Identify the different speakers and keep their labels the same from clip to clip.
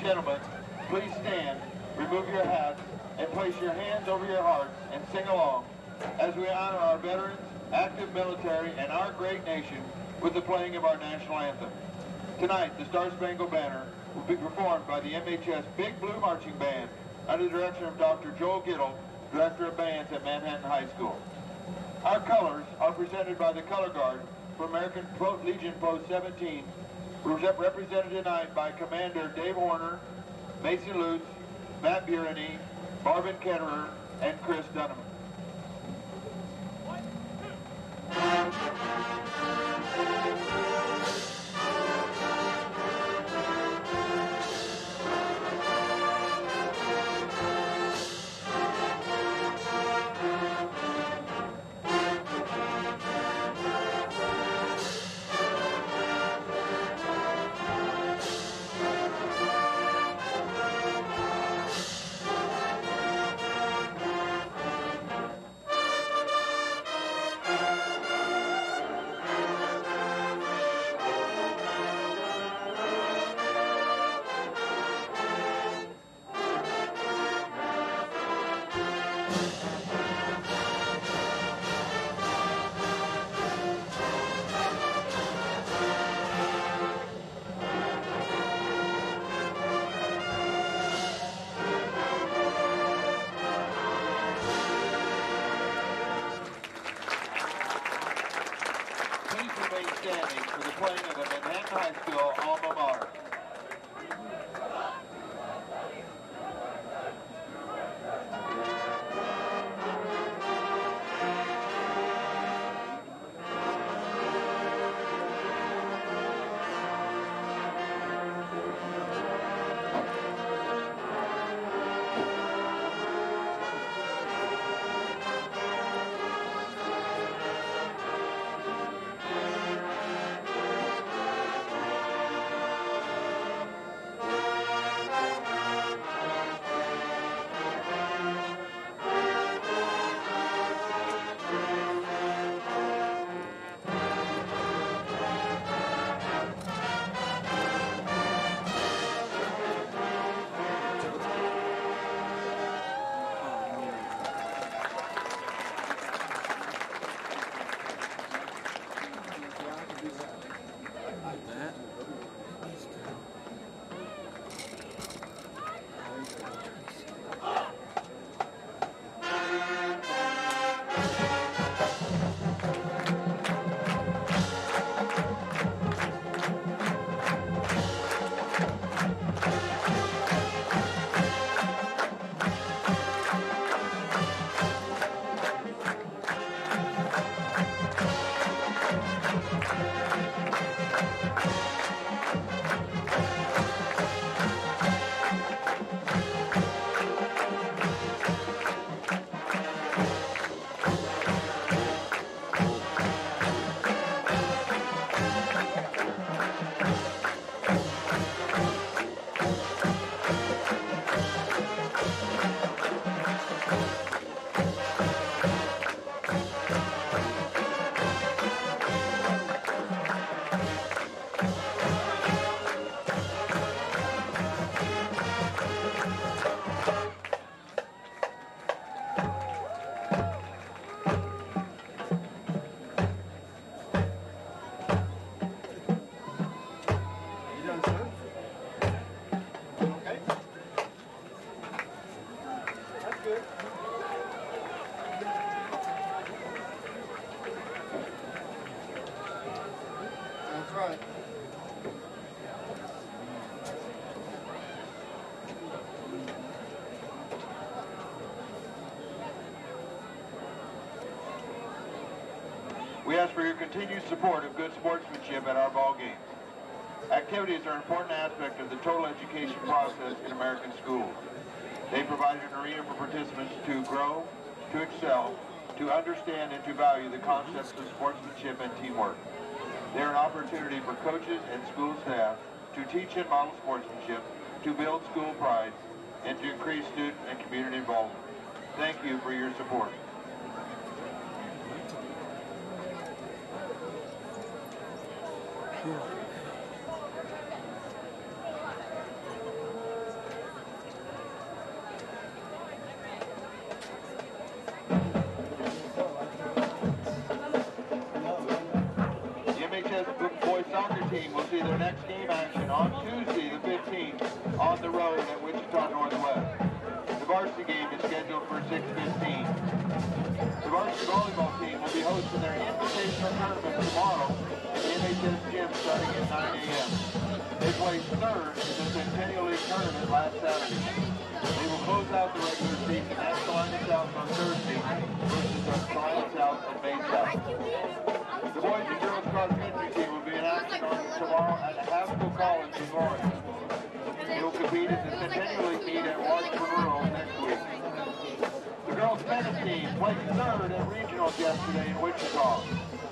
Speaker 1: gentlemen, please stand, remove your hats, and place your hands over your hearts and sing along as we honor our veterans, active military, and our great nation with the playing of our national anthem. Tonight, the Star Spangled Banner will be performed by the MHS Big Blue Marching Band under the direction of Dr. Joel Gittle, Director of Bands at Manhattan High School. Our colors are presented by the Color Guard for American Legion Post 17, represented tonight by Commander Dave Horner, Mason Lutz, Matt Burany, Marvin Ketterer, and Chris Dunham. Standing for the playing of the Manhattan High School alma mater.
Speaker 2: Right.
Speaker 1: We ask for your continued support of good sportsmanship at our ball games. Activities are an important aspect of the total education process in American schools. They provide an arena for participants to grow, to excel, to understand and to value the concepts of sportsmanship and teamwork. They are an opportunity for coaches and school staff to teach and model sportsmanship, to build school pride, and to increase student and community involvement. Thank you for your support. team will see their next game action on Tuesday the 15th on the road at Wichita Northwest. The varsity game is scheduled for 6:15. The varsity volleyball team will be hosting their invitational tournament tomorrow in the MHS gym starting at 9 a.m. They placed third in the Centennial League tournament last Saturday. They will close out the regular season at Salina South on Thursday versus Salina South and May South. The boys and girls cross country team will be in action on tomorrow at Haskell College in Lawrence. They will compete in the Centennial League meet at Washburn Rural next week. The girls tennis team placed third at regionals yesterday in Wichita.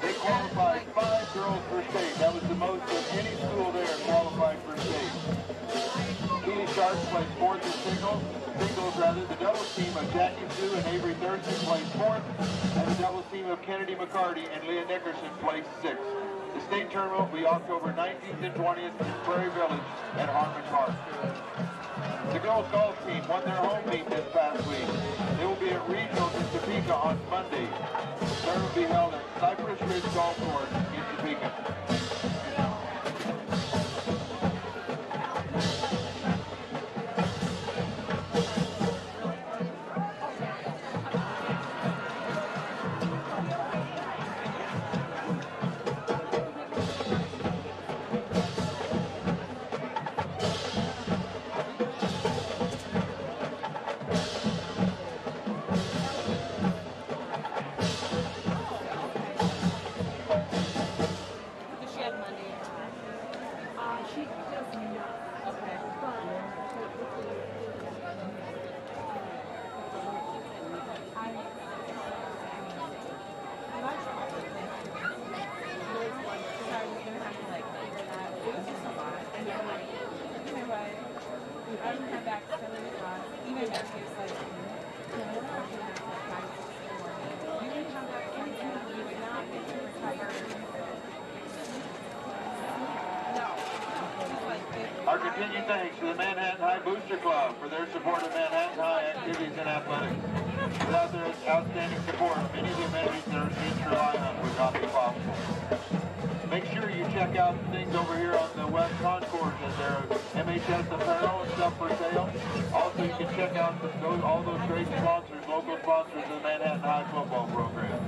Speaker 1: They qualified 5 girls per state. That was the most of any school there qualified for state. Keely Sharps placed fourth in singles. The doubles team of Jackie Sue and Avery Thurston placed fourth, and the doubles team of Kennedy McCarty and Leah Nickerson placed sixth. The state tournament will be October 19th and 20th in Prairie Village at Harmon Park. The girls golf team won their home meet this past week. They will be at regionals in Topeka on Monday. The tournament will be held at Cypress Ridge Golf Course in Topeka. Our continued thanks to the Manhattan High Booster Club for their support of Manhattan High activities and athletics. Without their outstanding support, many of the amenities that our students rely on would not be possible. Make sure you check out the things over here on the West Concourse as there are MHS apparel and stuff for sale. Also, you can check out all those great sponsors, local sponsors of the Manhattan High football program.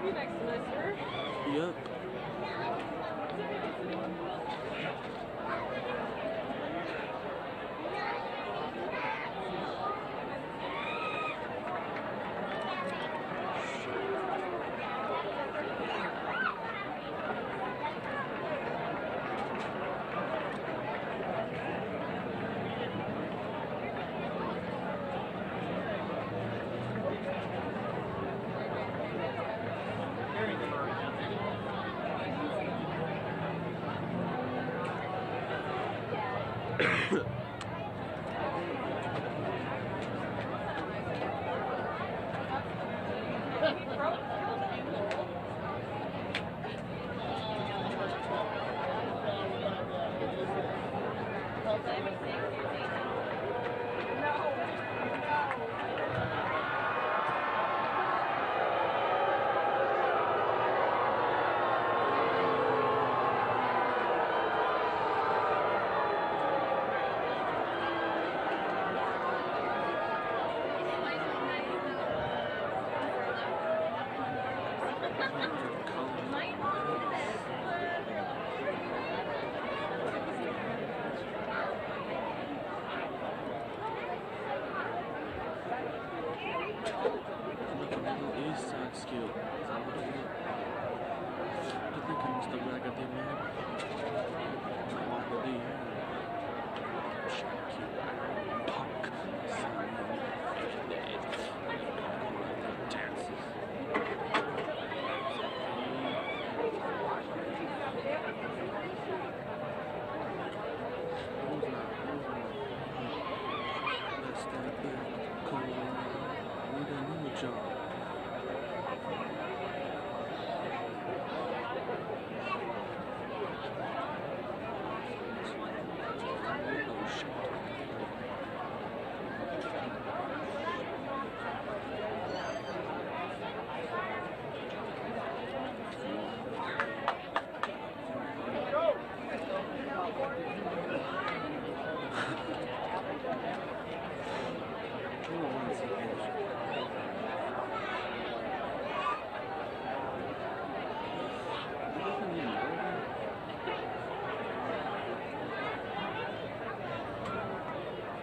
Speaker 3: have you next semester.
Speaker 4: Yep.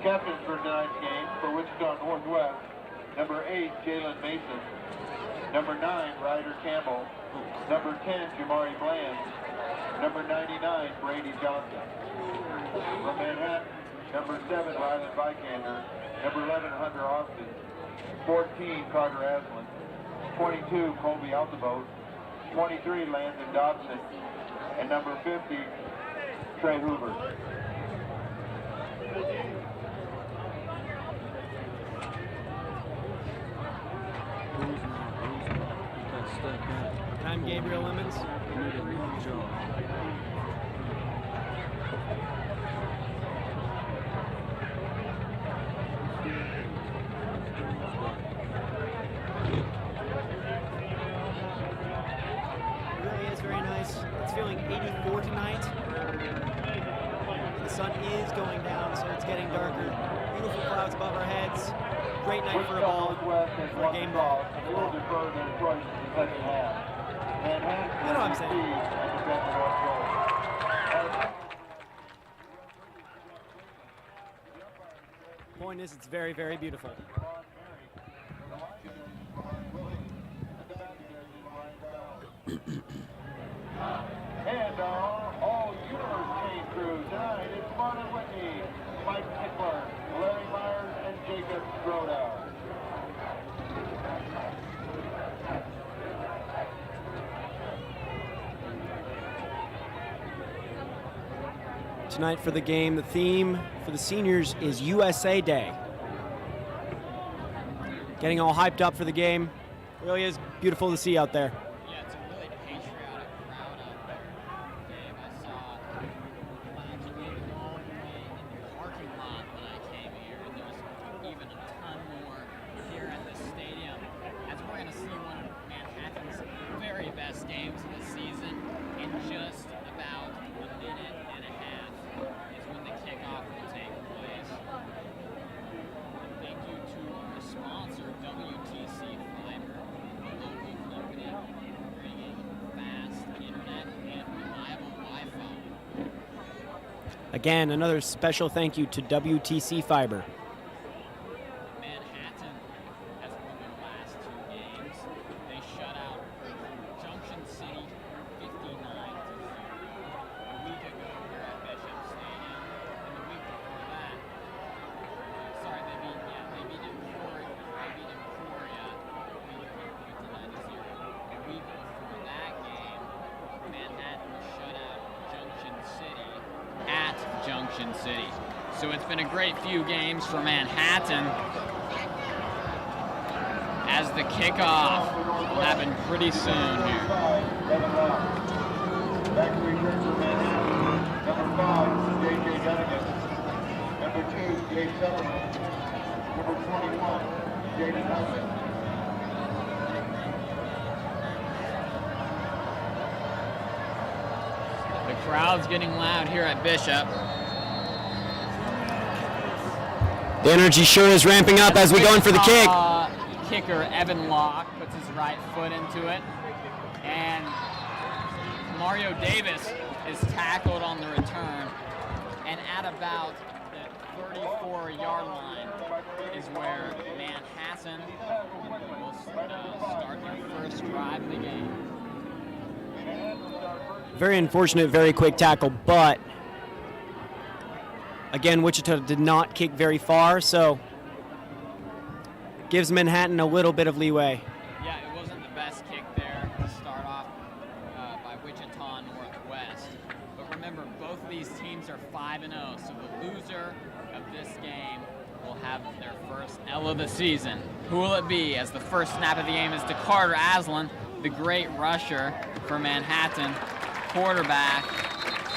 Speaker 1: Captains for tonight's game for Wichita Northwest, number 8, Jalen Mason, number 9, Ryder Campbell, number 10, Jamari Bland, number 99, Brady Johnson. From Manhattan, number 7, Ryland Vikander, number 11, Hunter Austin, 14, Carter Aslan, 22, Colby Altaboat, 23, Landon Dobson, and number 50, Trey Hoover.
Speaker 5: I'm Gabriel Lemons. It really is very nice. It's feeling 84 tonight. The sun is going down, so it's getting darker. Beautiful clouds above our heads. Great night for a ball, for a game ball.
Speaker 1: We will defer their choice in the second half. Manhattan,
Speaker 5: You know what I'm saying.
Speaker 1: and defensive off goal.
Speaker 5: Point is, it's very, very beautiful.
Speaker 1: And all universe chain crew tonight is Martin Whitney, Mike Kickler, Larry Myers, and Jacob Strodow.
Speaker 5: Tonight for the game, the theme for the seniors is USA Day. Getting all hyped up for the game. Really is beautiful to see out there.
Speaker 6: Yeah, it's a really patriotic crowd out there. Dave, I saw actually all the way in the parking lot when I came here, and there's even a ton more here at the stadium. As we're going to see one of Manhattan's very best games of the season in just about a minute and a half is when the kickoff will take place. And thank you to our sponsor, WTC Fiber, a local company
Speaker 5: Again, another special thank you to WTC Fiber.
Speaker 6: Manhattan has won their last 2 games. They shut out Junction City 59-0 a week ago here at Bishop Stadium. And the week before that, they beat Emporia 59-0. A week before that game, Manhattan shut out Junction City at Junction City. So it's been a great few games for Manhattan, as the kickoff will happen pretty soon here.
Speaker 1: Back to return for Manhattan. Number 5, J.J. Dunnigan. Number 2, Jay Sullivan. Number 21, Jaden Huffman.
Speaker 6: The crowd's getting loud here at Bishop.
Speaker 5: The energy sure is ramping up as we go in for the kick.
Speaker 6: Kicker Evan Locke puts his right foot into it, and Mario Davis is tackled on the return, and at about the 34-yard line is where Manhattan will start their first drive of the game.
Speaker 5: Very unfortunate, very quick tackle, but again, Wichita did not kick very far, so gives Manhattan a little bit of leeway.
Speaker 6: Yeah, it wasn't the best kick there to start off by Wichita Northwest. But remember, both of these teams are 5-0, so the loser of this game will have their first L of the season. Who will it be? As the first snap of the game is to Carter Aslan, the great rusher for Manhattan, quarterback,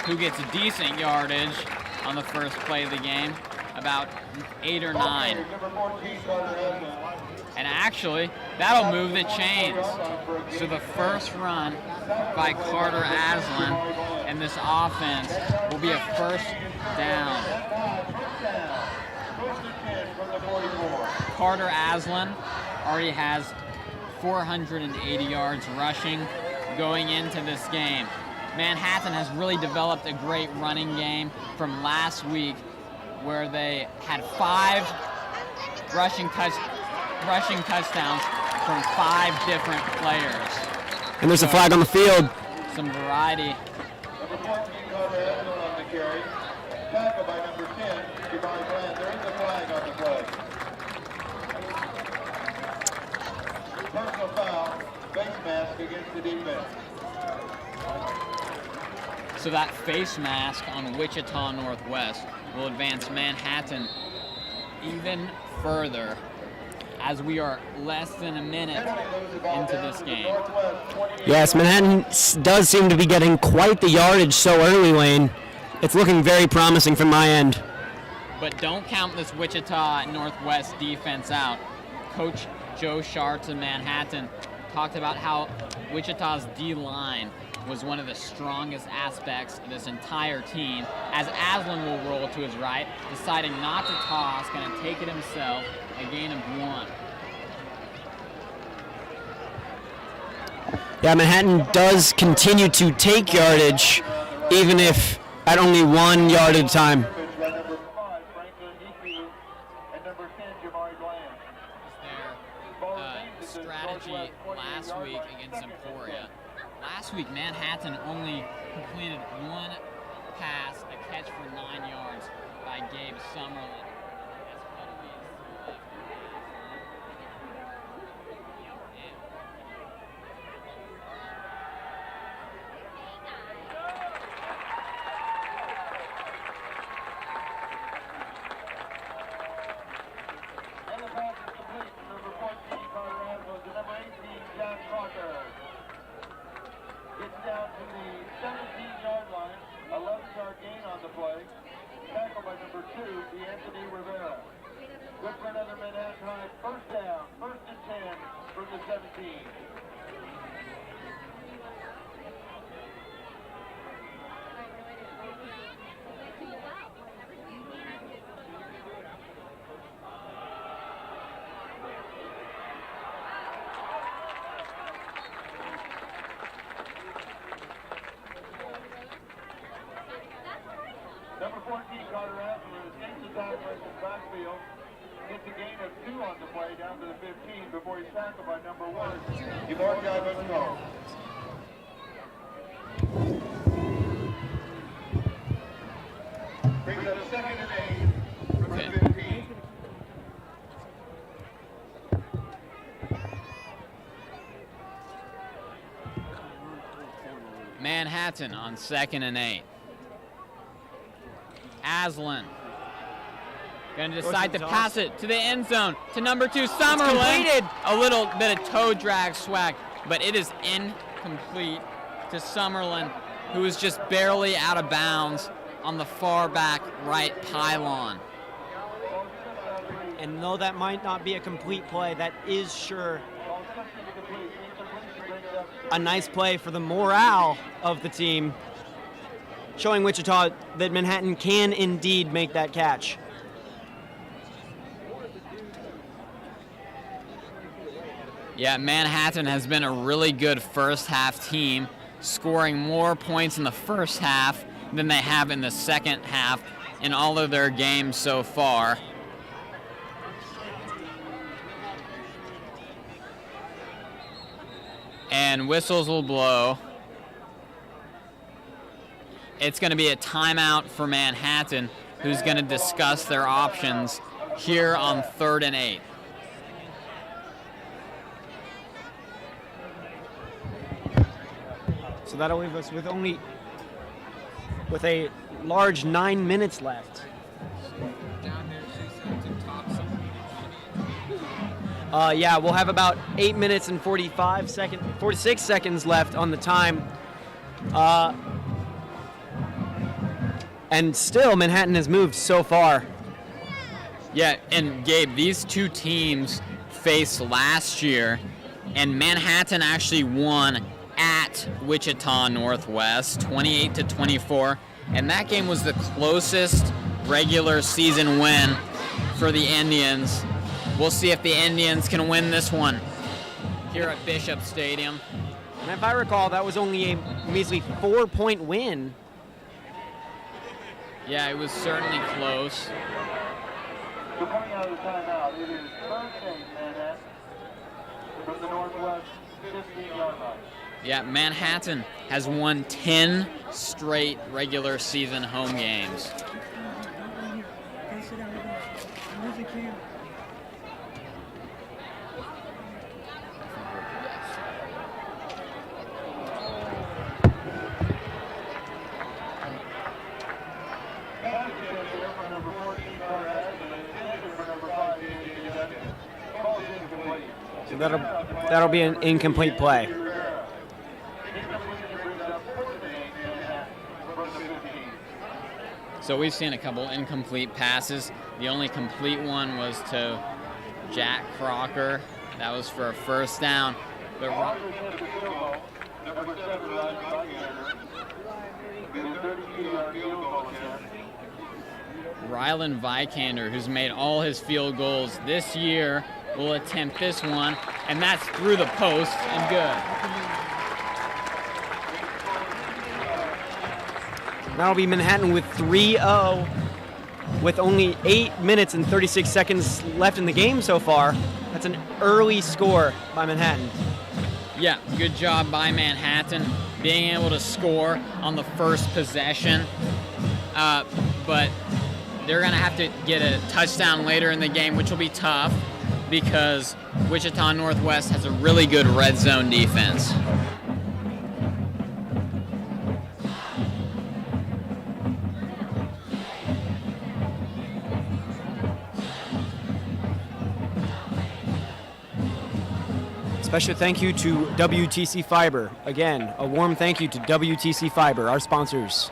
Speaker 6: who gets a decent yardage on the first play of the game, about 8 or 9. And actually, that'll move the chains. So the first run by Carter Aslan and this offense will be a first down. Carter Aslan already has 480 yards rushing going into this game. Manhattan has really developed a great running game from last week, where they had 5 rushing touchdowns from 5 different players.
Speaker 5: And there's a flag on the field.
Speaker 6: Some variety.
Speaker 1: Number 14, Carter Aslan on the carry. Tackle by number 10, Jabari Bland. There is a flag on the play. Personal foul, face mask against the defense.
Speaker 6: So that face mask on Wichita Northwest will advance Manhattan even further, as we are less than a minute into this game.
Speaker 5: Yes, Manhattan does seem to be getting quite the yardage so early, Wayne. It's looking very promising from my end.
Speaker 6: But don't count this Wichita Northwest defense out. Coach Joe Schartz in Manhattan talked about how Wichita's D-line was one of the strongest aspects of this entire team, as Aslan will roll to his right, deciding not to toss, going to take it himself, a gain of 1.
Speaker 5: Yeah, Manhattan does continue to take yardage, even if at only 1 yard at a time.
Speaker 1: Number 5, Franklin Eku, and number 10, Jabari Bland.
Speaker 6: Their strategy last week against Emporia. Last week, Manhattan only completed 1 pass, a catch for 9 yards by Gabe Summerlin. As Huddley is left
Speaker 1: And the pass is complete to number 14, Carter Aslan, to number 18, John Crocker. Gets down to the 17-yard line, 11-yard gain on the play. Tackle by number 2, Anthony You more guy but call. Brings up 2nd and 8 from 15.
Speaker 6: Manhattan on 2nd and 8. Aslan going to decide to pass it to the end zone to number 2, Summerlin. A little bit of toe drag swag, but it is incomplete to Summerlin, who is just barely out of bounds on the far back right pylon.
Speaker 5: And though that might not be a complete play, that is sure a nice play for the morale of the team, showing Wichita that Manhattan can indeed make that catch.
Speaker 6: Yeah, Manhattan has been a really good first half team, scoring more points in the first half than they have in the second half in all of their games so far. And whistles will blow. It's going to be a timeout for Manhattan, who's going to discuss their options here on 3rd and 8.
Speaker 5: So that'll leave us with a large 9 minutes left. Yeah, we'll have about 8 minutes and 46 seconds left on the time. And still, Manhattan has moved so far.
Speaker 6: Yeah, and Gabe, these two teams faced last year, and Manhattan actually won at Wichita Northwest, 28-24, and that game was the closest regular season win for the Indians. We'll see if the Indians can win this one here at Bishop Stadium.
Speaker 5: And if I recall, that was only a measly 4-point win.
Speaker 6: Yeah, it was certainly close.
Speaker 1: So coming out of the timeout, it is 3rd and 8, Manhattan, from the Northwest 15-yard line.
Speaker 6: Yeah, Manhattan has won 10 straight regular season home games.
Speaker 5: So that'll be an incomplete play.
Speaker 6: So we've seen a couple incomplete passes. The only complete one was to Jack Crocker. That was for a first down. But Rylan Vikander, who's made all his field goals this year, will attempt this one, and that's through the post and good.
Speaker 5: That'll be Manhattan with 3-0 with only 8 minutes and 36 seconds left in the game so far. That's an early score by Manhattan.
Speaker 6: Yeah, good job by Manhattan being able to score on the first possession. But they're going to have to get a touchdown later in the game, which will be tough because Wichita Northwest has a really good red zone defense.
Speaker 5: Special thank you to WTC Fiber. Again, a warm thank you to WTC Fiber, our sponsors.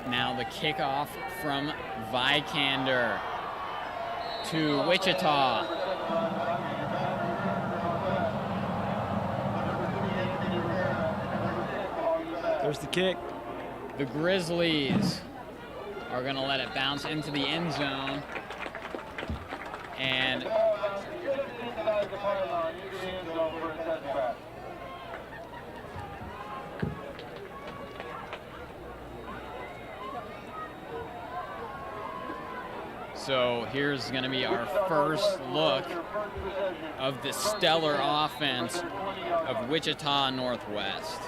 Speaker 6: Now the kickoff from Vikander to Wichita.
Speaker 5: There's the kick.
Speaker 6: The Grizzlies are going to let it bounce into the end zone. And so here's going to be our first look of the stellar offense of Wichita Northwest.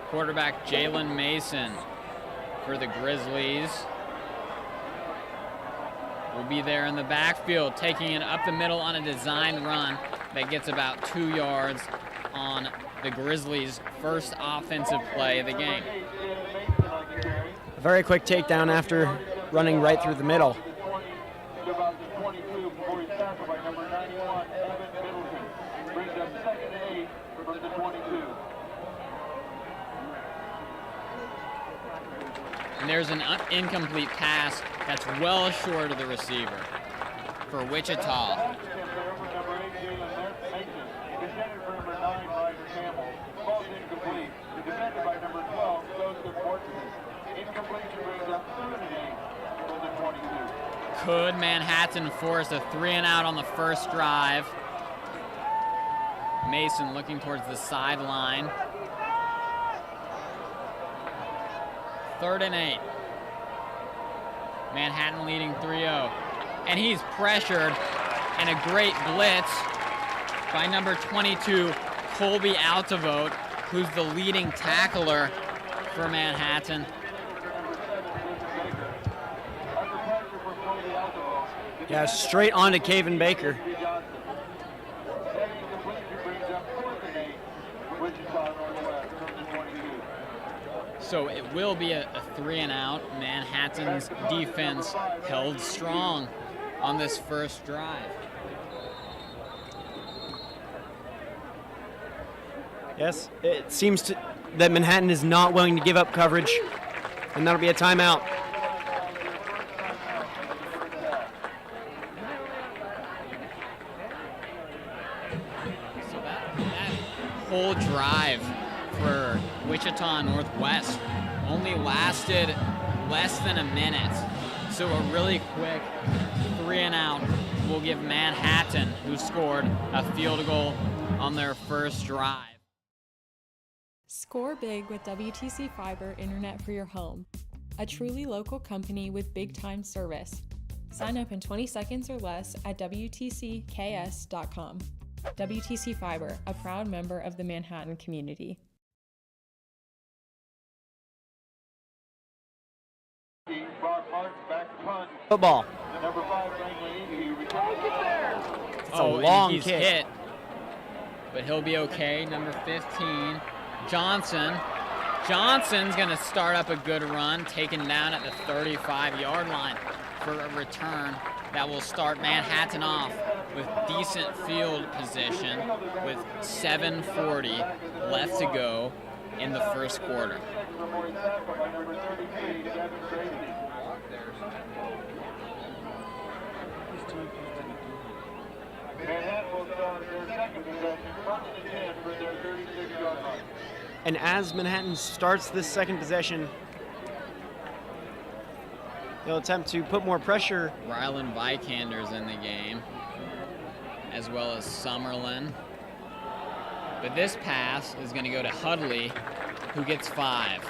Speaker 6: Quarterback Jalen Mason for the Grizzlies will be there in the backfield, taking it up the middle on a design run that gets about 2 yards on the Grizzlies' first offensive play of the game.
Speaker 5: A very quick takedown after running right through the middle.
Speaker 6: And there's an incomplete pass that's well short of the receiver for Wichita. Could Manhattan force a 3-and-out on the first drive? Mason looking towards the sideline. 3rd and 8. Manhattan leading 3-0. And he's pressured, and a great blitz by number 22, Colby Altavote, who's the leading tackler for Manhattan.
Speaker 5: Yeah, straight on to Caven Baker.
Speaker 6: So it will be a 3-and-out. Manhattan's defense held strong on this first drive.
Speaker 5: Yes, it seems that Manhattan is not willing to give up coverage, and that'll be a timeout.
Speaker 6: So that whole drive for Wichita Northwest only lasted less than a minute. So a really quick 3-and-out will give Manhattan, who scored a field goal on their first drive.
Speaker 3: Score big with WTC Fiber Internet for your home, a truly local company with big-time service. Sign up in 20 seconds or less at WTCKS.com. WTC Fiber, a proud member of the Manhattan community.
Speaker 5: Football. It's a long
Speaker 6: he's
Speaker 5: kick.
Speaker 6: hit, but he'll be okay. Number 15, Johnson. Johnson's going to start up a good run, taken down at the 35-yard line for a return that will start Manhattan off with decent field position with 7:40 left to go in the first quarter.
Speaker 5: And as Manhattan starts this second possession, they'll attempt to put more pressure.
Speaker 6: Rylan Vikander's in the game, as well as Summerlin. But this pass is going to go to Hudley, who gets 5.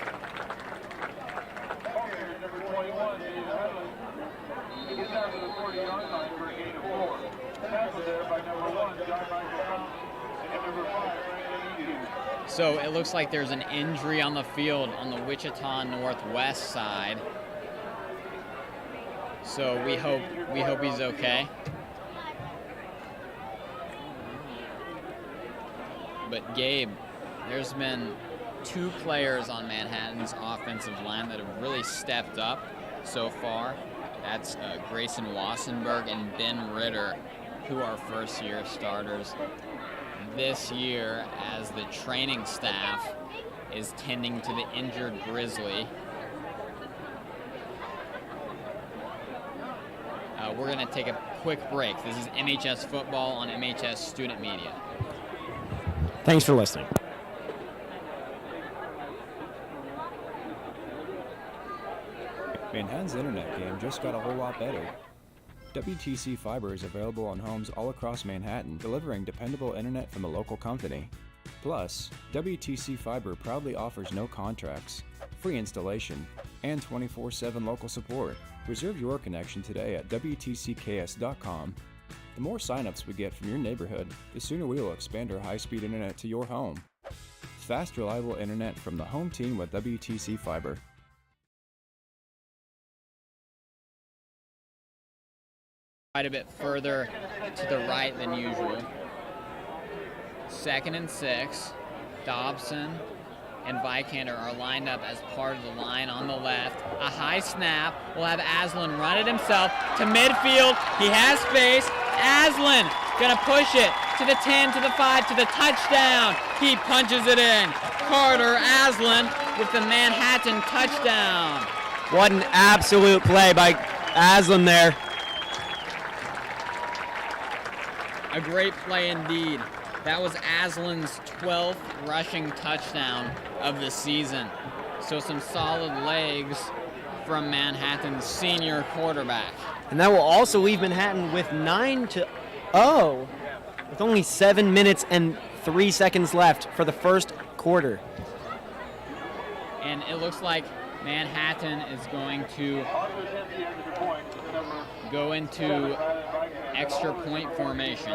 Speaker 6: So it looks like there's an injury on the field on the Wichita Northwest side. So we hope he's okay. But Gabe, there's been 2 players on Manhattan's offensive line that have really stepped up so far. That's Grayson Wassenberg and Ben Ritter, who are first-year starters this year, as the training staff is tending to the injured Grizzly. We're going to take a quick break. This is MHS Football on MHS Student Media.
Speaker 5: Thanks for listening.
Speaker 4: Manhattan's internet game just got a whole lot better. WTC Fiber is available on homes all across Manhattan, delivering dependable internet from a local company. Plus, WTC Fiber proudly offers no contracts, free installation, and 24/7 local support. Reserve your connection today at WTCKS.com. The more signups we get from your neighborhood, the sooner we will expand our high-speed internet to your home. Fast, reliable internet from the home team with WTC Fiber.
Speaker 6: Quite a bit further to the right than usual. 2nd and 6. Dobson and Vikander are lined up as part of the line on the left. A high snap. We'll have Aslan run it himself to midfield. He has space. Aslan gonna push it to the 10, to the 5, to the touchdown. He punches it in. Carter Aslan with the Manhattan touchdown.
Speaker 5: What an absolute play by Aslan there.
Speaker 6: A great play indeed. That was Aslan's 12th rushing touchdown of the season. So some solid legs from Manhattan's senior quarterback.
Speaker 5: And that will also leave Manhattan with 9-0 with only 7 minutes and 3 seconds left for the first quarter.
Speaker 6: And it looks like Manhattan is going to go into extra point formation.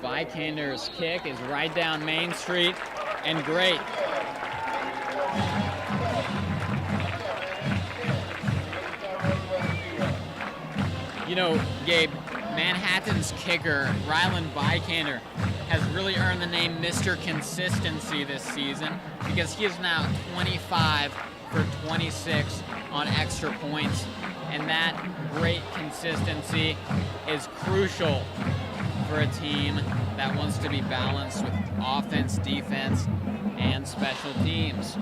Speaker 6: Vikander's kick is right down Main Street and great. You know, Gabe, Manhattan's kicker, Ryland Vikander, has really earned the name Mr. Consistency this season because he is now 25 for 26 on extra points, and that great consistency is crucial for a team that wants to be balanced with offense, defense, and special teams.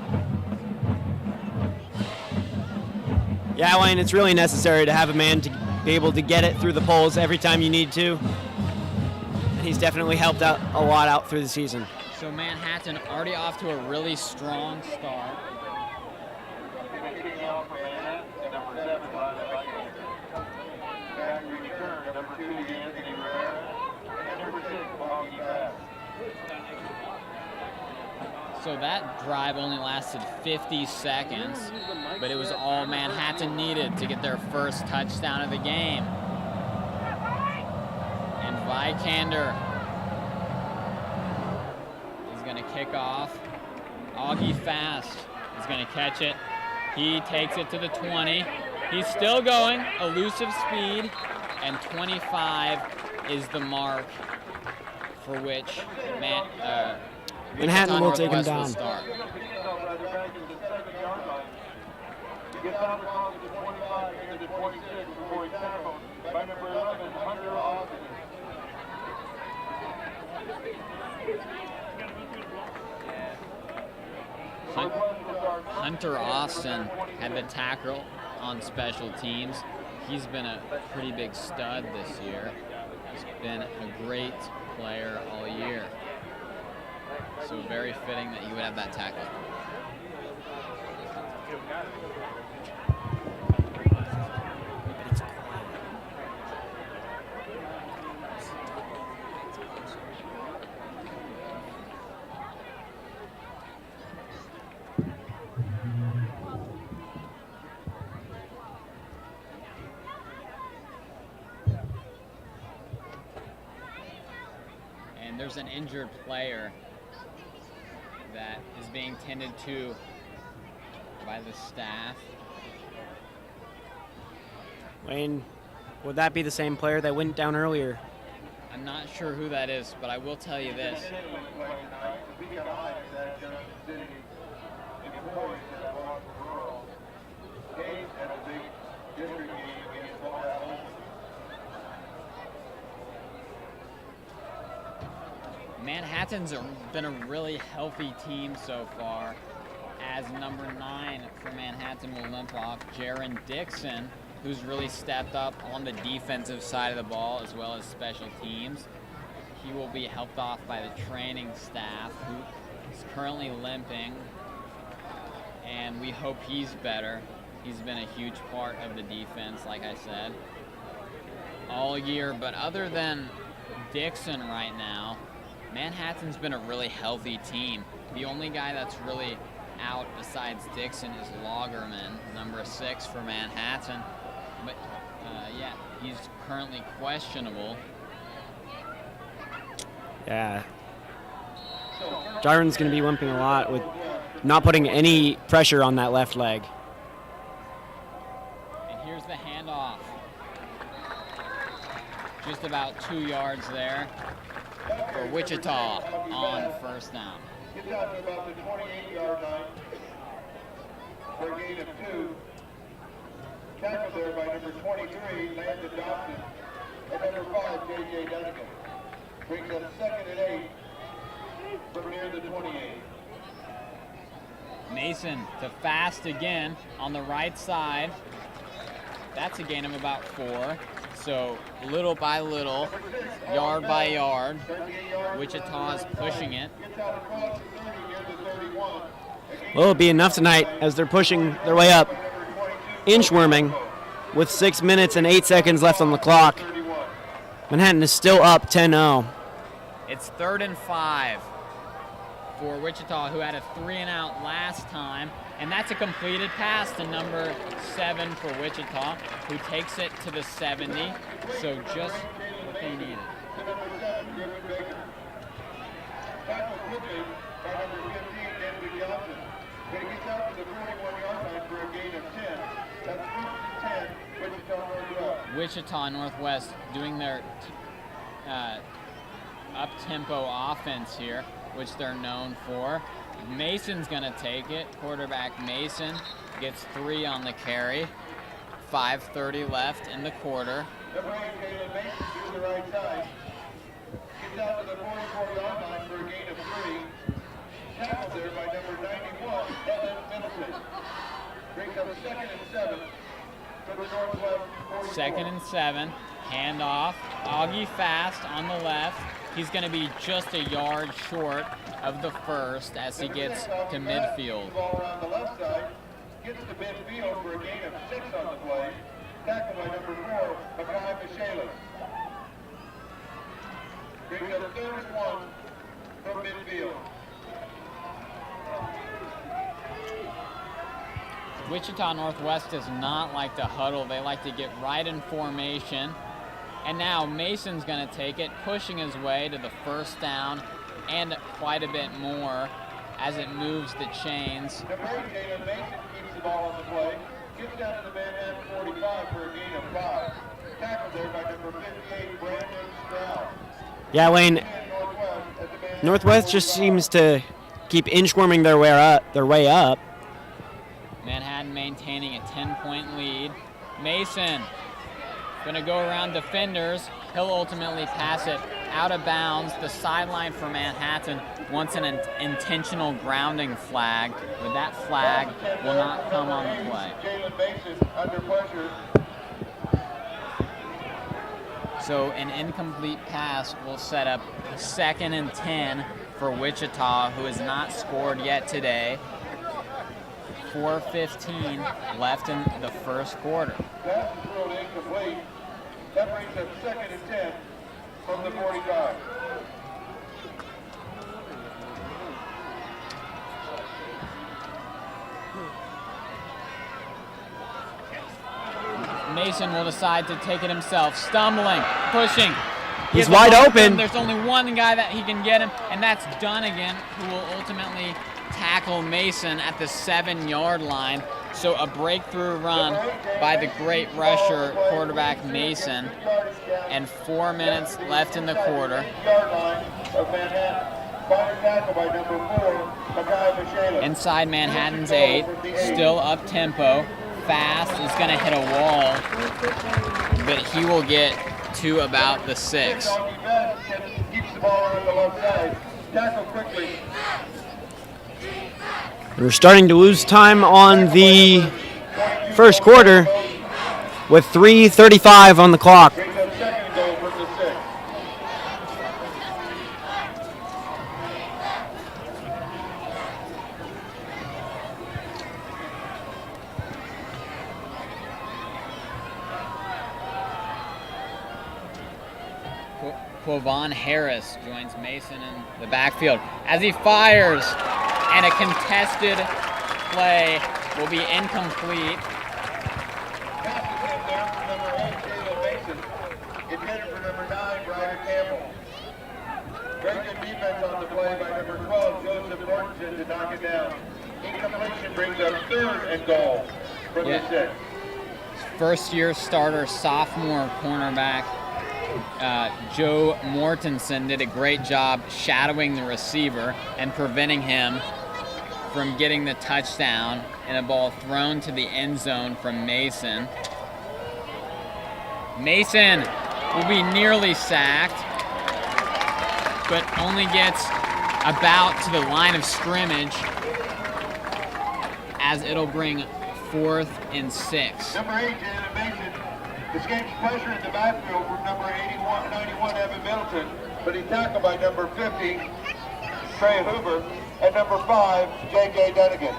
Speaker 5: Yeah, Wayne, it's really necessary to have a man to be able to get it through the poles every time you need to. And he's definitely helped out a lot out through the season.
Speaker 6: So Manhattan already off to a really strong start. So that drive only lasted 50 seconds, but it was all Manhattan needed to get their first touchdown of the game. And Vikander is going to kick off. Augie Fast is going to catch it. He takes it to the 20. He's still going, elusive speed, and 25 is the mark for which
Speaker 5: Manhattan will take him down.
Speaker 6: Start. Hunter Austin had the tackle on special teams. He's been a pretty big stud this year. He's been a great player all year. So very fitting that he would have that tackle. And there's an injured player that is being tended to by the staff.
Speaker 5: Wayne, would that be the same player that went down earlier?
Speaker 6: I'm not sure who that is, but I will tell you this. Manhattan's been a really healthy team so far, as number 9 for Manhattan will limp off Jaron Dixon, who's really stepped up on the defensive side of the ball as well as special teams. He will be helped off by the training staff, who He's currently limping, and we hope he's better. He's been a huge part of the defense, like I said, all year. But other than Dixon right now, Manhattan's been a really healthy team. The only guy that's really out besides Dixon is Lagerman, number 6 for Manhattan. But yeah, he's currently questionable.
Speaker 5: Yeah. Jarvin's going to be limping a lot with not putting any pressure on that left leg.
Speaker 6: And here's the handoff. Just about 2 yards there for Wichita on first down.
Speaker 1: Gets out to about the 28-yard line for a gain of 2. Tackled there by number 23, Landon Dobson, and number 5, J.J. Duncan. Brings up 2nd and 8 from near the 28.
Speaker 6: Mason to fast again on the right side. That's a gain of about 4. So little by little, yard by yard, Wichita is pushing it.
Speaker 5: Well, it'll be enough tonight as they're pushing their way up, inchworming with 6 minutes and 8 seconds left on the clock. Manhattan is still up 10-0.
Speaker 6: It's 3rd and 5 for Wichita, who had a 3-and-out last time, and that's a completed pass to number 7 for Wichita, who takes it to the 70, so just what they needed.
Speaker 1: Tackle quickly by number 15, Anthony Johnson. But he gets out to the 41-yard line for a gain of 10. That's 1st and 10, Wichita Northwest.
Speaker 6: Wichita Northwest doing their up-tempo offense here, which they're known for. Mason's going to take it. Quarterback Mason gets 3 on the carry. 5:30 left in the quarter.
Speaker 1: Number 8, Caleb Mason to the right side. Gets out to the 44-yard line for a gain of 3. Tackled there by number 91, Evan Middleton. Brings up 2nd and 7 for the Northwest 44.
Speaker 6: 2nd and 7. Handoff. Augie Fast on the left. He's going to be just a yard short of the first as he gets to midfield.
Speaker 1: Ball around the left side. Gets to midfield for a gain of 6 on the play. Tackled by number 4, Makai Michaela. Brings up 3rd and 1 from midfield.
Speaker 6: Wichita Northwest does not like to huddle. They like to get right in formation. And now Mason's going to take it, pushing his way to the first down and quite a bit more as it moves the chains.
Speaker 1: Number 8, Caleb Mason keeps the ball on the play. Gets down to the Manhattan 45 for a gain of 5. Tackled there by number 58, Brandon Stroud.
Speaker 5: Yeah, Wayne, Northwest just seems to keep inchworming their way up.
Speaker 6: Manhattan maintaining a 10-point lead. Mason going to go around defenders. He'll ultimately pass it out of bounds. The sideline for Manhattan wants an intentional grounding flag, but that flag will not come on the play.
Speaker 1: Jalen Mason under pressure.
Speaker 6: So an incomplete pass will set up 2nd and 10 for Wichita, who has not scored yet today. 4:15 left in the first quarter.
Speaker 1: Pass is thrown incomplete. That brings up 2nd and 10 from the 45.
Speaker 6: Mason will decide to take it himself, stumbling, pushing.
Speaker 5: He's wide open.
Speaker 6: There's only one guy that he can get him, and that's Dunnigan, who will ultimately tackle Mason at the 7-yard line. So a breakthrough run by the great rusher, quarterback Mason, and 4 minutes left in the quarter. Inside Manhattan's 8, still up tempo. Fast is going to hit a wall, but he will get to about the 6.
Speaker 1: Keeps the ball on the left side. Tackle quickly.
Speaker 5: We're starting to lose time on the first quarter with 3:35 on the clock.
Speaker 1: Brings up 2nd and goal from the 6.
Speaker 6: Quavon Harris joins Mason in the backfield as he fires, and a contested play will be incomplete.
Speaker 1: Intended for number 9, Ryder Campbell. Very good defense on the play by number 12, Joseph Mortensen, to knock it down. Incompletion brings up 3rd and goal from the 6.
Speaker 6: First-year starter, sophomore cornerback Joe Mortensen did a great job shadowing the receiver and preventing him from getting the touchdown and a ball thrown to the end zone from Mason. Mason will be nearly sacked, but only gets about to the line of scrimmage as it'll bring 4th and 6.
Speaker 1: Number 8, Jalen Mason, escapes pressure in the backfield from number 91, Evan Middleton, but he's tackled by number 50, Trey Hoover, and number 5, J.J. Dunnigan.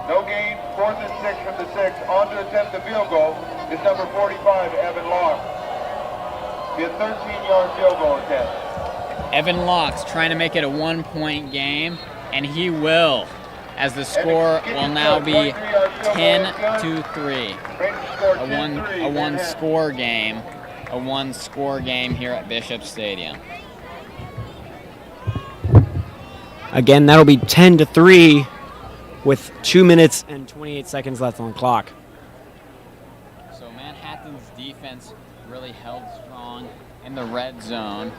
Speaker 1: No gain, 4th and 6 from the 6. On to attempt the field goal is number 45, Evan Locke. Be a 13-yard field goal attempt.
Speaker 6: Evan Locke's trying to make it a 1-point game, and he will, as the score will now be 10-3. A one-score game here at Bishop Stadium.
Speaker 5: Again, that'll be 10-3 with 2 minutes and 28 seconds left on the clock.
Speaker 6: So Manhattan's defense really held strong in the red zone.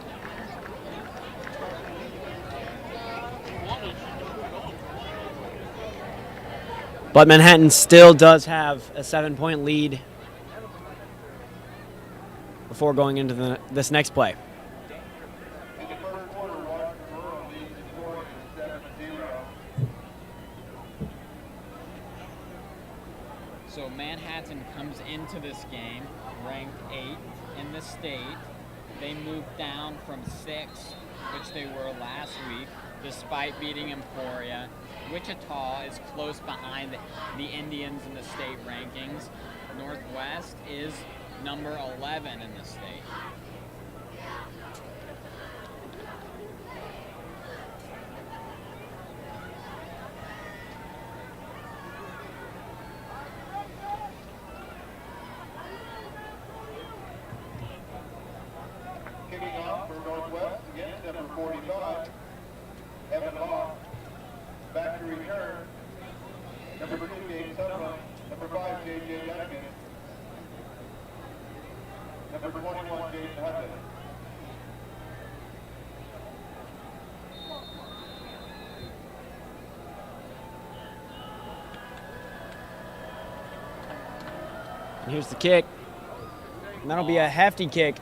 Speaker 5: But Manhattan still does have a 7-point lead before going into this next play.
Speaker 6: So Manhattan comes into this game ranked 8th in the state. They moved down from 6th, which they were last week, despite beating Emporia. Wichita is close behind the Indians in the state rankings. Northwest is number 11 in the state.
Speaker 1: Kicking off for Northwest, again, number 45, Evan Law. Back to return, number 2, Gabe Sutherland, number 5, J.J. Dunnigan, number 21, Jason Hudson.
Speaker 5: And here's the kick. And that'll be a hefty kick.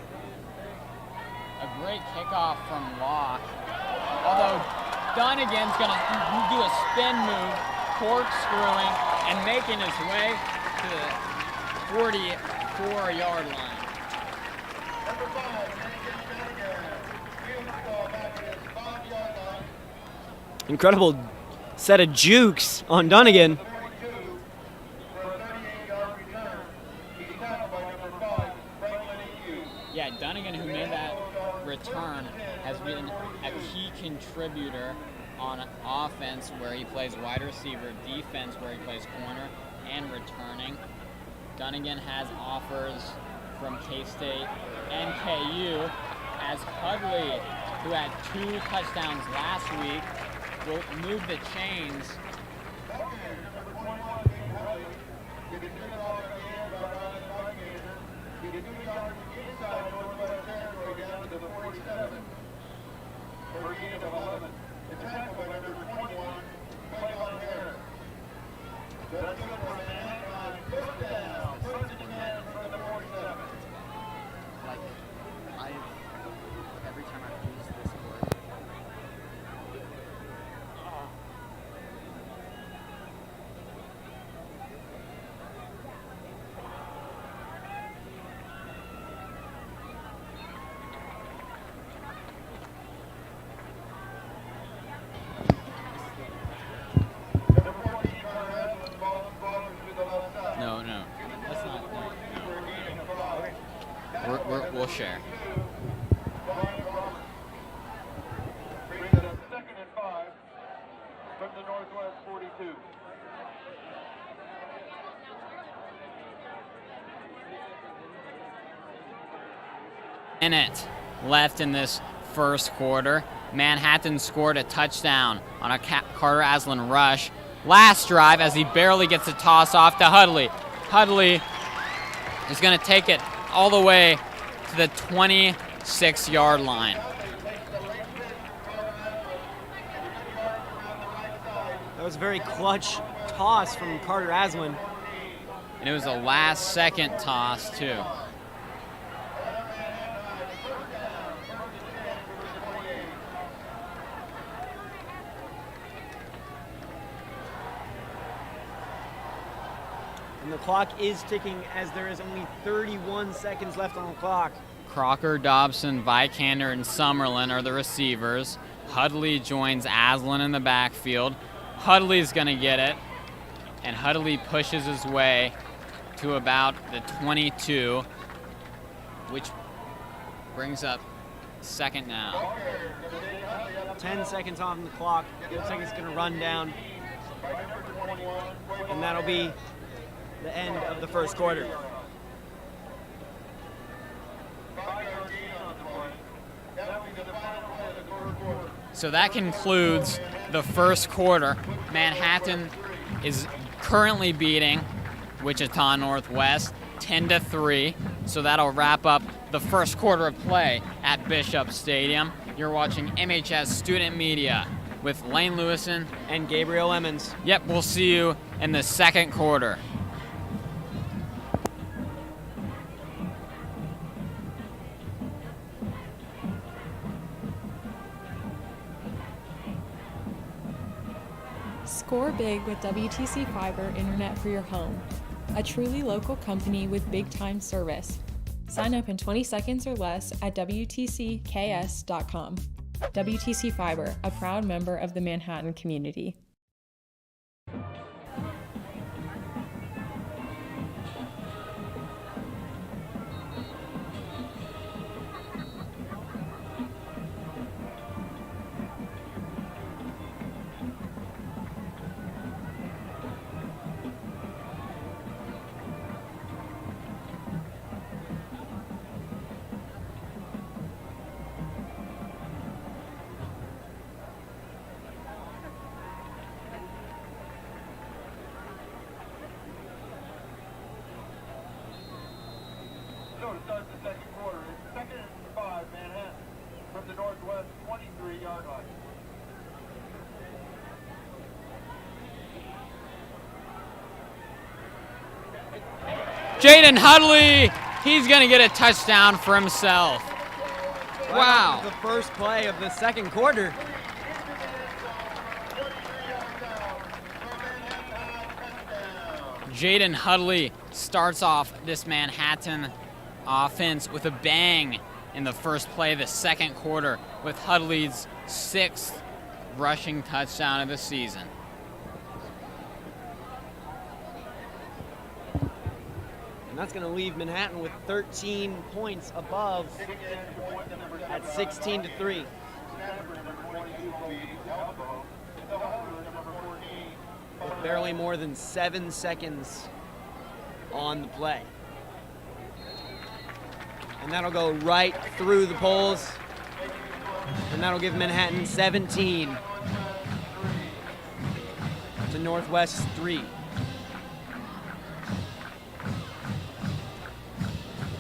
Speaker 6: A great kickoff from Locke. Although Dunnigan's going to do a spin move, corkscrewing, and making his way to the 44-yard line.
Speaker 1: Number 5, J.J. Dunnigan, field ball back at his 5-yard line.
Speaker 5: Incredible set of jukes on Dunnigan.
Speaker 1: 32 for a 38-yard return. He's tackled by number 5, Franklin E.Q.
Speaker 6: Yeah, Dunnigan, who made that return, has been a key contributor on offense where he plays wide receiver, defense where he plays corner, and returning. Dunnigan has offers from K-State and KU, as Hudley, who had 2 touchdowns last week, will move the chains.
Speaker 2: Every time I've used this word.
Speaker 6: will share.
Speaker 1: Brings it up 2nd and 5 from the Northwest 42.
Speaker 6: Minute left in this first quarter. Manhattan scored a touchdown on a Carter Aslan rush. Last drive as he barely gets a toss off to Hudley. Hudley is going to take it all the way to the 26-yard line.
Speaker 5: That was a very clutch toss from Carter Aslan.
Speaker 6: And it was a last-second toss, too.
Speaker 5: And the clock is ticking as there is only 31 seconds left on the clock.
Speaker 6: Crocker, Dobson, Vikander, and Summerlin are the receivers. Hudley joins Aslan in the backfield. Hudley's going to get it, and Hudley pushes his way to about the 22, which brings up second down.
Speaker 5: 10 seconds on the clock. Looks like it's going to run down. And that'll be the end of the first quarter.
Speaker 6: So that concludes the first quarter. Manhattan is currently beating Wichita Northwest 10-3. So that'll wrap up the first quarter of play at Bishop Stadium. You're watching MHS Student Media with Lane Lewison
Speaker 5: And Gabriel Emmons.
Speaker 6: Yep, we'll see you in the second quarter.
Speaker 3: Score big with WTC Fiber Internet for your home, a truly local company with big-time service. Sign up in 20 seconds or less at WTCKS.com. WTC Fiber, a proud member of the Manhattan community.
Speaker 1: So to start the second quarter, it's 2nd and 5, Manhattan, from the Northwest 23-yard line.
Speaker 6: Jaden Hudley, he's going to get a touchdown for himself. Wow.
Speaker 5: The first play of the second quarter.
Speaker 6: Jaden Hudley starts off this Manhattan offense with a bang in the first play of the second quarter with Hudley's 6th rushing touchdown of the season.
Speaker 5: And that's going to leave Manhattan with 13 points above at 16-3. With barely more than 7 seconds on the play. And that'll go right through the poles. And that'll give Manhattan 17 to Northwest 3.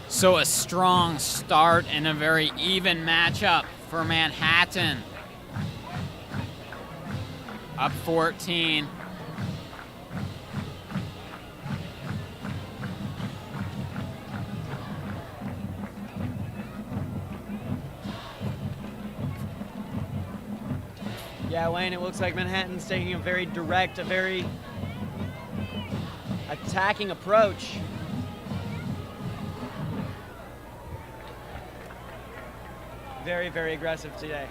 Speaker 6: So a strong start and a very even matchup for Manhattan. Up 14.
Speaker 5: Yeah, Wayne, it looks like Manhattan's taking a very direct, a very attacking approach. Very, very aggressive today.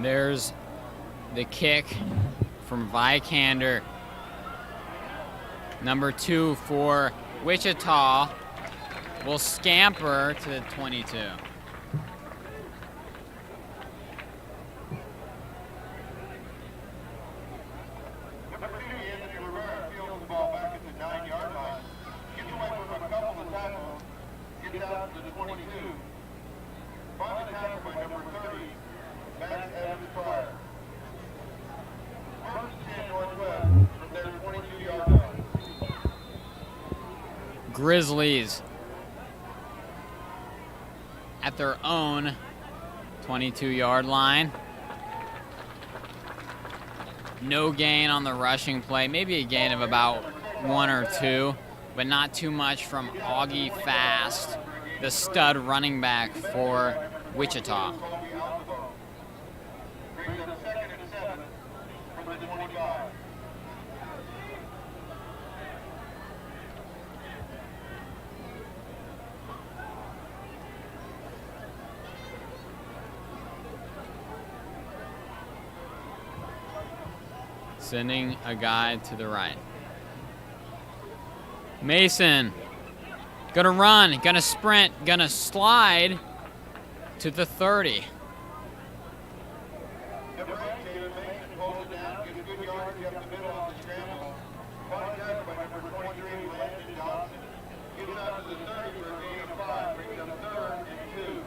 Speaker 6: There's the kick from Vikander. Number 2 for Wichita will scamper to the 22. Grizzlies at their own 22-yard line. No gain on the rushing play, maybe a gain of about 1 or 2, but not too much from Augie Fast, the stud running back for Wichita. Sending a guy to the right. Mason, gonna run, gonna sprint, gonna slide to the 30.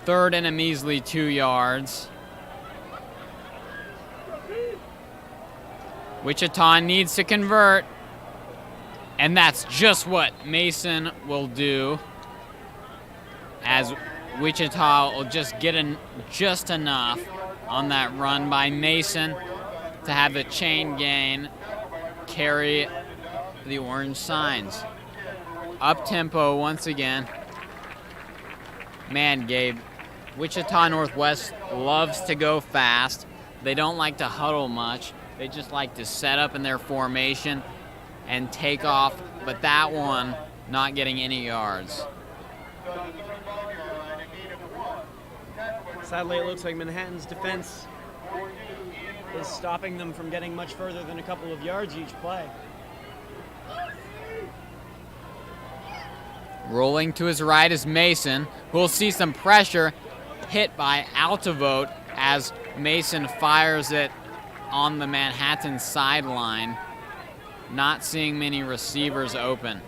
Speaker 6: Third and a measly 2 yards. Wichita needs to convert, and that's just what Mason will do, as Wichita will just get just enough on that run by Mason to have the chain gain carry the orange signs. Up tempo once again. Man, Gabe, Wichita Northwest loves to go fast. They don't like to huddle much. They just like to set up in their formation and take off, but that one not getting any yards.
Speaker 5: Sadly, it looks like Manhattan's defense is stopping them from getting much further than a couple of yards each play.
Speaker 6: Rolling to his right is Mason, who will see some pressure hit by Altavote as Mason fires it on the Manhattan sideline. Not seeing many receivers open.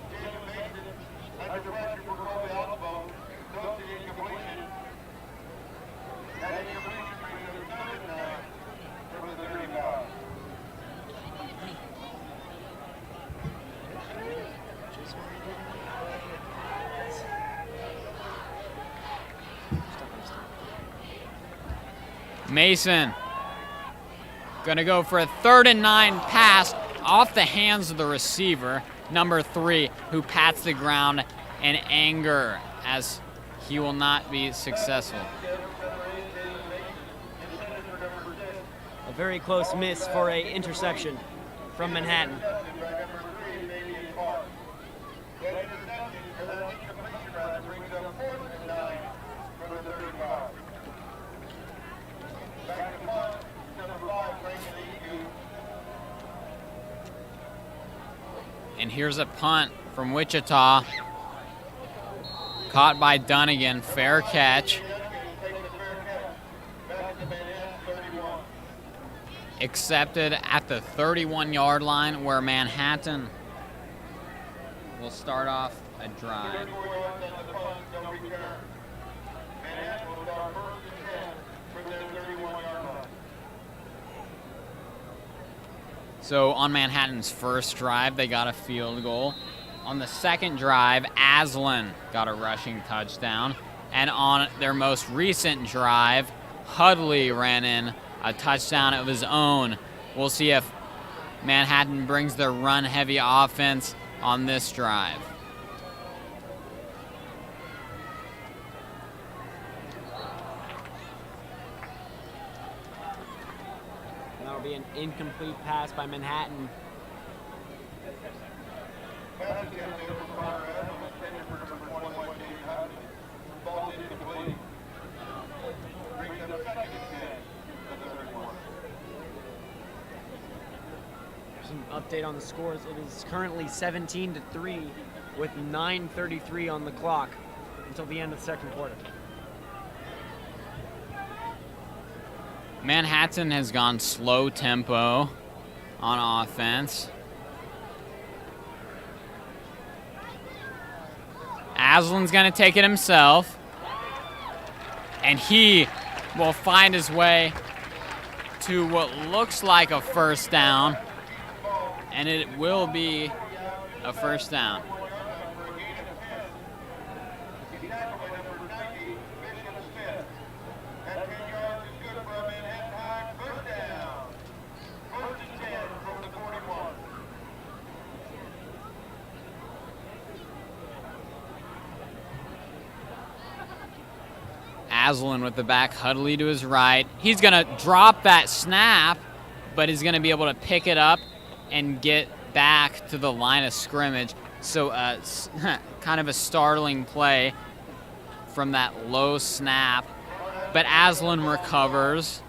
Speaker 6: Mason gonna go for a 3rd and 9 pass off the hands of the receiver, number 3, who pats the ground in anger as he will not be successful.
Speaker 5: A very close miss for an interception from Manhattan.
Speaker 6: And here's a punt from Wichita. Caught by Dunnigan, fair catch. Accepted at the 31-yard line, where Manhattan will start off a drive. So on Manhattan's first drive, they got a field goal. On the second drive, Aslan got a rushing touchdown. And on their most recent drive, Hudley ran in a touchdown of his own. We'll see if Manhattan brings their run-heavy offense on this drive.
Speaker 5: That'll be an incomplete pass by Manhattan. update on the scores. It is currently 17-3 with 9:33 on the clock until the end of the second quarter.
Speaker 6: Manhattan has gone slow tempo on offense. Aslan's going to take it himself, and he will find his way to what looks like a first down, and it will be a first down. Aslan with the back, Hudley to his right. He's going to drop that snap, but he's going to be able to pick it up and get back to the line of scrimmage. So kind of a startling play from that low snap, but Aslan recovers.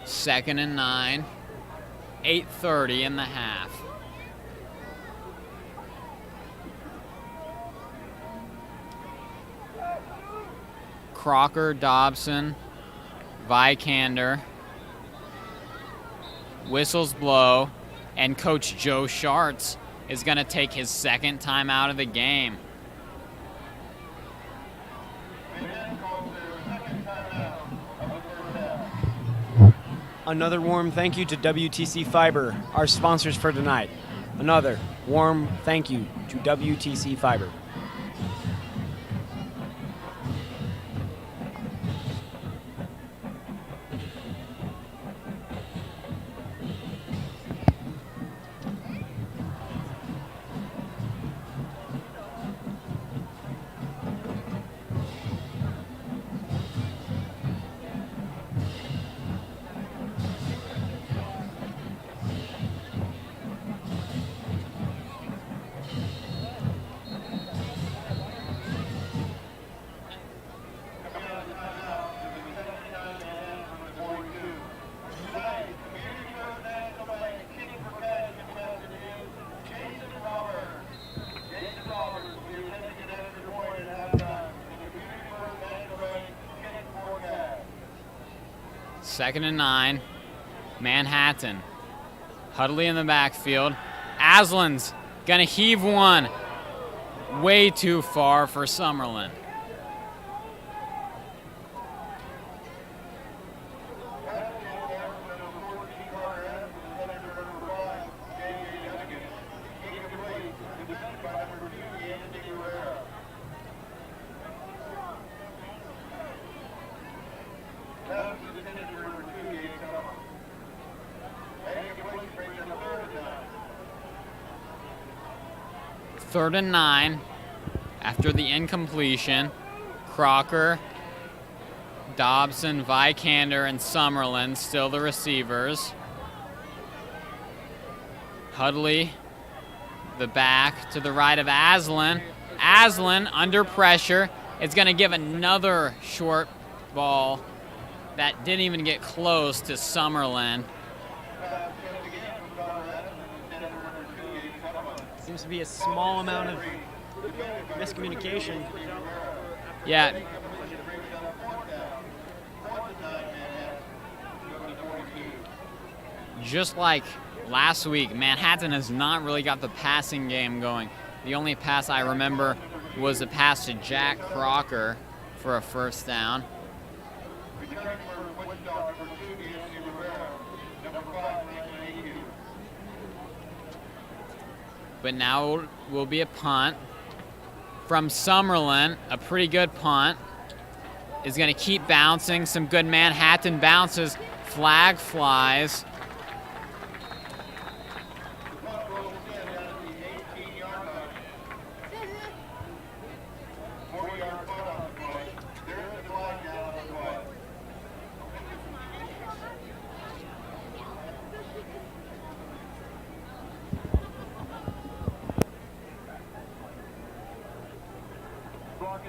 Speaker 6: Second and 9, 8:30 in the half. Crocker, Dobson, Vikander. Whistles blow, and Coach Joe Schartz is going to take his second time out of the game.
Speaker 5: Another warm thank you to WTC Fiber, our sponsors for tonight. Another warm thank you to WTC Fiber.
Speaker 6: Second and 9, Manhattan. Hudley in the backfield. Aslan's gonna heave one way too far for Summerlin. Third and 9 after the incompletion. Crocker, Dobson, Vikander, and Summerlin still the receivers. Hudley, the back to the right of Aslan. Aslan under pressure is going to give another short ball that didn't even get close to Summerlin.
Speaker 5: Seems to be a small amount of miscommunication.
Speaker 6: Yeah. Just like last week, Manhattan has not really got the passing game going. The only pass I remember was a pass to Jack Crocker for a first down. But now will be a punt from Summerlin. A pretty good punt. Is going to keep bouncing. Some good Manhattan bounces. Flag flies.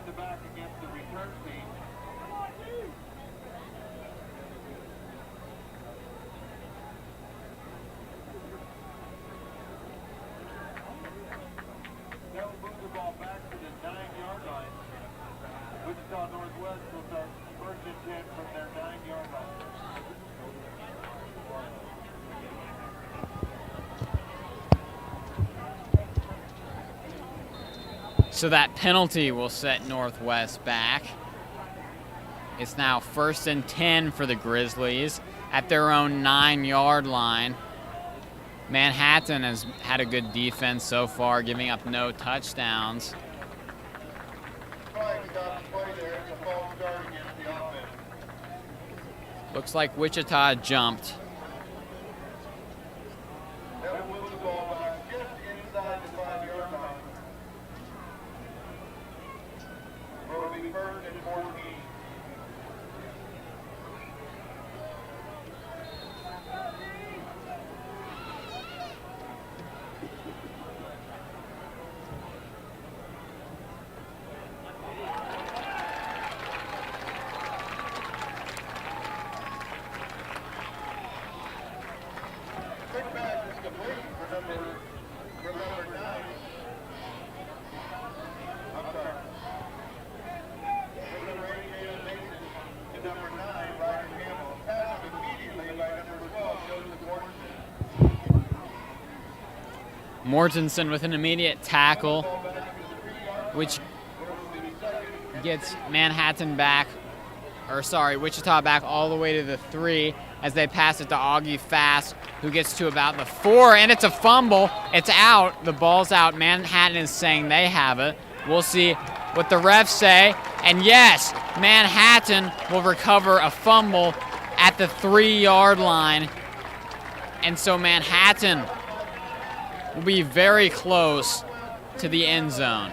Speaker 1: the back against the return team. They'll move the ball back to the 9-yard line. Wichita Northwest will start first and 10 from their 9-yard line.
Speaker 6: So that penalty will set Northwest back. It's now first and 10 for the Grizzlies at their own 9-yard line. Manhattan has had a good defense so far, giving up no touchdowns. Looks like Wichita jumped. Mortensen with an immediate tackle, which gets Wichita back all the way to the 3 as they pass it to Augie Fast, who gets to about the 4, and it's a fumble. It's out. The ball's out. Manhattan is saying they have it. We'll see what the refs say. And yes, Manhattan will recover a fumble at the 3-yard line. And so Manhattan will be very close to the end zone.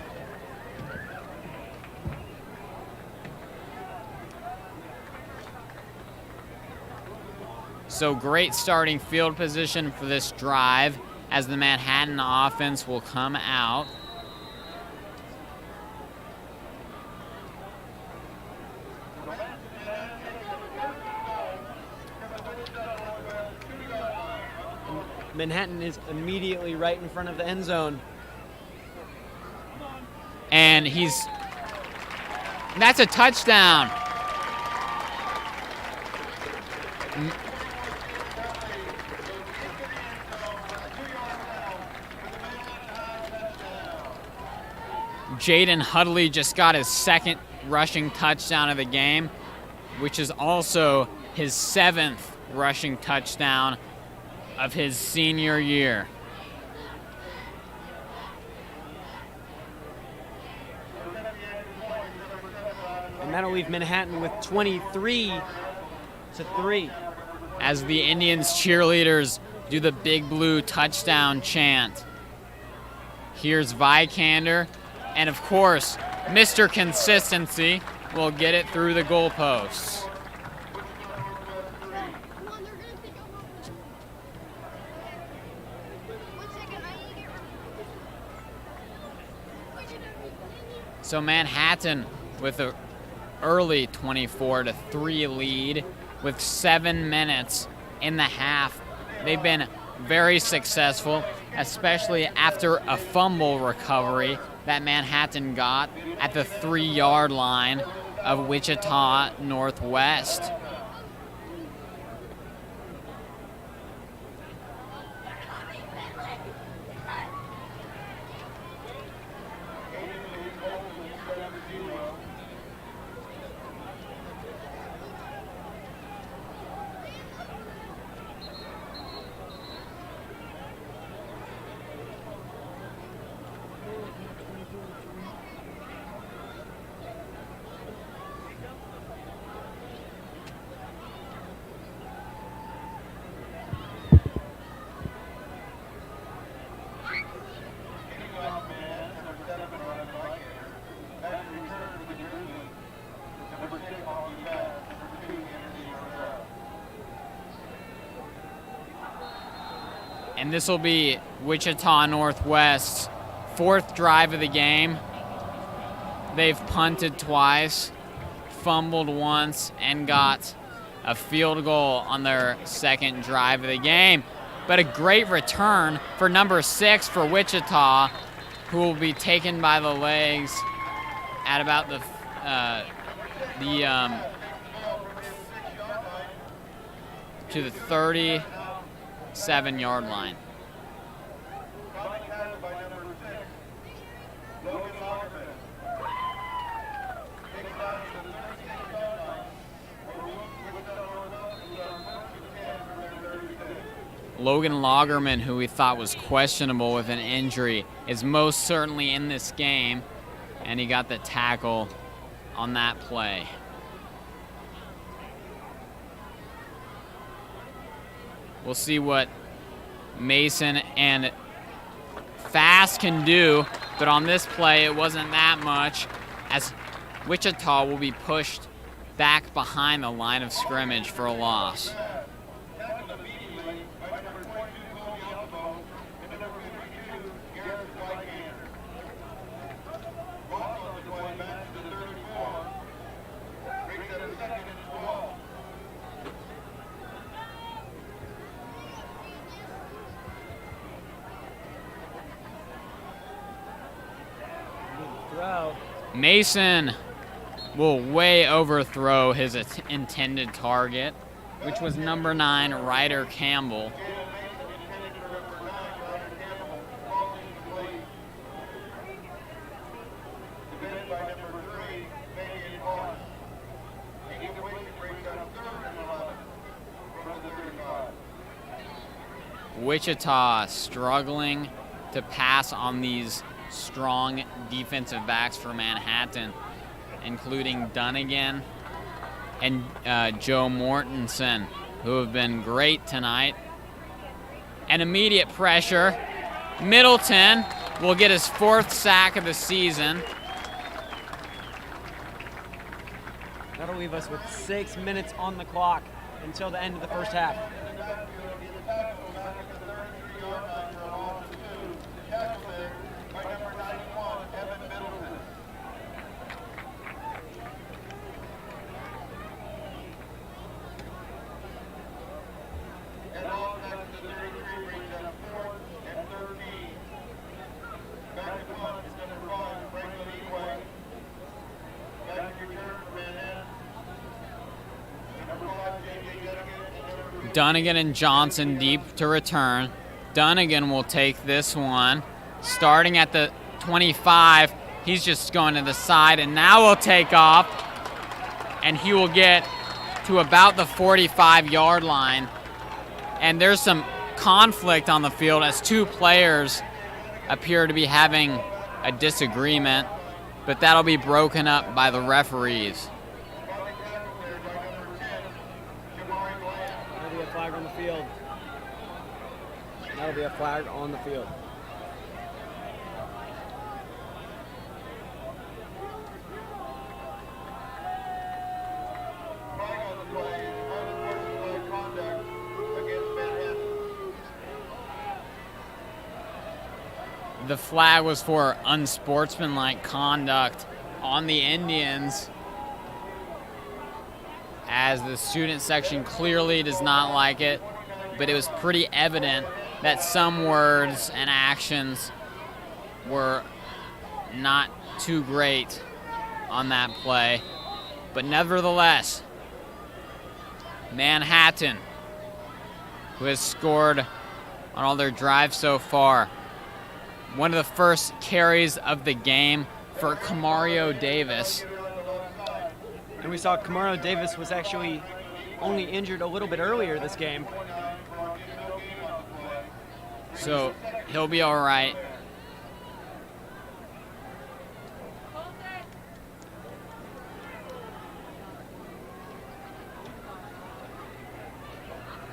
Speaker 6: So great starting field position for this drive as the Manhattan offense will come out.
Speaker 5: Manhattan is immediately right in front of the end zone.
Speaker 6: And that's a touchdown. Jaden Huddley just got his second rushing touchdown of the game, which is also his 7th rushing touchdown of his senior year.
Speaker 5: And that'll leave Manhattan with 23-3.
Speaker 6: As the Indians cheerleaders do the Big Blue touchdown chant. Here's Vikander, and of course, Mr. Consistency will get it through the goalposts. So Manhattan with an early 24-3 lead with 7 minutes in the half. They've been very successful, especially after a fumble recovery that Manhattan got at the 3-yard line of Wichita Northwest. And this will be Wichita Northwest's 4th drive of the game. They've punted twice, fumbled once, and got a field goal on their second drive of the game. But a great return for number 6 for Wichita, who will be taken by the legs at about the 37-yard line. Logan Lagerman, who we thought was questionable with an injury, is most certainly in this game, and he got the tackle on that play. We'll see what Mason and Fast can do, but on this play it wasn't that much, as Wichita will be pushed back behind the line of scrimmage for a loss. Mason will way overthrow his intended target, which was number 9, Ryder Campbell. Wichita struggling to pass on these strong defensive backs for Manhattan, including Dunnigan and Joe Mortensen, who have been great tonight. And immediate pressure. Middleton will get his 4th sack of the season.
Speaker 5: That'll leave us with 6 minutes on the clock until the end of the first half.
Speaker 6: Dunnigan and Johnson deep to return. Dunnigan will take this one. Starting at the 25, he's just going to the side, and now will take off, and he will get to about the 45-yard line. And there's some conflict on the field as 2 players appear to be having a disagreement, but that'll be broken up by the referees.
Speaker 5: That'll be a flag on the field.
Speaker 6: The flag was for unsportsmanlike conduct on the Indians, as the student section clearly does not like it, but it was pretty evident that some words and actions were not too great on that play. But nevertheless, Manhattan, who has scored on all their drives so far, one of the first carries of the game for Camario Davis.
Speaker 5: And we saw Camario Davis was actually only injured a little bit earlier this game.
Speaker 6: So he'll be all right.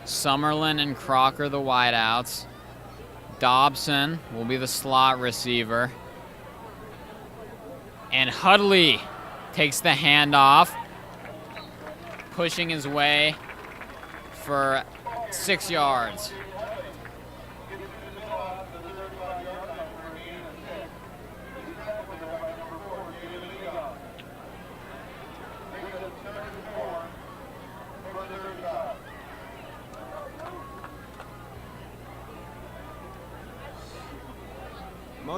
Speaker 6: Summerlin and Crocker the wideouts. Dobson will be the slot receiver. And Hudley takes the handoff, pushing his way for 6 yards.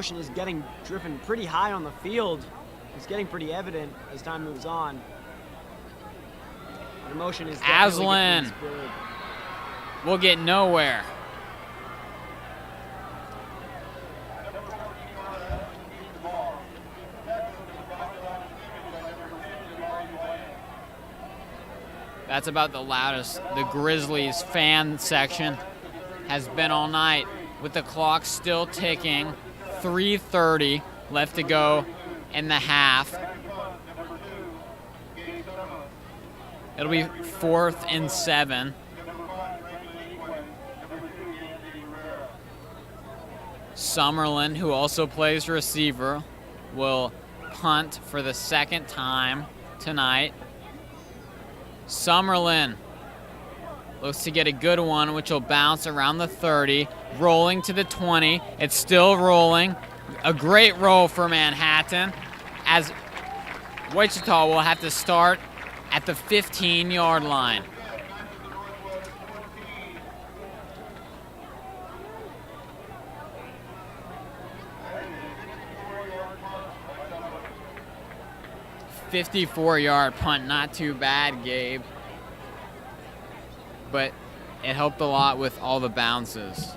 Speaker 5: emotion is getting driven pretty high on the field. It's getting pretty evident as time moves on. But emotion is definitely
Speaker 6: Aslan will get nowhere. That's about the loudest the Grizzlies fan section has been all night, with the clock still ticking. 3:30 left to go in the half. It'll be 4th and 7. Summerlin, who also plays receiver, will punt for the second time tonight. Summerlin looks to get a good one, which will bounce around the 30, rolling to the 20. It's still rolling. A great roll for Manhattan, as Wichita will have to start at the 15-yard line. "54-yard punt, not too bad, Gabe. But it helped a lot with all the bounces."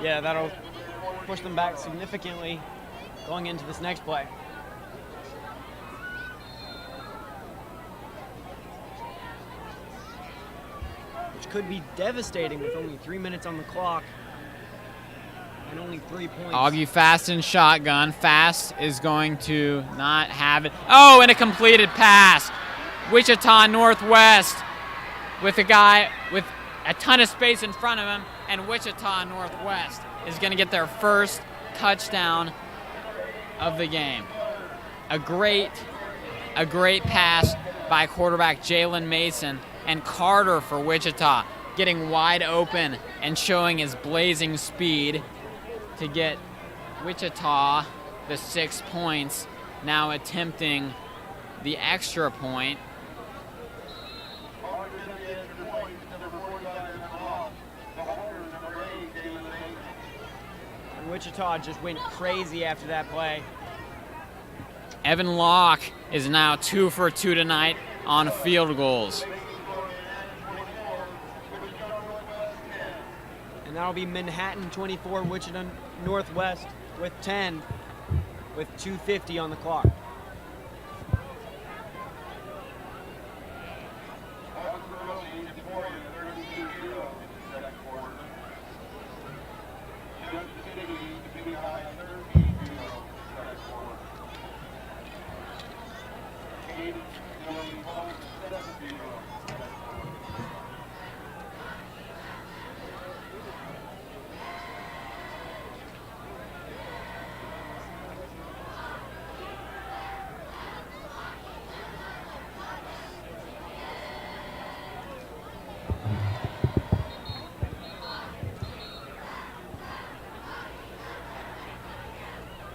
Speaker 5: Yeah, that'll push them back significantly going into this next play. Which could be devastating with only 3 minutes on the clock and only 3 points.
Speaker 6: Augie Fast in shotgun. Fast is going to not have it. Oh, and a completed pass. Wichita Northwest with a guy with a ton of space in front of him, and Wichita Northwest is going to get their first touchdown of the game. A great pass by quarterback Jalen Mason, and Carter for Wichita getting wide open and showing his blazing speed to get Wichita the 6 points, now attempting the extra point.
Speaker 5: And Wichita just went crazy after that play.
Speaker 6: Evan Locke is now 2 for 2 tonight on field goals.
Speaker 5: And that'll be Manhattan 24, Wichita Northwest with 10, with 2:50 on the clock.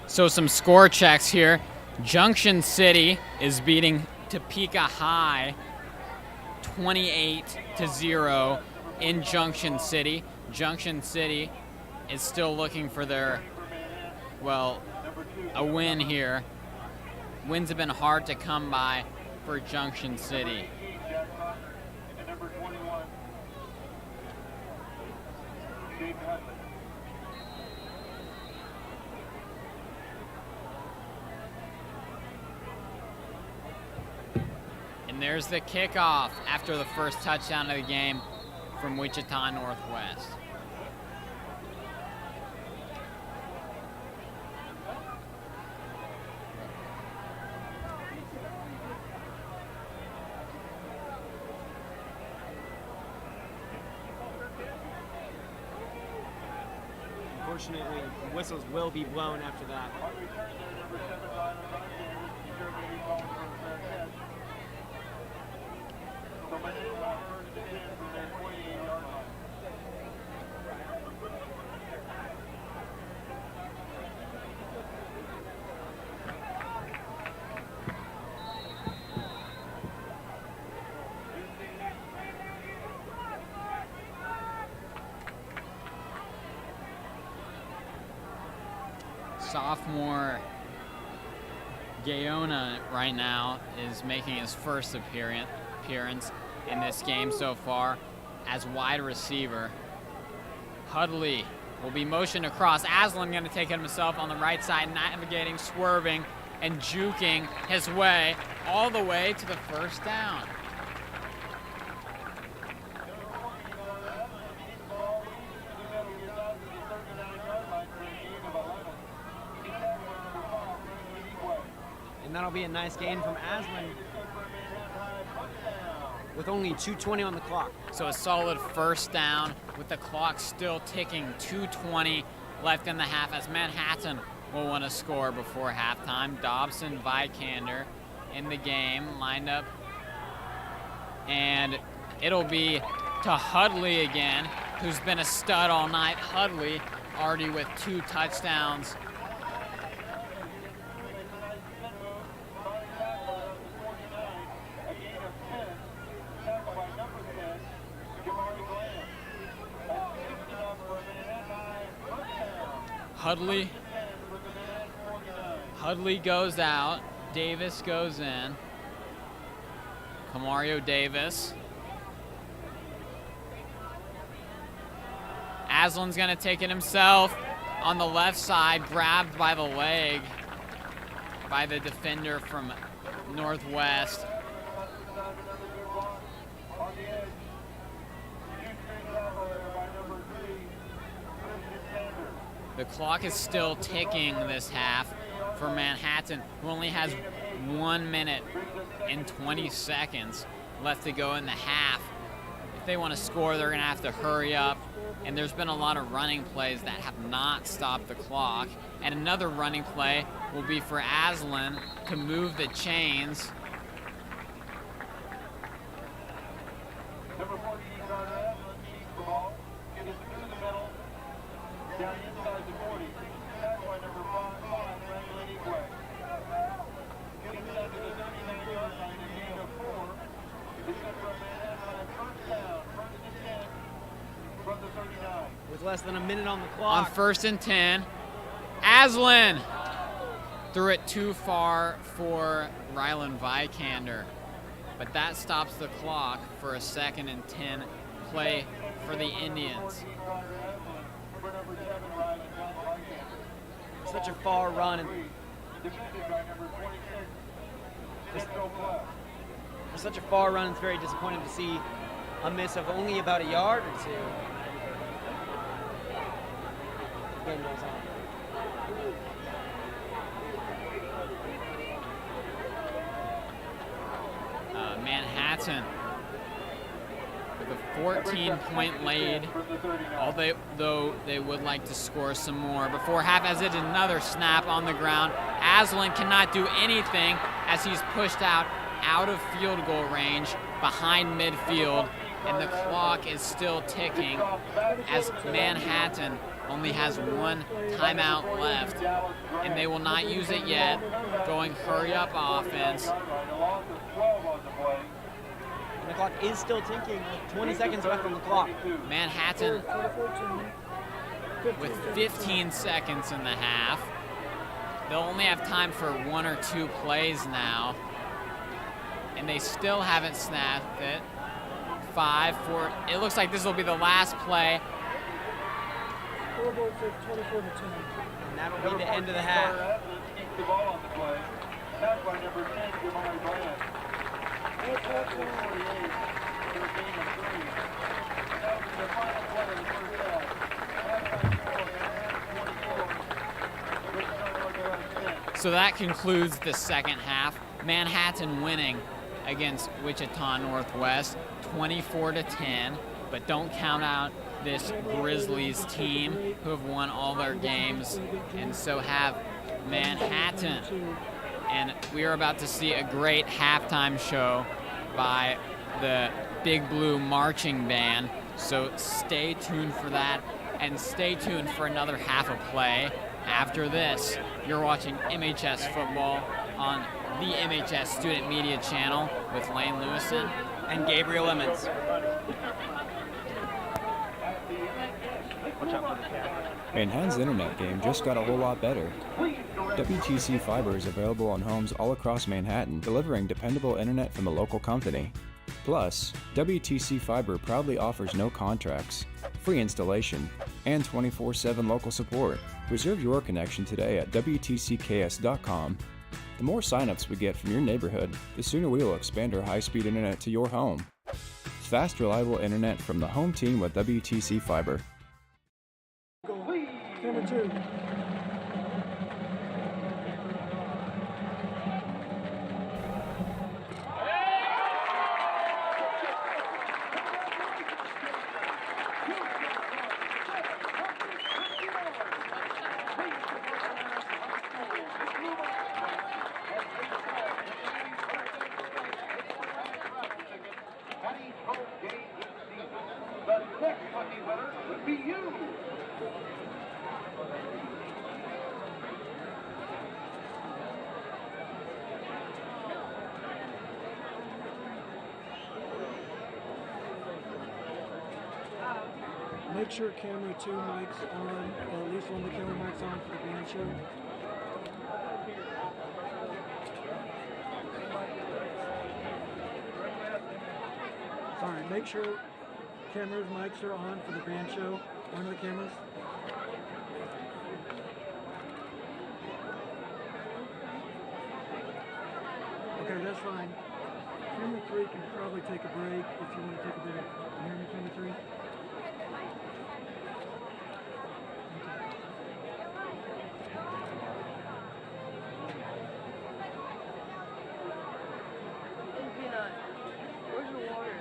Speaker 6: So some score checks here. Junction City is beating Topeka High 28-0 in Junction City. Junction City is still looking for their, a win here. Wins have been hard to come by for Junction City. And there's the kickoff after the first touchdown of the game from Wichita Northwest.
Speaker 5: Unfortunately, whistles will be blown after that.
Speaker 6: sophomore Gaona right now is making his first appearance in this game so far as wide receiver. Hudley will be motioned across. Aslan going to take it himself on the right side, navigating, swerving, and juking his way all the way to the first down.
Speaker 5: And that'll be a nice gain from Aslan with only 2:20 on the clock.
Speaker 6: So a solid first down with the clock still ticking, 2:20 left in the half as Manhattan will want to score before halftime. Dobson, Vikander in the game, lined up. And it'll be to Hudley again, who's been a stud all night. Hudley already with 2 touchdowns. Hudley goes out. Davis goes in. Kamario Davis. Aslan's going to take it himself on the left side, grabbed by the leg by the defender from Northwest. The clock is still ticking this half for Manhattan, who only has 1 minute and 20 seconds left to go in the half. If they want to score, they're going to have to hurry up. And there's been a lot of running plays that have not stopped the clock. And another running play will be for Aslan to move the chains.
Speaker 1: Number 40, Aslan keeps the ball, get it through the middle, down inside the 40. That's why number 5, Franklin Equay. Getting down to the 39-yard line, a gain of 4. It's going to run Manhattan on a first down, first and 10 from the 39.
Speaker 5: With less than a minute on the clock.
Speaker 6: On first and 10, Aslan threw it too far for Rylan Vikander. But that stops the clock for a 2nd and 10 play for the Indians.
Speaker 5: Such a far run. And for such a far run, it's very disappointing to see a miss of only about a yard or 2. Game goes on.
Speaker 6: Manhattan with a 14-point lead, though they would like to score some more. Before half, as it is another snap on the ground. Aslan cannot do anything as he's pushed out of field goal range behind midfield, and the clock is still ticking as Manhattan only has 1 timeout left, and they will not use it yet. Going hurry-up offense.
Speaker 5: And the clock is still ticking with 20 seconds left on the clock.
Speaker 6: Manhattan with 15 seconds in the half. They'll only have time for 1 or 2 plays now, and they still haven't snapped it. 5, 4. It looks like this will be the last play.
Speaker 5: And that'll be the end of the half.
Speaker 1: Keep the ball on the play. That's by number 10, Jamari Bland. That's 48 for a gain of 3. That was the final play of the first half.
Speaker 6: So that concludes the second half. Manhattan winning against Wichita Northwest 24-10, but don't count out this Grizzlies team who have won all their games, and so have Manhattan. And we are about to see a great halftime show by the Big Blue Marching Band, so stay tuned for that, and stay tuned for another half of play after this. You're watching MHS Football on the MHS Student Media Channel with Lane Lewison
Speaker 5: and Gabriel Emmons.
Speaker 1: Watch
Speaker 4: Manhattan's internet game just got a whole lot better. WTC Fiber is available on homes all across Manhattan, delivering dependable internet from a local company. Plus, WTC Fiber proudly offers no contracts, free installation, and 24/7 local support. Reserve your connection today at WTCKS.com. The more signups we get from your neighborhood, the sooner we will expand our high-speed internet to your home. Fast, reliable internet from the home team with WTC Fiber.
Speaker 7: Camera 2.
Speaker 1: The next lucky winner would be you.
Speaker 7: Make sure camera 2 mics on, or at least one of the camera mics on for the band show. Sorry, make sure cameras, mics are on for the band show. One of the cameras. Okay, that's fine. Camera 3 can probably take a break if you want to take a break. You hear me, camera 3?
Speaker 8: Where's the water?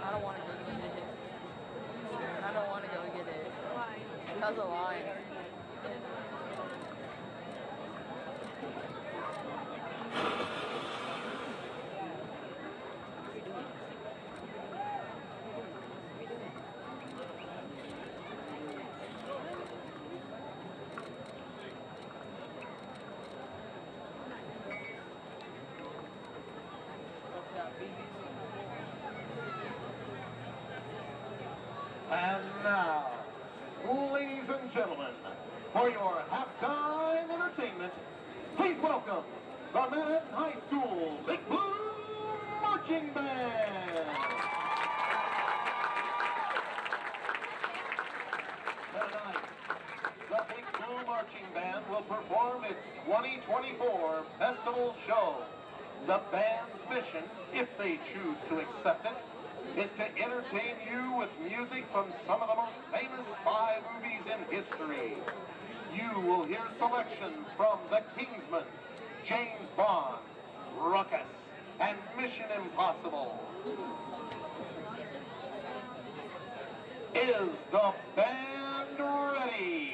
Speaker 8: I don't want to go get it. I don't want to go get it. Why? Because of line.
Speaker 1: And now, ladies and gentlemen, for your halftime entertainment, please welcome the Manhattan High School Big Blue Marching Band. Tonight, the Big Blue Marching Band will perform its 2024 festival show. The band's mission, if they choose to accept it, is to entertain you with music from some of the most famous spy movies in history. You will hear selections from The Kingsman, James Bond, Ruckus, and Mission Impossible. Is the band ready?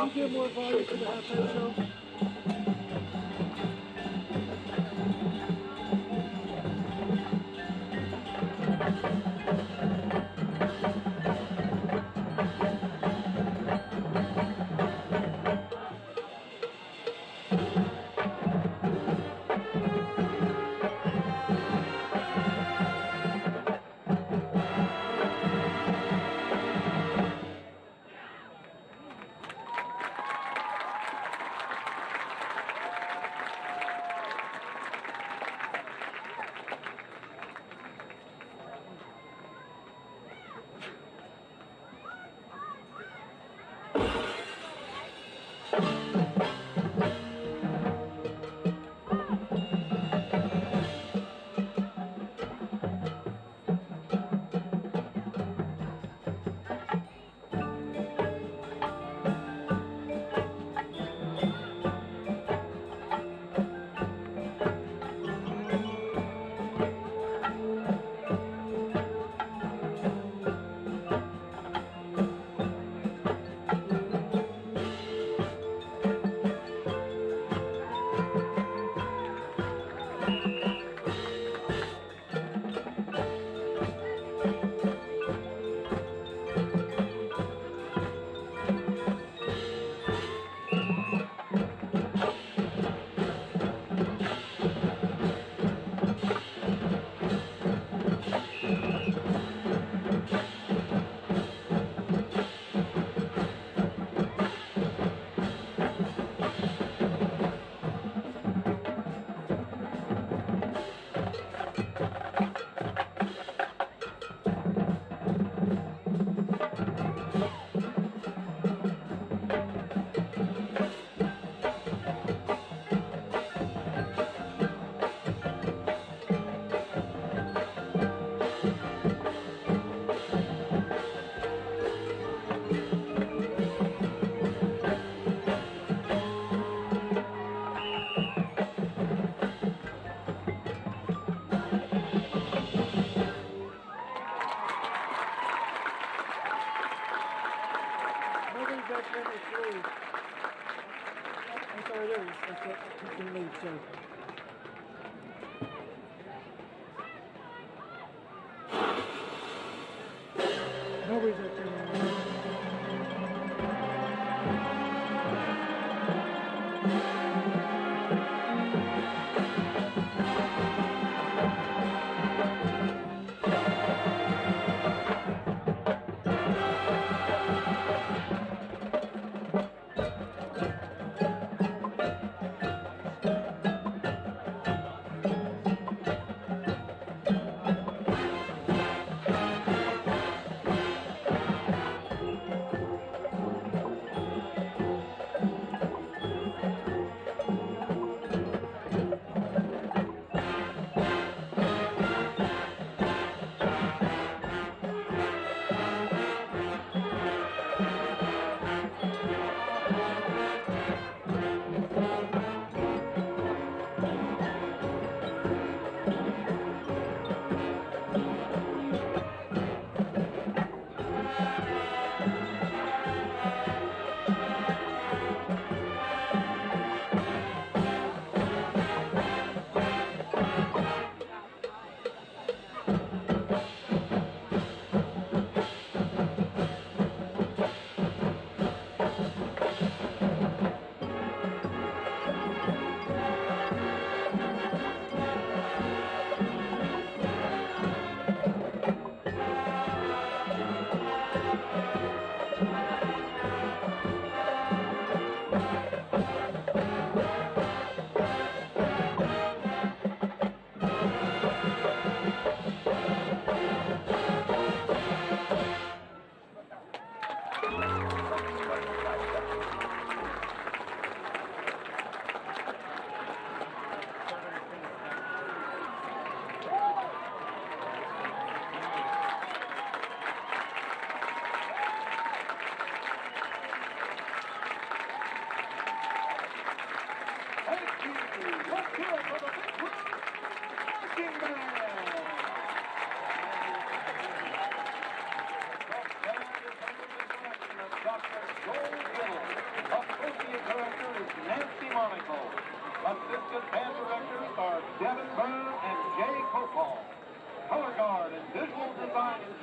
Speaker 7: Can you give more volume to the halftime show? Nobody's up there now.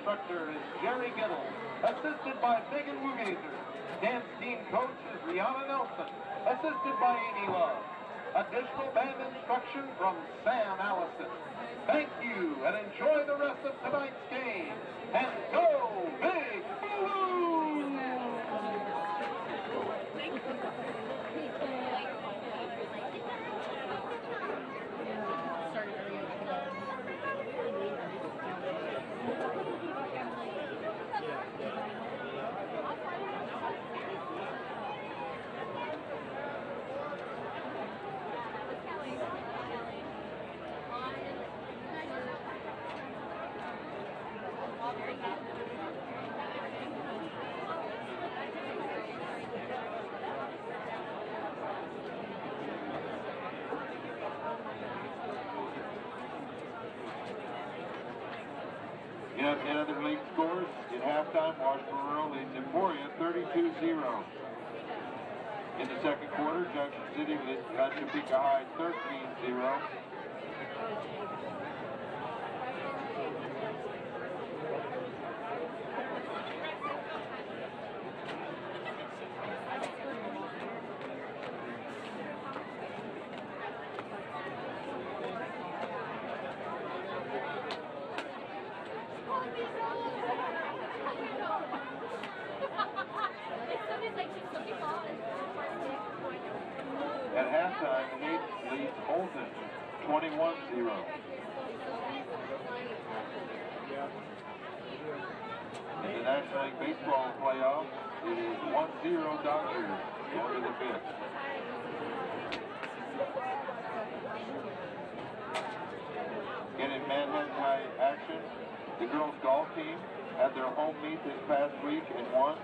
Speaker 1: instructor is Jerry Giddle, assisted by Megan Wugazer. Dance team coach is Rihanna Nelson, assisted by Amy Love. Additional band instruction from Sam Allison. Thank you, and enjoy the rest of tonight's game. And go Big Blue! In other league scores, at halftime, Washburn Rural leads Emporia 32-0. In the second quarter, Junction City leads Topeka High 13-0. At halftime, Hayden leads Olton 21-0. In the National League Baseball playoff, it is 1-0 Dodgers going to the fifth. Again, in Manhattan High action, the girls golf team had their home meet this past week and won.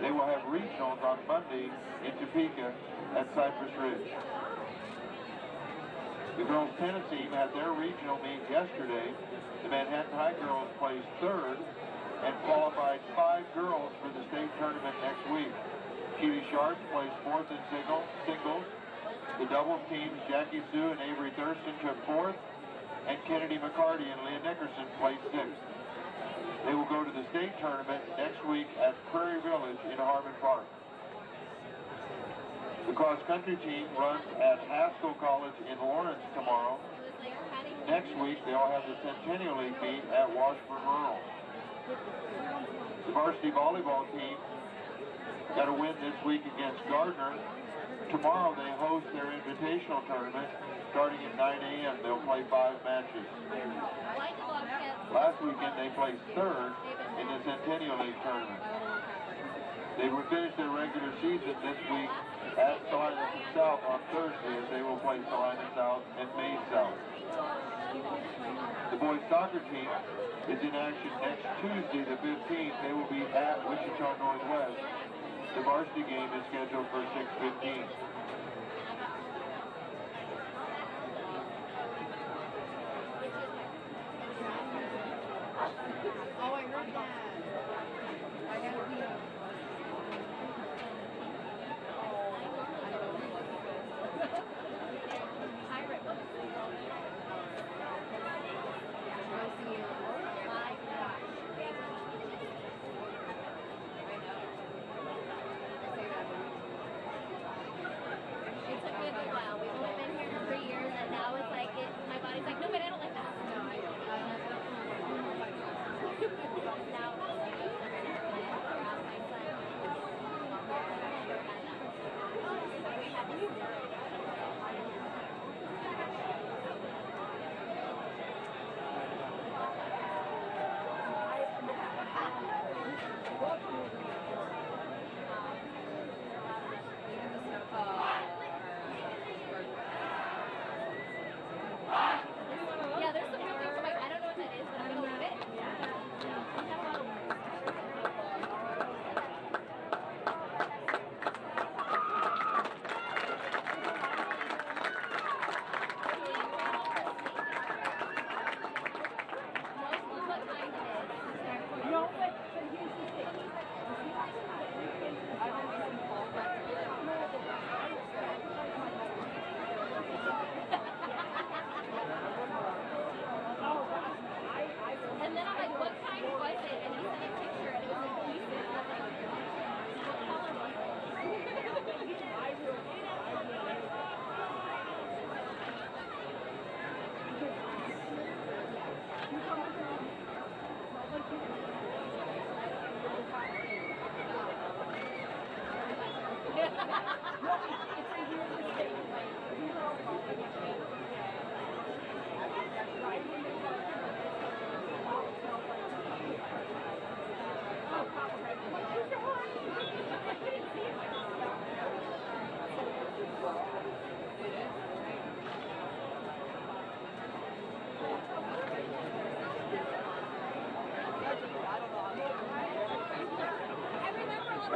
Speaker 1: They will have regionals on Monday in Topeka at Cypress Ridge. The girls tennis team had their regional meet yesterday. The Manhattan High girls placed third and qualified 5 girls for the state tournament next week. Keely Sharp placed fourth in singles. The doubles teams, Jackie Sue and Avery Thurston, took fourth, and Kennedy McCarty and Leah Nickerson placed sixth. They will go to the state tournament next week at Prairie Village in Harmon Park. The cross-country team runs at Haskell College in Lawrence tomorrow. Next week, they'll have the Centennial League meet at Washburn Rural. The varsity volleyball team got a win this week against Gardner. Tomorrow, they host their invitational tournament. Starting at 9 a.m., they'll play 5 matches. Last weekend, they placed third in the Centennial League tournament. They will finish their regular season this week at Salina South on Thursday, as they will play Salina South and Mays South. The boys soccer team is in action next Tuesday, the 15th. They will be at Wichita Northwest. The varsity game is scheduled for 6:15.
Speaker 8: Oh, I heard that. I gotta pee.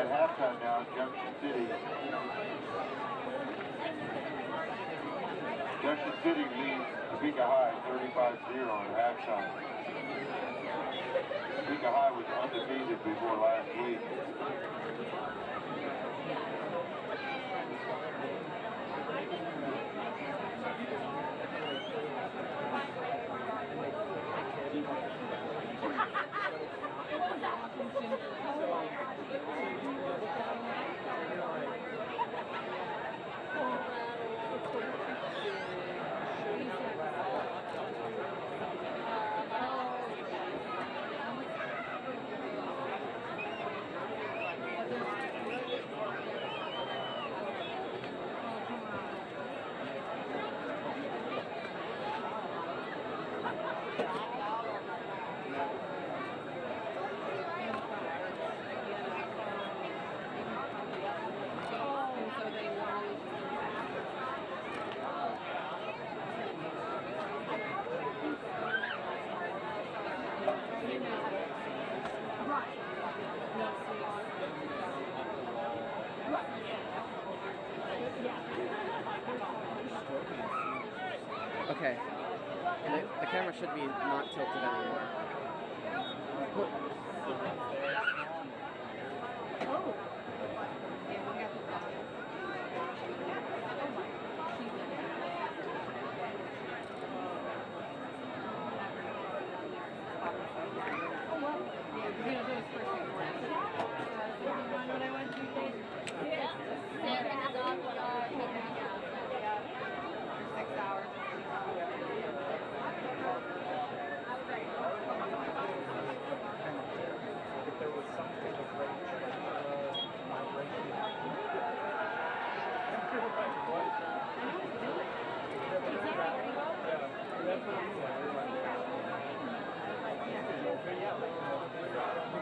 Speaker 1: at halftime now, Junction City. Junction City leads Topeka High 35-0 at halftime. Topeka High was undefeated before last week.
Speaker 2: Okay. The camera should be not tilted anymore.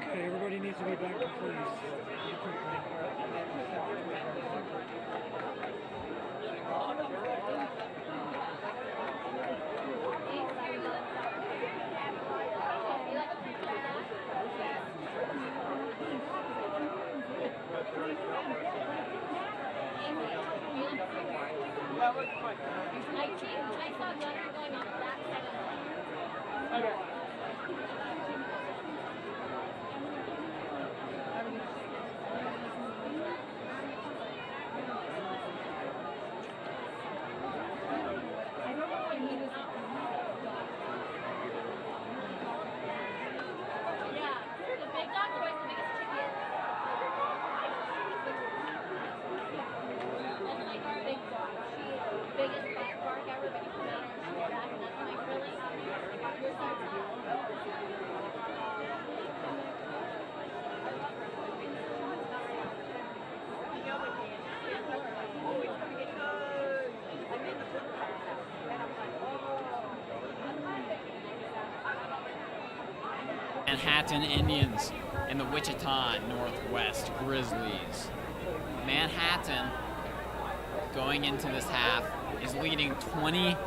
Speaker 7: Okay, everybody needs to be back in place.
Speaker 9: I saw Gunner going off the back side of the lane. Okay.
Speaker 6: Manhattan Indians and the Wichita Northwest Grizzlies. Manhattan, going into this half, is leading 24-10.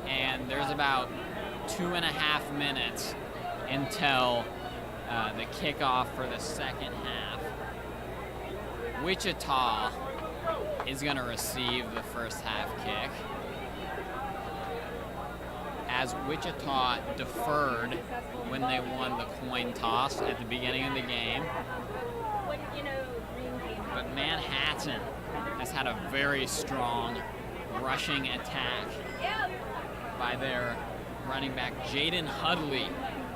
Speaker 6: And there's about 2.5 minutes until the kickoff for the second half. Wichita is going to receive the first half kick, as Wichita deferred when they won the coin toss at the beginning of the game. But Manhattan has had a very strong rushing attack by their running back Jaden Hudley,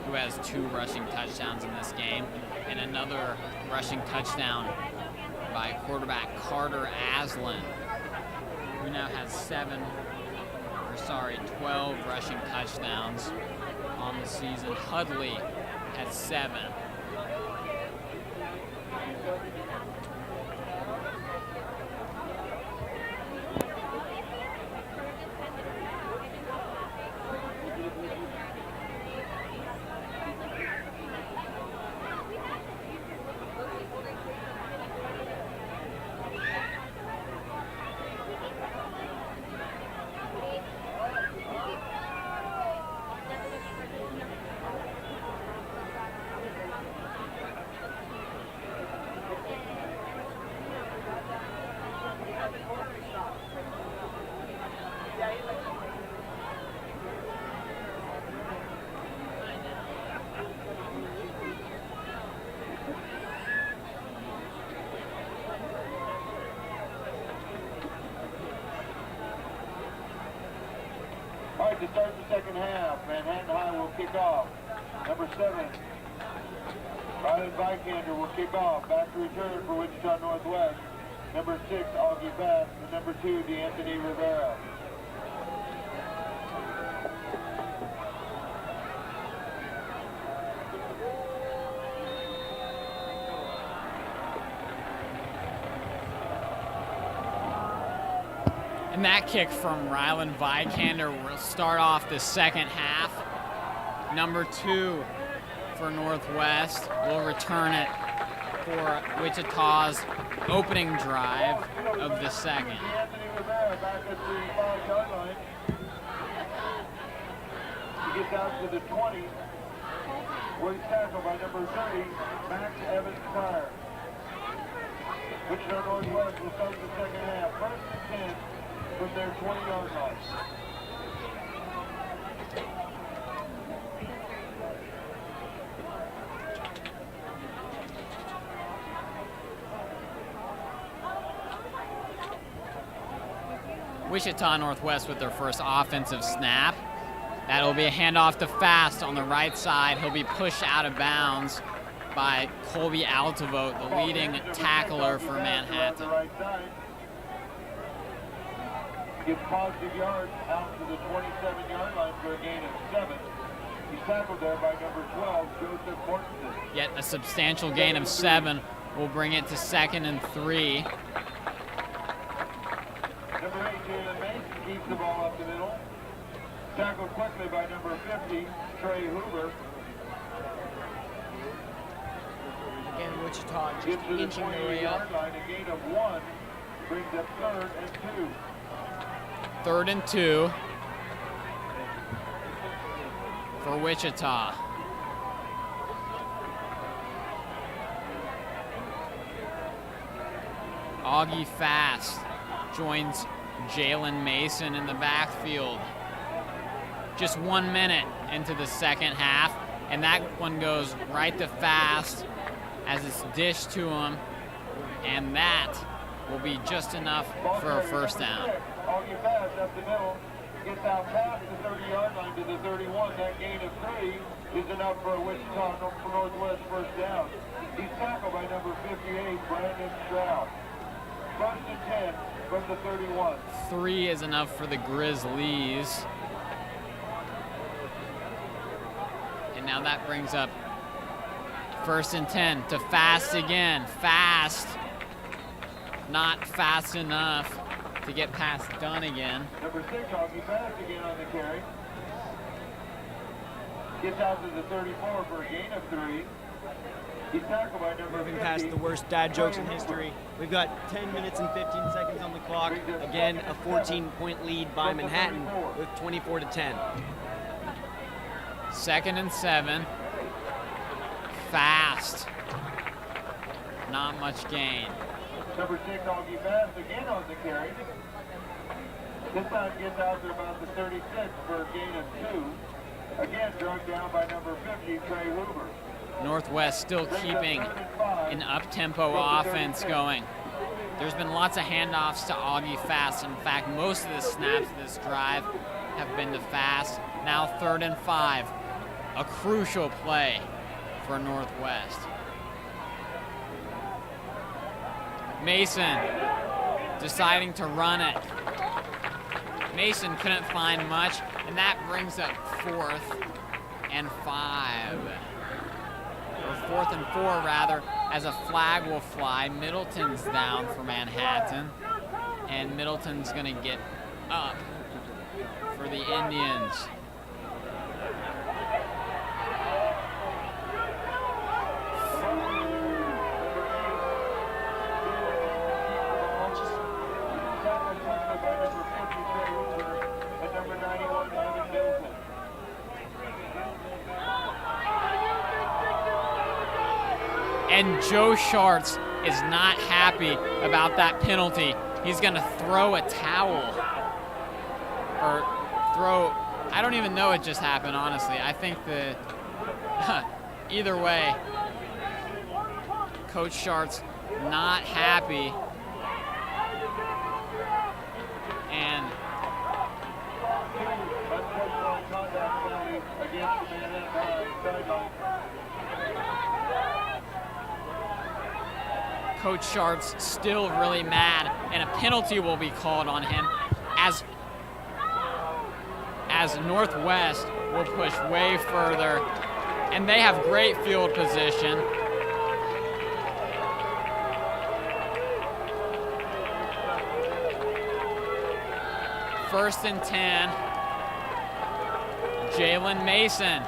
Speaker 6: who has 2 rushing touchdowns in this game, and another rushing touchdown by quarterback Carter Aslan, who now has 12 rushing touchdowns on the season. Hudley has 7.
Speaker 1: to start the second half, Manhattan High will kick off. Number 7, Ryland Vikander will kick off. Back to return for Wichita Northwest. Number 6, Augie Bass, and number 2, D'Anthony Rivera.
Speaker 6: And that kick from Ryland Vikander will start off the second half. Number 2 for Northwest will return it for Wichita's opening drive of the second.
Speaker 1: D'Anthony Rivera back at the 5-yard line. He gets out to the 20, where he's tackled by number 30, Max Evans Pryor. Wichita Northwest will start the second half. First and 10 from their 20-yard line.
Speaker 6: Wichita Northwest with their first offensive snap. That'll be a handoff to Fast on the right side. He'll be pushed out of bounds by Colby Altavote, the leading tackler for Manhattan.
Speaker 1: Gives positive yards out to the 27-yard line for a gain of 7. He's tackled there by number 12, Joseph Mortensen.
Speaker 6: Yet a substantial gain of 7 will bring it to 2nd and 3.
Speaker 1: Number 8, Jalen Mason keeps the ball up the middle. Tackled quickly by number 50, Trey Hoover.
Speaker 5: Again, Wichita just
Speaker 1: Gets to the
Speaker 5: inching their way up.
Speaker 1: 28-yard line, a gain of 1. Brings up 3rd and 2.
Speaker 6: 3rd and 2 for Wichita. Augie Fast joins Jalen Mason in the backfield. Just 1 minute into the second half, and that one goes right to Fast as it's dished to him, and that will be just enough for a first down.
Speaker 1: Augie Fast up the middle, gets out past the 30-yard line to the 31. That gain of 3 is enough for a Wichita Northwest first down. He's tackled by number 58, Brandon Stroud. First and 10 from the 31.
Speaker 6: 3 is enough for the Grizzlies. And now that brings up 1st and 10 to Fast again. Fast, not fast enough to get past Dunnigan.
Speaker 1: Number 6, Augie Fast again on the carry. Gets out to the 34 for a gain of 3. He's tackled by number 50.
Speaker 5: Moving past the worst dad jokes in history. We've got 10 minutes and 15 seconds on the clock. Again, a 14-point lead by Manhattan with 24-10.
Speaker 6: 2nd and 7. Fast. Not much gain.
Speaker 1: Number 6, Augie Fast again on the carry. This time gets out to about the 36 for a gain of 2. Again, dragged down by number 50, Trey Hoover.
Speaker 6: Northwest still keeping an up-tempo offense going. There's been lots of handoffs to Augie Fast. In fact, most of the snaps of this drive have been to Fast. Now 3rd and 5. A crucial play for Northwest. Mason deciding to run it. Mason couldn't find much, and that brings up 4th and 5. Or 4th and 4, rather, as a flag will fly. Middleton's down for Manhattan, and Middleton's going to get up for the Indians. And Joe Schartz is not happy about that penalty. He's going to throw a towel. Or throw, I don't even know what just happened, honestly. I think either way, Coach Schartz not happy. And Coach Sharp's still really mad, and a penalty will be called on him as Northwest will push way further, and they have great field position. First and 10. Jalen Mason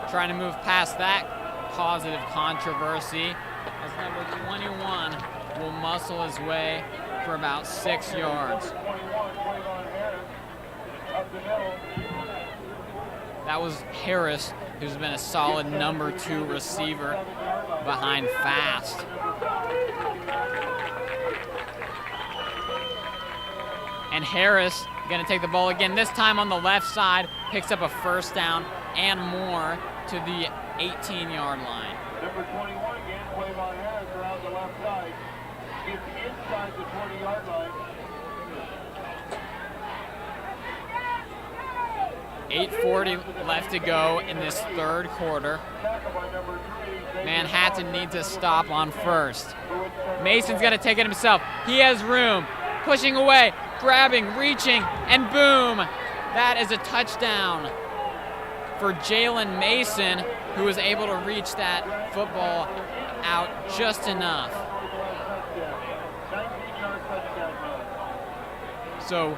Speaker 6: trying to move past that positive controversy as number 21 will muscle his way for about 6 yards. That was Harris, who's been a solid number 2 receiver behind Fast. And Harris going to take the ball again, this time on the left side, picks up a first down and more to the 18-yard line.
Speaker 1: Number 21 again, Quavon Harris around the left side. Gets inside the 20-yard line.
Speaker 6: 8:40 left to go in this third quarter. Manhattan needs a stop on first. Mason's going to take it himself. He has room. Pushing away, grabbing, reaching, and boom. That is a touchdown for Jalen Mason, who was able to reach that football out just enough. So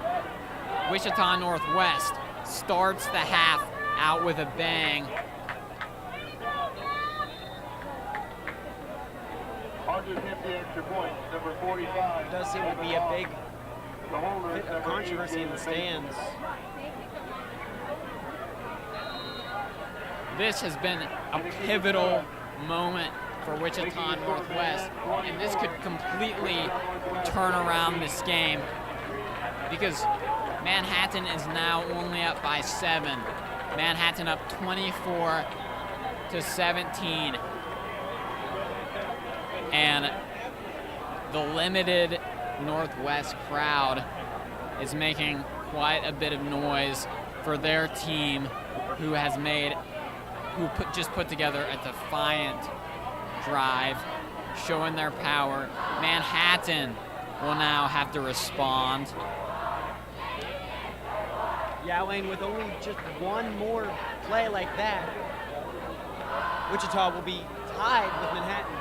Speaker 6: Wichita Northwest starts the half out with a bang.
Speaker 5: It does seem to be a big bit of controversy in the stands.
Speaker 6: This has been a pivotal moment for Wichita Northwest, and this could completely turn around this game because Manhattan is now only up by 7. Manhattan up 24-17. And the limited Northwest crowd is making quite a bit of noise for their team, who just put together a defiant drive, showing their power. Manhattan will now have to respond.
Speaker 5: Yeah, Wayne, with only just one more play like that, Wichita will be tied with Manhattan.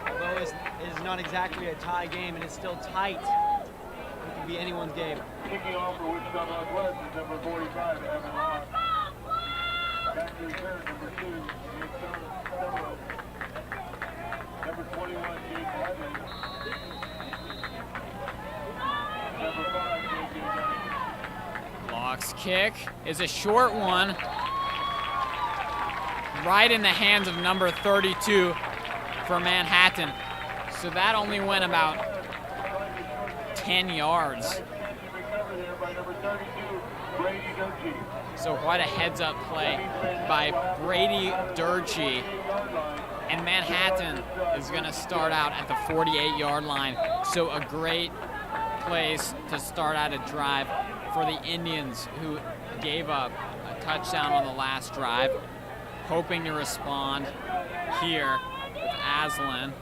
Speaker 5: Although it is not exactly a tie game and it's still tight, it could be anyone's game.
Speaker 1: Kicking off for Wichita Northwest is number 45, Evan Locke. Back to return, number 2, number 21, Jake Bradley. Number 5, J.J. Johnson.
Speaker 6: Locke's kick is a short one, right in the hands of number 32 for Manhattan. So that only went about 10 yards. So quite a heads-up play by Brady Durkee. And Manhattan is going to start out at the 48-yard line. So a great place to start out a drive for the Indians, who gave up a touchdown on the last drive, hoping to respond here with Aslan,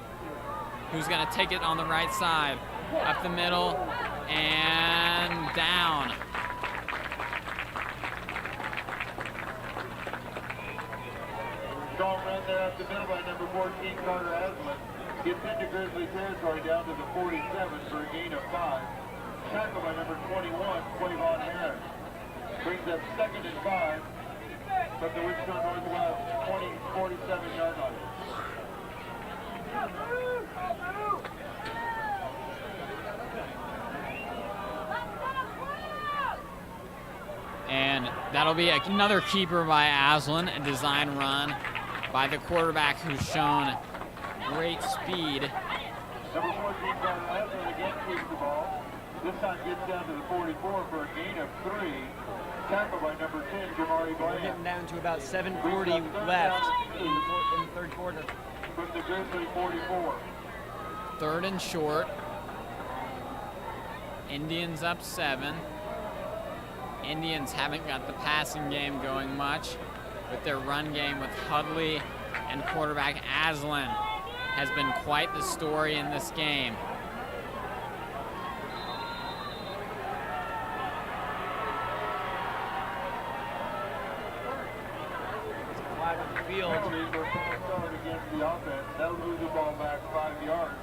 Speaker 6: who's going to take it on the right side, up the middle, and down.
Speaker 1: Strong run there up the middle by number 14, Carter Aslan. Gets into Grizzly territory down to the 47 for a gain of 5. Tackle by number 21, Quavon Harris. Brings up 2nd and 5 from the Wichita Northwest 47-yard line.
Speaker 6: And that'll be another keeper by Aslan, a design run by the quarterback, who's shown great speed.
Speaker 1: Number 14, Carter Aslan again keeps the ball. This time gets down to the 44 for a gain of 3. tackle by number 10, Jamari
Speaker 5: We're
Speaker 1: Bland.
Speaker 5: getting down to about 7:40 left in the third quarter.
Speaker 1: From the Grizzly 44.
Speaker 6: Third and short. Indians up 7. Indians haven't got the passing game going much, but their run game with Hudley and quarterback Aslan has been quite the story in this game.
Speaker 5: Flag on the field.
Speaker 1: Against the offense. That'll move the ball back 5 yards.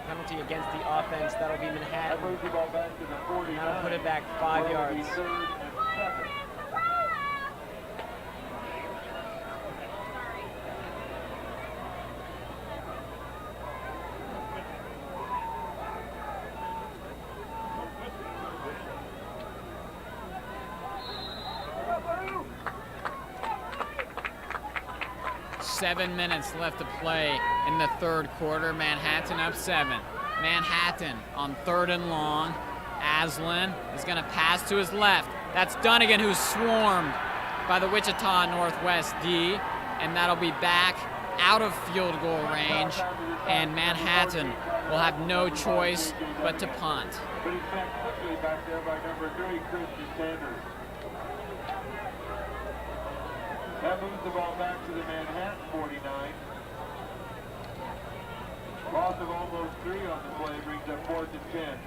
Speaker 5: Penalty against the offense. That'll be
Speaker 1: That
Speaker 5: Manhattan.
Speaker 1: moves the ball back to the 49.
Speaker 5: That'll put it back 5
Speaker 1: Where it'll be
Speaker 5: yards.
Speaker 1: 3rd and 7.
Speaker 6: Seven minutes left to play in the third quarter. Manhattan up 7. Manhattan on 3rd and long. Aslan is going to pass to his left. That's Dunnigan, who's swarmed by the Wichita Northwest D, and that'll be back out of field goal range, and Manhattan will have no choice but to punt.
Speaker 1: But he's back quickly back there by number 3, Christian Sanders. That moves the ball back to the Manhattan 49. Loss of almost 3 on the play brings up 4th and 10.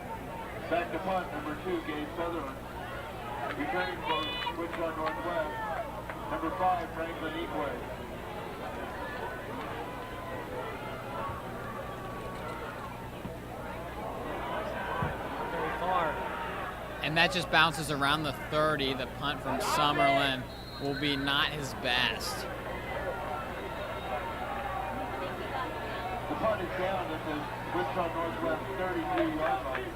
Speaker 1: Back to punt, number 2, Gabe Sutherland. Returning for Wichita Northwest, number 5, Franklin Equay.
Speaker 5: Very far.
Speaker 6: And that just bounces around the 30. The punt from Summerlin will be not his best.
Speaker 1: The punt is down at the Wichita Northwest 33-yard line.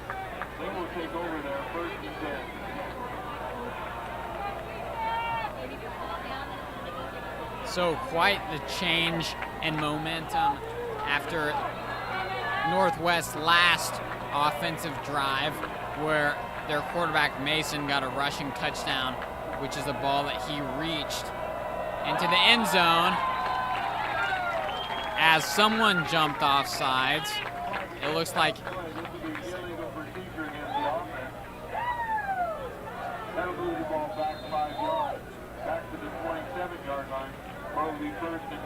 Speaker 1: They will take over there, 1st and 10.
Speaker 6: So quite the change in momentum after Northwest's last offensive drive, where their quarterback Mason got a rushing touchdown, which is a ball that he reached into the end zone as someone jumped off sides. It looks like
Speaker 1: Illegal procedure against the offense. That'll move the ball back 5 yards, back to the 27-yard line, where it will be 1st and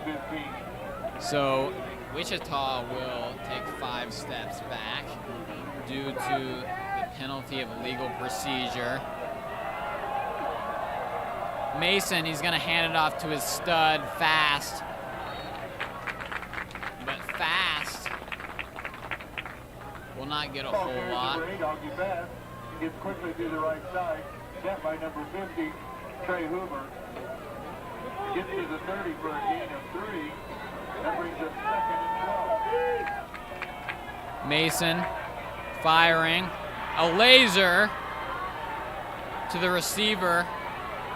Speaker 1: 15.
Speaker 6: so. Wichita will take 5 steps back due to the penalty of illegal procedure. Mason, he's going to hand it off to his stud, Fast. But Fast will not get a
Speaker 1: Ball
Speaker 6: whole
Speaker 1: carries
Speaker 6: lot.
Speaker 1: number 8, Augie Bass. He gets quickly to the right side, set by number 50, Trey Hoover. Gets to the 30 for a gain of 3. That brings us 2nd and 12.
Speaker 6: Mason firing a laser to the receiver,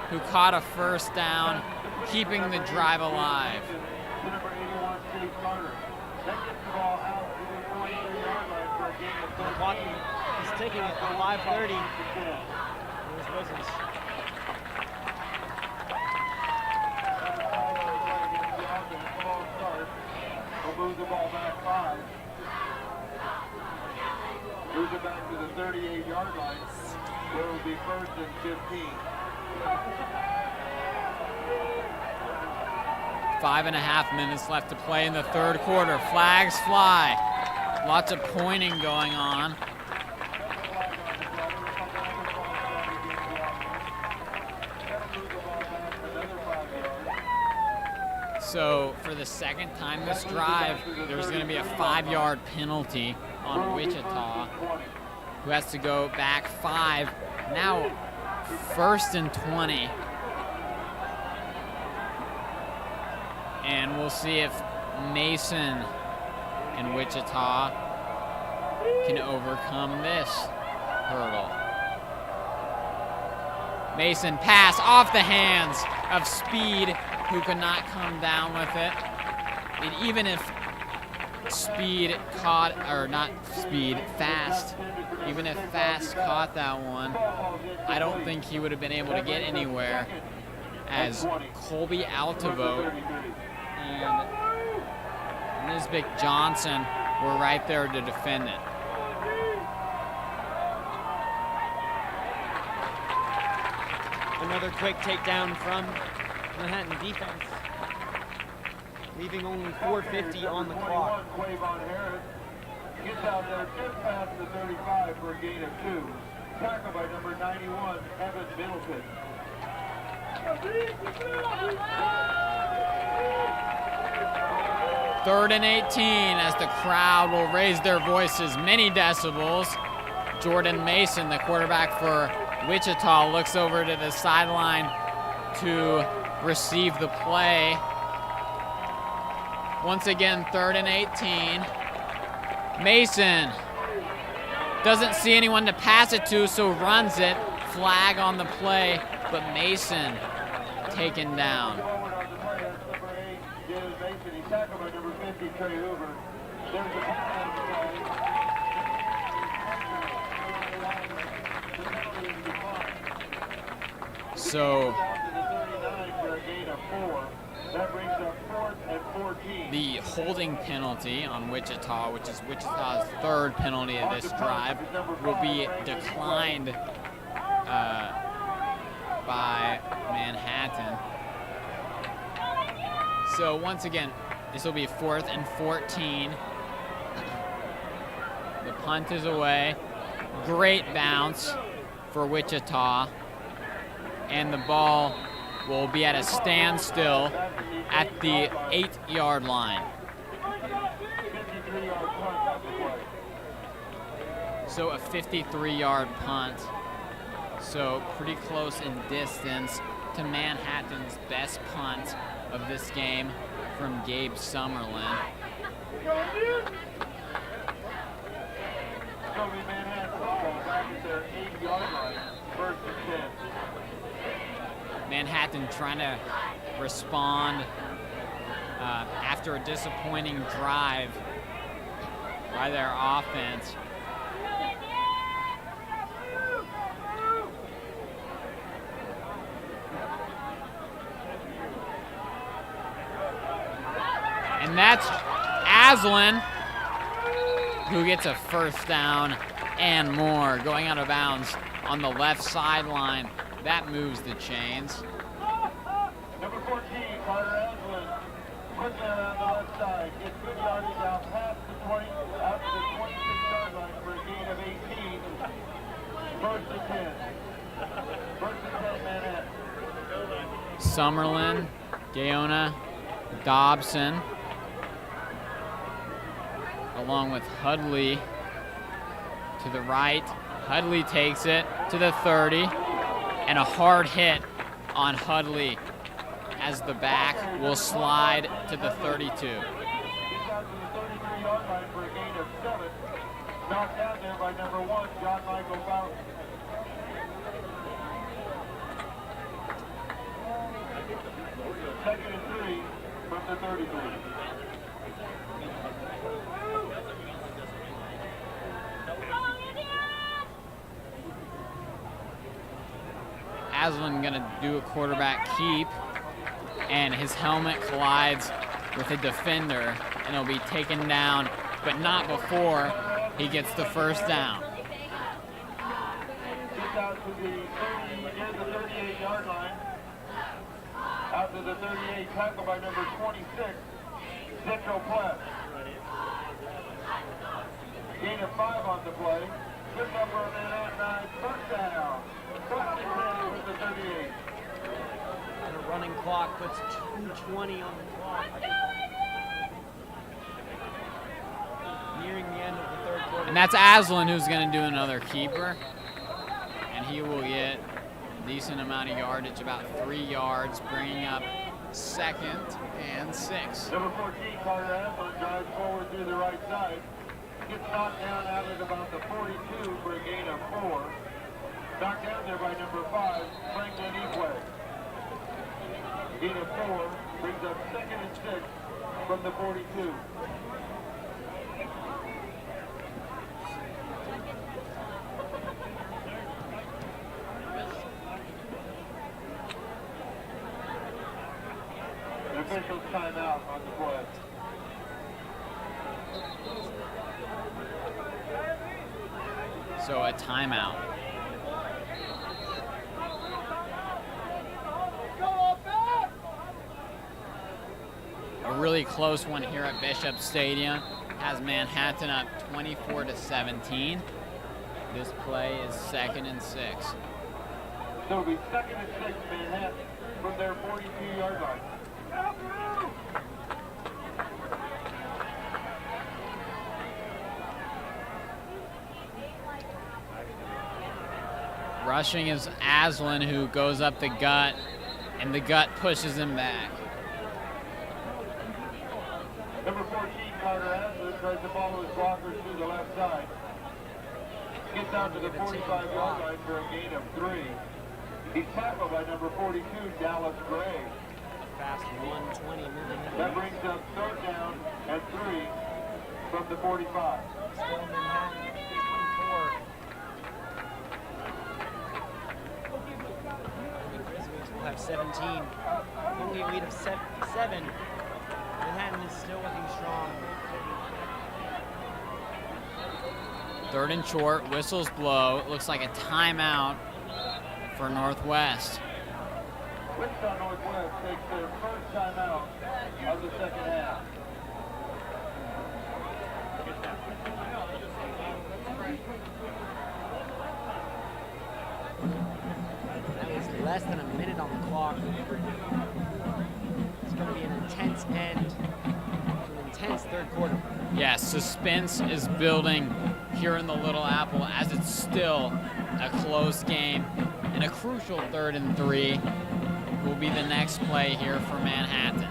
Speaker 6: who caught a first down, keeping the drive alive.
Speaker 1: To number 81, Chase Carter. That gets the ball out to the 43-yard line for a gain of 13.
Speaker 5: Walking, he's taking it to 5:30. Here's Wizards.
Speaker 1: We'll move the ball back 5. Moves it back to the 38-yard line, where it will be 1st and 15.
Speaker 6: 5.5 minutes left to play in the third quarter. Flags fly. Lots of pointing going on. So for the second time this drive, there's going to be a 5-yard penalty on Wichita, who has to go back 5. Now 1st and 20. And we'll see if Mason and Wichita can overcome this hurdle. Mason pass off the hands of Speed, who could not come down with it. And even if Speed caught, or not speed, Fast. Even if Fast caught that one, I don't think he would have been able to get anywhere, as Colby Altavote and Nisbet Johnson were right there to defend it.
Speaker 5: Another quick takedown from Manhattan defense, leaving only 4:50 on the clock.
Speaker 1: Gets out there just past the 35 for a gain of 2. Tackled by number 91, Evan Middleton.
Speaker 6: Third and 18 as the crowd will raise their voices many decibels. Jordan Mason, the quarterback for Wichita, looks over to the sideline to receive the play. Once again, third and 18. Mason doesn't see anyone to pass it to, so runs it. Flag on the play, but Mason taken down. So the holding penalty on Wichita, which is Wichita's third penalty of this drive, will be declined by Manhattan. So once again, this will be 4th and 14. The punt is away. Great bounce for Wichita. And the ball will be at a standstill at the 8-yard line. So a 53-yard punt. So pretty close in distance to Manhattan's best punt of this game from Gabe Summerlin. Manhattan trying to respond after a disappointing drive by their offense. And that's Aslan, who gets a first down and more, going out of bounds on the left sideline. That moves the chains.
Speaker 1: Number 14, Carter Aslan, quickly around the left side, gets good yardage out past the 20, out to the 26-yard line for a gain of 18. First and 10. First and 10, Manhattan.
Speaker 6: Summerlin, Gaona, Dobson, along with Hudley to the right. Hudley takes it to the 30, and a hard hit on Hudley as the back will slide to the 32.
Speaker 1: Out to the 33-yard line for a gain of 7. Knocked down there by number 1, John Michael Fountain. Second and 3 from the 33.
Speaker 6: Aslan gonna do a quarterback keep, and his helmet collides with a defender, and he'll be taken down, but not before he gets the first down.
Speaker 1: Gets out to the 38-yard line. Out to the 38, tackled by number 26, Central Pless. Gain of 5 on the play. Good number of Manhattan, first down. First and 10 with the 38.
Speaker 5: And a running clock puts 2:20 on the clock. Nearing the end of the third quarter.
Speaker 6: And that's Aslan who's gonna do another keeper, and he will get a decent amount of yardage, about 3 yards, bringing up 2nd and 6.
Speaker 1: Number 14, Carter Aslan, drives forward through the right side. Gets knocked down out at about the 42 for a gain of 4. Knocked down there by number 5, Franklin Eastway. Gain of 4 brings up 2nd and 6 from the 42.
Speaker 6: So a timeout. A really close one here at Bishop Stadium. Has Manhattan up 24-17. This play is 2nd and 6.
Speaker 1: So it'll be 2nd and 6 Manhattan from their 42-yard line.
Speaker 6: Rushing is Aslan, who goes up the gut, and the gut pushes him back.
Speaker 1: Number 14, Carter Aslan, tries to follow his blockers to the left side. Gets out to the 45-yard line for a gain of 3. He's tackled by number 42, Dallas Gray.
Speaker 5: Fast 120 moving.
Speaker 1: That brings up 3rd down and 3 from the 45.
Speaker 5: Still Manhattan, 24. The Grizzlies will have 17. Only a lead of 7. Manhattan is still looking strong.
Speaker 6: 3rd and short, whistles blow. It looks like a timeout for Northwest.
Speaker 1: Wichita Northwest takes their first timeout of the 2nd half.
Speaker 5: That was less than a minute on the clock. It's going to be an intense end to an intense 3rd quarter.
Speaker 6: Yes, suspense is building here in the Little Apple as it's still a close game. And a crucial 3rd and 3 will be the next play here for Manhattan.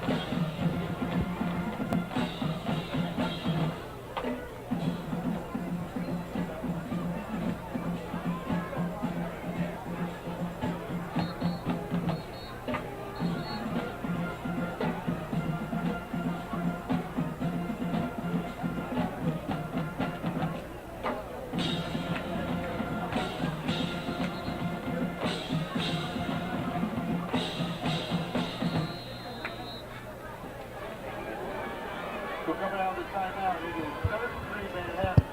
Speaker 1: So coming out of the timeout, it is 3rd and 3 Manhattan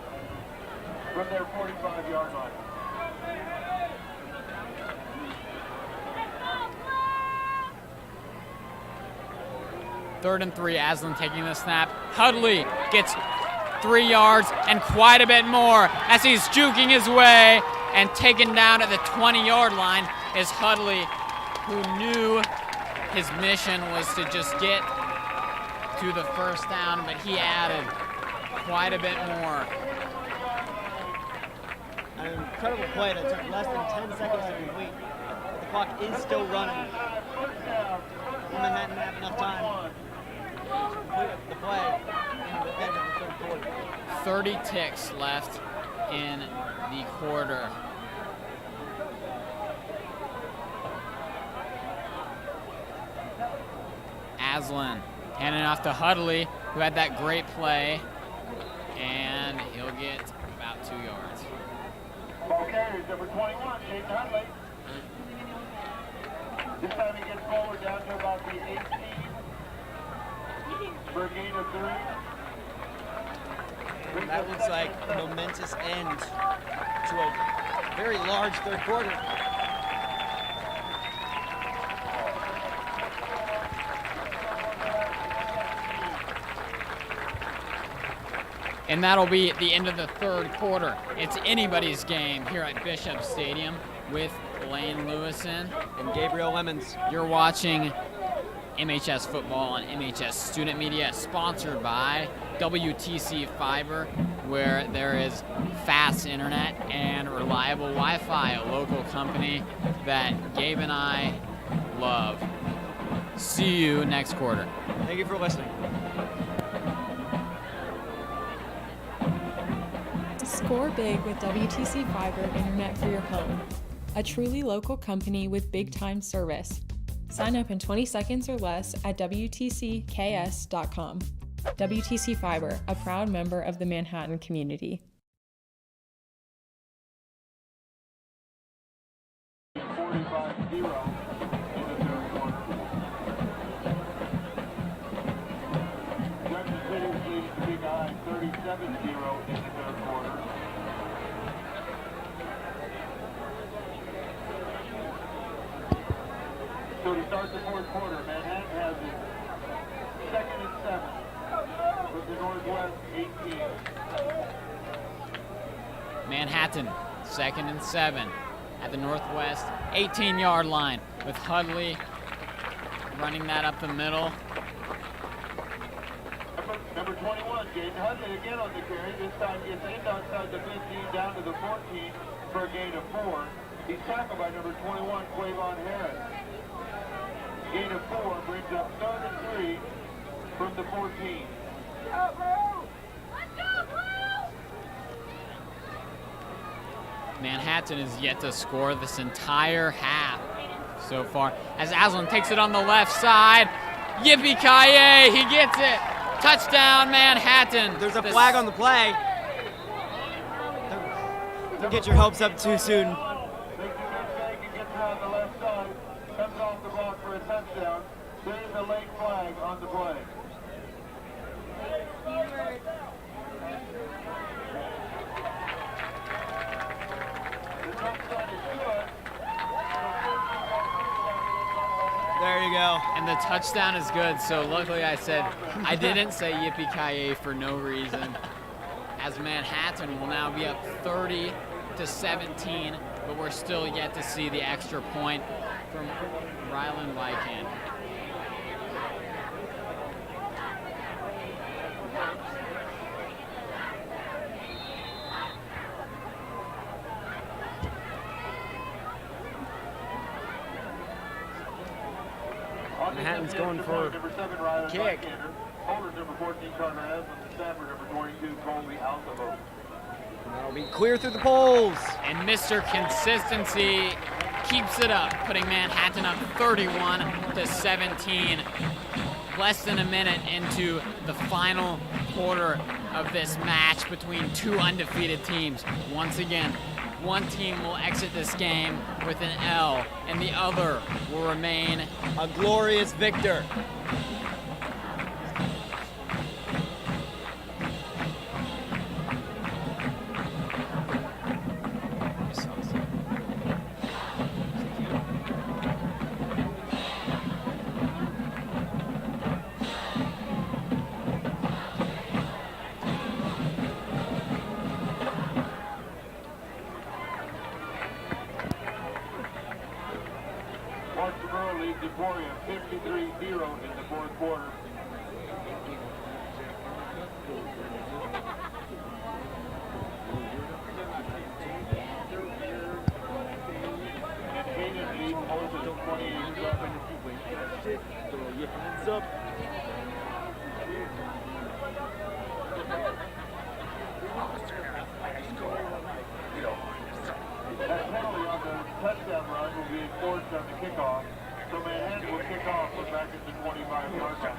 Speaker 1: from their 45-yard line.
Speaker 6: Third and 3, Aslan taking the snap. Hudley gets 3 yards and quite a bit more as he's juking his way, and taken down at the 20-yard line is Hudley, who knew his mission was to just get to the 1st down, but he added quite a bit more.
Speaker 5: An incredible play that took less than 10 seconds to complete. The clock is still running. Will Manhattan have enough time to complete the play in the end of the 3rd quarter?
Speaker 6: 30 ticks left in the quarter. Aslan handing off to Hudley, who had that great play, and he'll get about 2 yards.
Speaker 1: Ball carries number 21, Jaden Hudley. This time he gets forward down to about the 18 for a gain of 3.
Speaker 5: That looks like a momentous end to a very large 3rd quarter.
Speaker 6: And that'll be at the end of the 3rd quarter. It's anybody's game here at Bishop Stadium with Lane Lewison
Speaker 5: And Gabriel Lemons.
Speaker 6: You're watching MHS Football on MHS Student Media, sponsored by WTC Fiber, where there is fast internet and reliable Wi-Fi, a local company that Gabe and I love. See you next quarter.
Speaker 5: Thank you for listening.
Speaker 3: Score big with WTC Fiber Internet for your home, a truly local company with big-time service. Sign up in 20 seconds or less at WTCKS.com. WTC Fiber, a proud member of the Manhattan community.
Speaker 1: 45-0 in the 3rd quarter. Junction City was leading the Big I 37-0 in the 3rd quarter. So to start the fourth quarter, Manhattan has it 2nd and 7 with the Northwest 18.
Speaker 6: Manhattan, 2nd and 7 at the Northwest 18-yard line with Hudley running that up the middle.
Speaker 1: Number 21, Jaden Hudley again on the carry. This time gets in outside the 15 down to the 14 for a gain of 4. He's tackled by number 21, Quavon Harris. Gain of 4 brings up 3rd and 3 from the 14.
Speaker 6: Manhattan is yet to score this entire half so far as Aslan takes it on the left side. Yippee-ki-yay, he gets it. Touchdown, Manhattan.
Speaker 5: There's a flag on the play. Don't get your hopes up too soon.
Speaker 1: Makes a mistake and gets around the left side. Comes off the block for a touchdown. There is a late flag on the play.
Speaker 5: There you go.
Speaker 6: And the touchdown is good, so luckily I didn't say yippee-ki-yay for no reason, as Manhattan will now be up 30-17, but we're still yet to see the extra point from Ryland Wycan.
Speaker 2: Manhattan's going for a kick.
Speaker 1: Holders number 14, Carter Aslan, the snapper number 22, Colby Alcavo.
Speaker 5: That'll be clear through the poles.
Speaker 6: And Mr. Consistency keeps it up, putting Manhattan up 31-17. Less than a minute into the final quarter of this match between two undefeated teams. Once again, one team will exit this game with an L, and the other will remain
Speaker 5: a glorious victor.
Speaker 1: Leads Emporia 53-0 in the fourth quarter. And Hayden leads Moses 28-7.
Speaker 7: Hands up.
Speaker 1: That penalty on the touchdown run will be enforced on the kickoff. So Manhattan will kick off. We're back at the 25-yard line.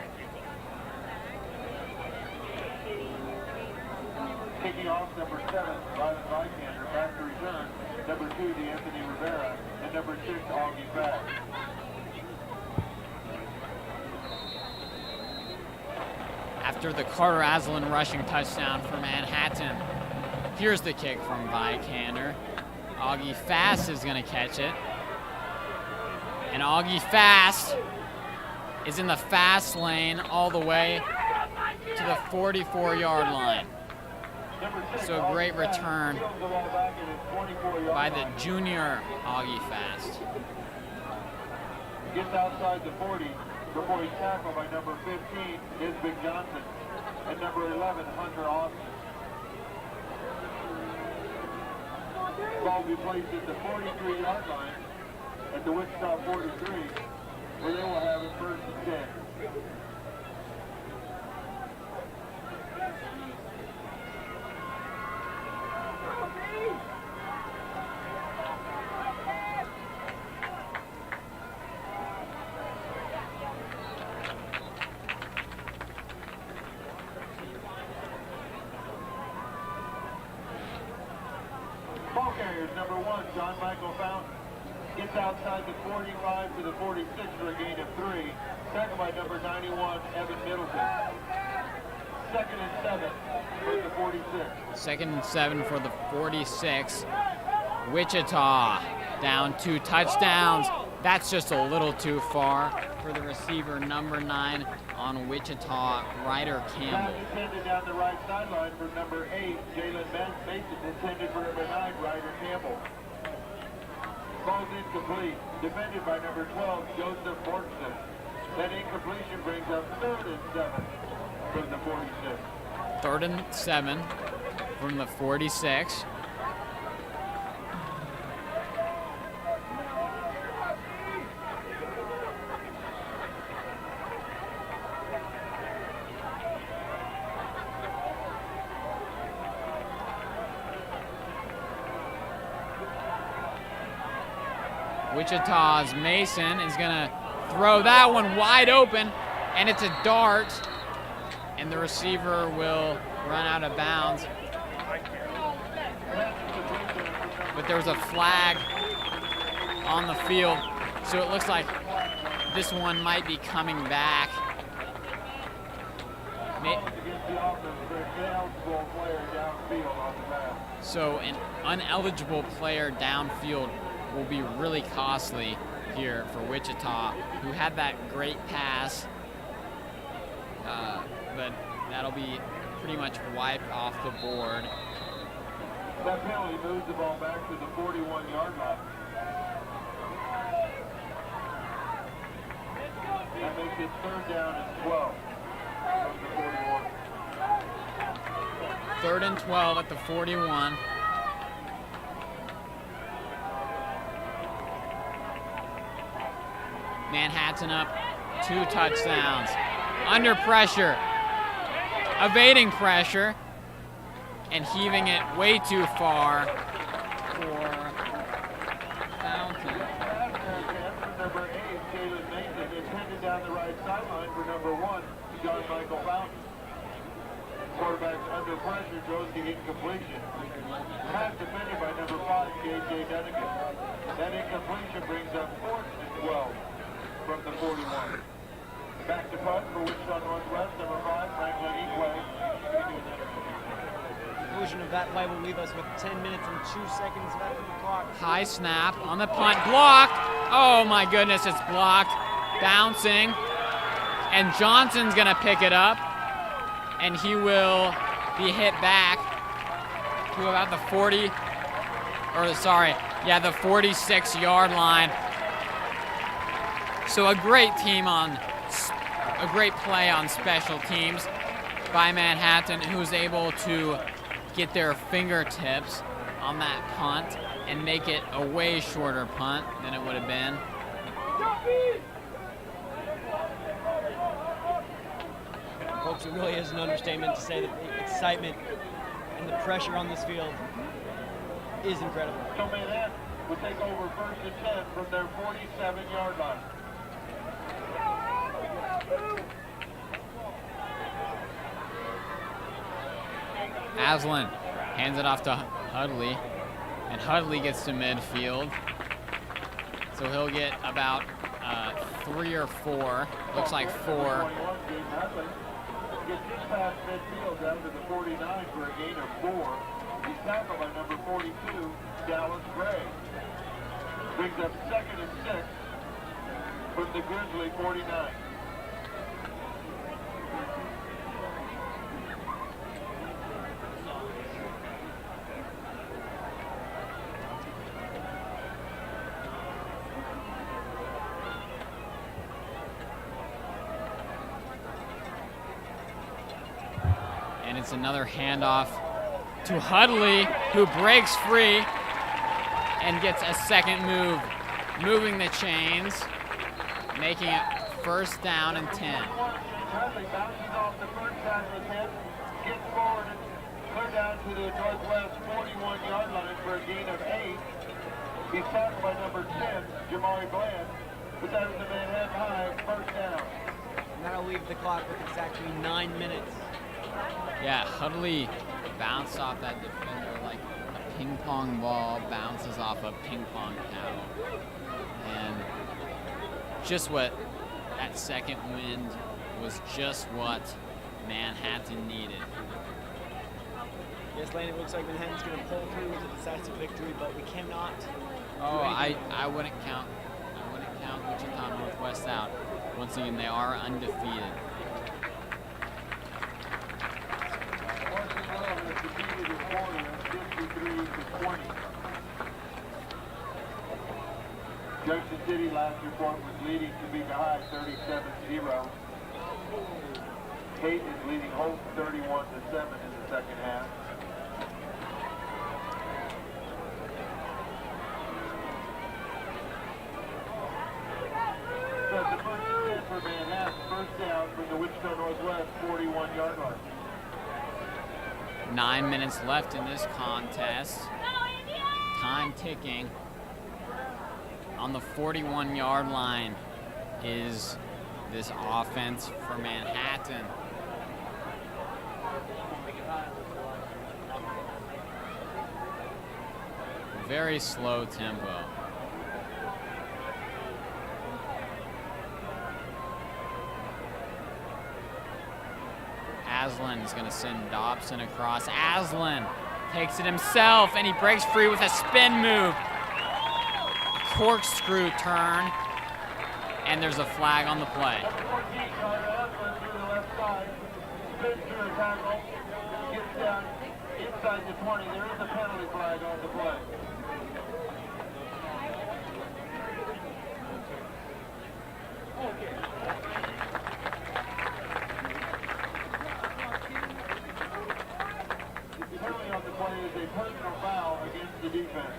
Speaker 1: Kicking off number 7, Ryland Vikander. Back to return, number 2, Anthony Rivera, and number 6, Augie Fast.
Speaker 6: After the Carter Aslan rushing touchdown for Manhattan, here's the kick from Vikander. Augie Fast is going to catch it. And Augie Fast is in the fast lane all the way to the 44-yard line. So a great return by the junior Augie Fast.
Speaker 1: Gets outside the 40 before he's tackled by number 15, Nisbet Johnson, and number 11, Hunter Austin. Ball will be placed at the 43-yard line at the Wichita 43, where they will have it 1st and 10. Ball carriers, number 1, John Michael Fountain. Gets outside the 45 to the 46 for a gain of 3. Tackled by number 91, Evan Middleton. 2nd and 7 for the 46.
Speaker 6: 2nd and 7 for the 46. Wichita down 2 touchdowns That's just a little too far for the receiver, number 9 on Wichita, Ryder Campbell.
Speaker 1: Pass intended down the right sideline for number 8, Jalen Mason, intended for number 9, Ryder Campbell. Ball's incomplete, defended by number 12, Joseph Mortensen. That incompletion brings up 3rd and 7 from the 46.
Speaker 6: 3rd and 7 from the 46. Wichita's Mason is going to throw that one wide open, and it's a dart, and the receiver will run out of bounds. But there's a flag on the field, so it looks like this one might be coming back. So an uneligible player downfield will be really costly here for Wichita, who had that great pass, but that'll be pretty much wiped off the board.
Speaker 1: That penalty moves the ball back to the 41-yard line. That makes it 3rd down and 12 from the 41.
Speaker 6: 3rd and 12 at the 41. Manhattan up 2 touchdowns. Under pressure, evading pressure, and heaving it way too far for Fountain.
Speaker 1: Number 8, Jalen Mason, intended down the right sideline for number 1, John Michael Fountain. Quarterback's under pressure, goes to incompletion. Pass defended by number 5, J.J. Dunnigan. That incompletion brings up 4th and 12 from the 41. Back to punt for Wichita Northwest, number 5, Franklin Equay.
Speaker 5: Conclusion of that play will leave us with 10 minutes and 2 seconds left on the clock.
Speaker 6: High snap on the punt, blocked. Oh my goodness, it's blocked. Bouncing, and Johnson's gonna pick it up, and he will be hit back to about the 46-yard line. So a great play on special teams by Manhattan, who's able to get their fingertips on that punt and make it a way shorter punt than it would have been.
Speaker 5: Folks, it really is an understatement to say that the excitement and the pressure on this field is incredible.
Speaker 1: So Manhattan will take over 1st and 10 from their 47-yard line.
Speaker 6: Aslan hands it off to Hudley, and Hudley gets to midfield. So he'll get about 3 or 4, looks like 4.
Speaker 1: Gets just past midfield down to the 49 for a gain of 4. He's tackled by number 42, Dallas Gray. Brings up 2nd and 6 from the Grizzly 49.
Speaker 6: And it's another handoff to Hudley, who breaks free and gets a second move, moving the chains, making it 1st down and 10.
Speaker 1: Hudley bounces off the first side of his head, gets forward and clear down to the Northwest 41-yard line for a gain of 8. He's tackled by number 10, Jamari Bland, but that was a Manhattan high 1st down.
Speaker 5: And that'll leave the clock with exactly 9 minutes.
Speaker 6: Yeah, Hudley bounced off that defender like a ping pong ball bounces off a ping pong paddle. And just what that second wind was just what Manhattan needed.
Speaker 5: Yes, Lane, it looks like Manhattan's going to pull through with a decisive victory, but we cannot.
Speaker 6: Oh, I wouldn't count Wichita Northwest out. Once again, they are undefeated.
Speaker 1: Junction City last report was leading Topeka High 37-0. Kate is leading Hope 31-7 in the second half. So the first stand for Manhattan, first down from the Wichita Northwest 41-yard line.
Speaker 6: 9 minutes left in this contest. Time ticking. On the 41-yard line is this offense for Manhattan. Very slow tempo. Aslan is going to send Dobson across. Aslan takes it himself, and he breaks free with a spin move. Corkscrew turn, and there's a flag on the play.
Speaker 1: Gets down inside the 20. There is a penalty flag on the play. The penalty on the play is a personal foul against the defense.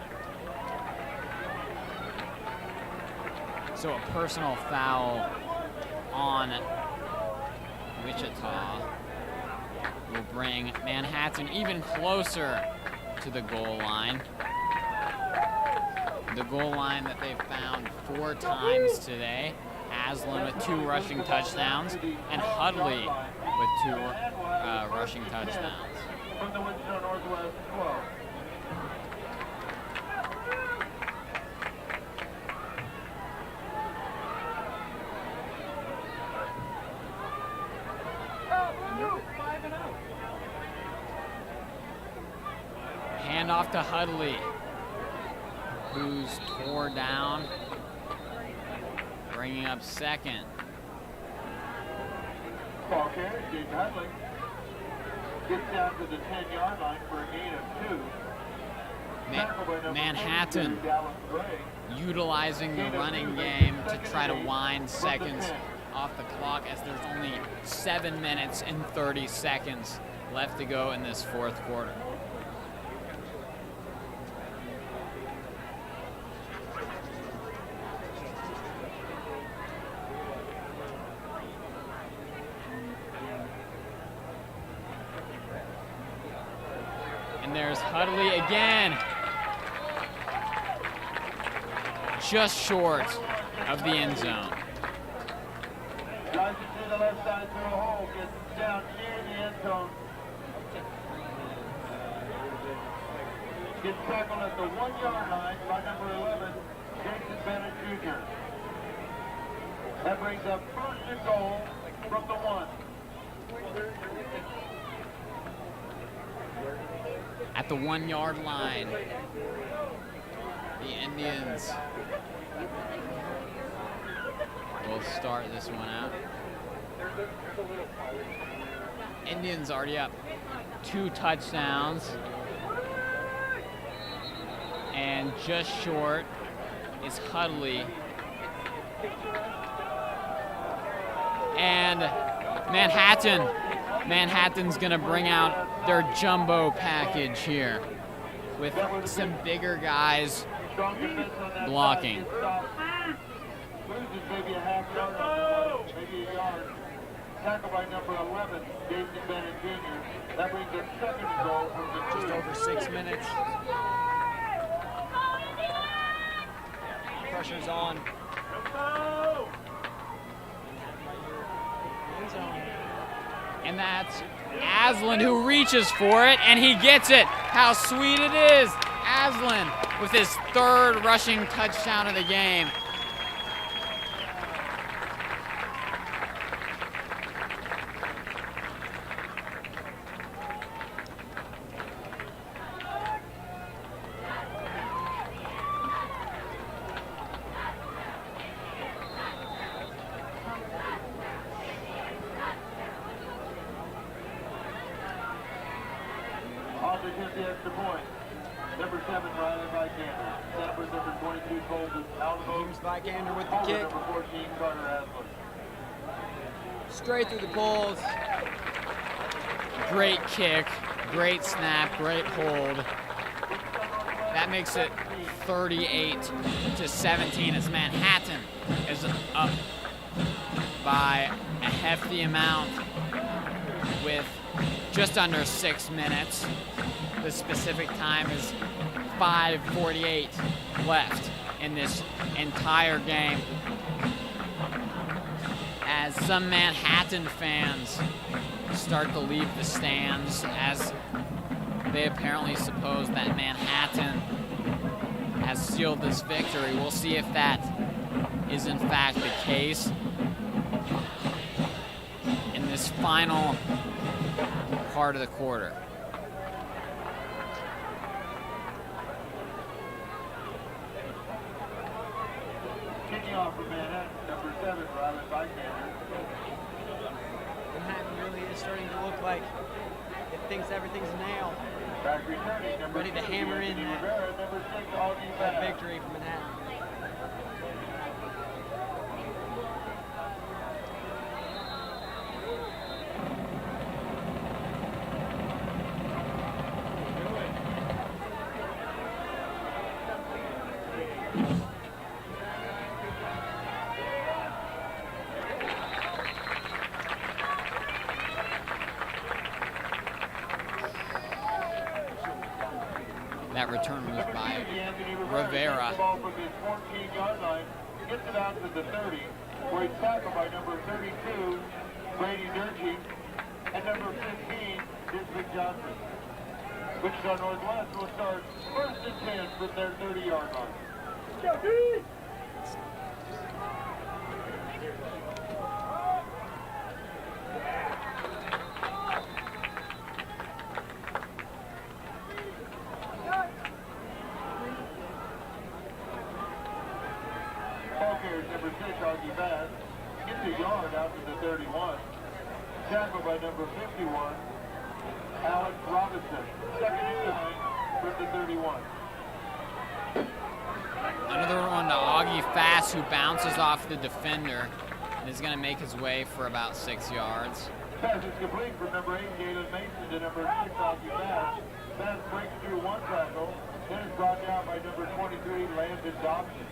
Speaker 6: So a personal foul on Wichita will bring Manhattan even closer to the goal line. The goal line that they've found 4 times today. Aslan with 2 rushing touchdowns, and Hudley with 2 rushing touchdowns.
Speaker 1: From the Wichita Northwest 12.
Speaker 6: Handoff to Hudley, who's tore down, bringing up second.
Speaker 1: Ball carried, Jaden Hudley gets down to the 10-yard line for a gain of 2.
Speaker 6: Manhattan utilizing the running game to try to wind seconds off the clock, as there's only 7 minutes and 30 seconds left to go in this fourth quarter. And there's Hudley again. Just short of the end zone.
Speaker 1: Drives it to the left side through a hole, gets down near the end zone. Gets tackled at the 1-yard line by number 11, Jason Bennett Jr. That brings up first and goal from the 1.
Speaker 6: At the 1-yard line, the Indians will start this one out. Indians already up 2 touchdowns, and just short is Hudley. And Manhattan's gonna bring out their jumbo package here with some bigger guys blocking.
Speaker 1: Loses maybe a half yard, maybe a yard. Tackled by number 11, Jason Bennett Jr. That brings us second and goal from the 2.
Speaker 5: Just over 6 minutes. Pressure's on.
Speaker 6: And that's Aslan who reaches for it, and he gets it. How sweet it is. Aslan with his 3rd rushing touchdown of the game.
Speaker 1: to get the extra point. Number 7, Riley Vikander. Snappers number 22, Colton Alamo.
Speaker 5: Here's Vikander with the
Speaker 1: Holder
Speaker 5: kick.
Speaker 1: number 14, Carter Hasler.
Speaker 5: Straight through the poles.
Speaker 6: Great kick, great snap, great hold. That makes it 38-17 as Manhattan is up by a hefty amount with just under 6 minutes. The specific time is 5:48 left in this entire game. As some Manhattan fans start to leave the stands, as they apparently suppose that Manhattan has sealed this victory. We'll see if that is in fact the case in this final part of the quarter.
Speaker 1: Kicking off for Manhattan, number 7, Riley Vikander.
Speaker 5: Manhattan really is starting to look like it thinks everything's nailed.
Speaker 1: Back returning, number
Speaker 5: Ready to
Speaker 1: 2,
Speaker 5: hammer in
Speaker 1: Anthony
Speaker 5: that-
Speaker 1: Rivera, number 6, Augie
Speaker 5: That
Speaker 1: Bass.
Speaker 5: victory for Manhattan.
Speaker 6: That return was
Speaker 1: Number
Speaker 6: by
Speaker 1: 2, Anthony
Speaker 6: Rivera.
Speaker 1: takes the ball from his 14-yard line, gets it out to the 30, where he's tackled by number 32, Brady Durkee, and number 15, District Johnson. Wichita Northwest will start 1st and 10 from their 30-yard line. Ball carrier number 6, Augie Bass, gets a yard out to the 31. Tackled by number 51, Alex Robinson. 2nd and 9 from the 31.
Speaker 6: Another one to Augie Fast, who bounces off the defender and is going to make his way for about 6 yards.
Speaker 1: Pass is complete from number 8, Galen Mason, to number 6, Augie Bass. Bass breaks through one tackle, then is brought down by number 23, Landon Dobson.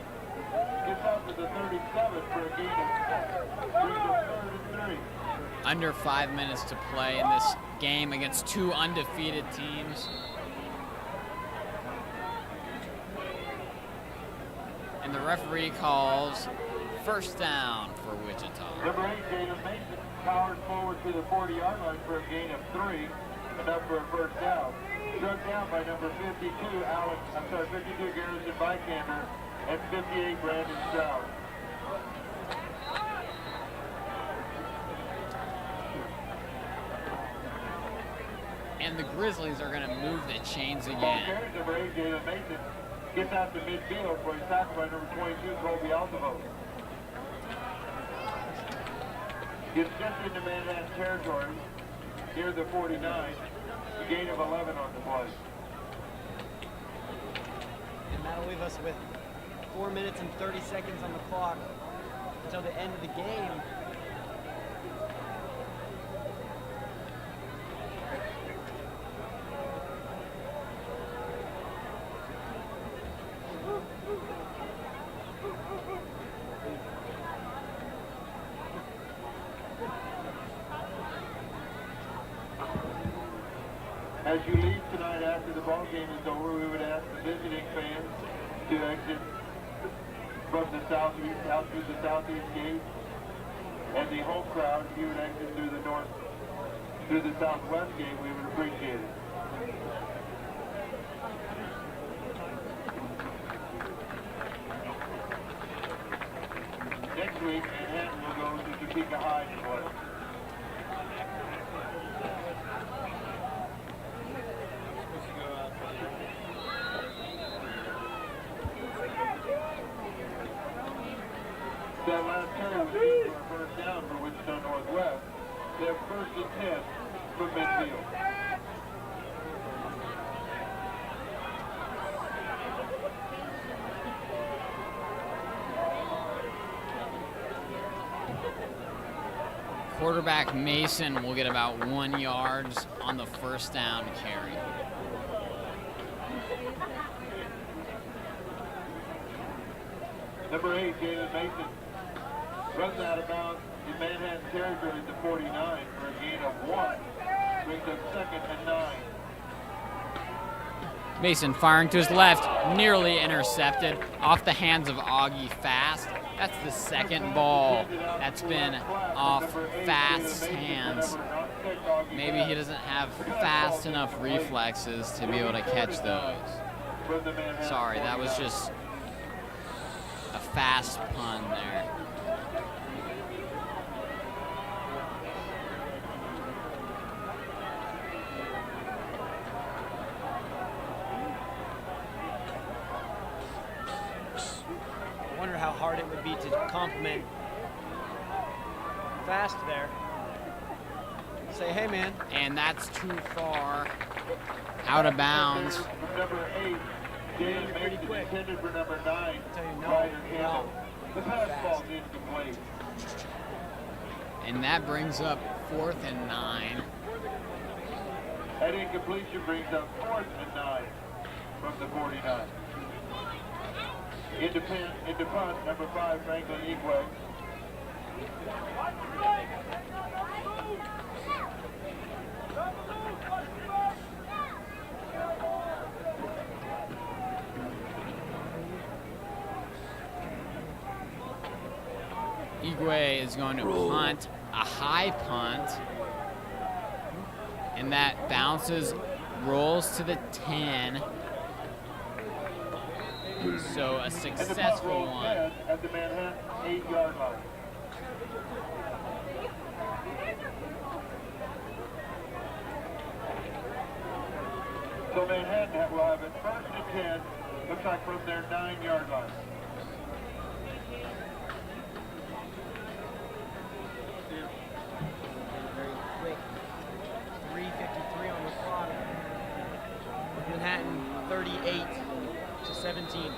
Speaker 1: Gets out to the 37 for a gain of 3rd and 3.
Speaker 6: Under 5 minutes to play in this game against two undefeated teams. And the referee calls first down for Wichita.
Speaker 1: Number 8, Galen Mason, powers forward to the 40-yard line for a gain of 3, enough for a first down. Struck down by number 52, Garrison Vikander, and 58, Brandon Stroud.
Speaker 6: And the Grizzlies are going to move the chains
Speaker 1: Ball
Speaker 6: again.
Speaker 1: carries number 8, Galen Mason, gets out to midfield where he's tackled by number 22, Colby Altavo. Gets just into Manhattan territory near the 49, a gain of 11 on the play.
Speaker 5: And that'll leave us with 4 minutes and 30 seconds on the clock until the end of the game.
Speaker 1: As you leave tonight after the ball game is over, we would ask the visiting fans to exit from the southeast out through the southeast gate, and the home crowd, if you would exit through the southwest gate, we would appreciate it. Next week, Manhattan will go to Topeka High to play. That last turn was used for a first down for Wichita Northwest. They have 1st and 10 from midfield.
Speaker 6: Quarterback Mason will get about 1 yard on the first down carry.
Speaker 1: Number 8, David Mason, runs out of bounds in Manhattan territory at the 49 for a gain of 1. Brings up 2nd and 9.
Speaker 6: Mason firing to his left, nearly intercepted off the hands of Augie Fast. That's the second ball that's been off Fast's hands. Maybe he doesn't have fast enough reflexes to be able to catch those. Sorry, that was just a fast pun there.
Speaker 5: I wonder how hard it would be to compliment Fast there. Say, hey, man.
Speaker 6: And that's too far out of bounds.
Speaker 1: Number 8, James
Speaker 5: pretty
Speaker 1: Mason
Speaker 5: quick.
Speaker 1: intended for number 9.
Speaker 5: Tell you, no,
Speaker 1: Ryder
Speaker 5: no.
Speaker 1: Campbell. The pass ball is incomplete.
Speaker 6: And that brings up 4th and 9.
Speaker 1: That incompletion brings up 4th and 9 from the 49. Into punt, number 5, Franklin Igwe.
Speaker 6: Igwe is going to punt, a high punt, and that bounces, rolls to the 10. So a
Speaker 1: And the punt
Speaker 6: successful
Speaker 1: rolls
Speaker 6: one.
Speaker 1: dead at the Manhattan 8-yard line. So Manhattan will have it 1st and 10, looks like from their 9-yard line.
Speaker 5: Very quick. 3:53 on the clock. Manhattan 38 to 17.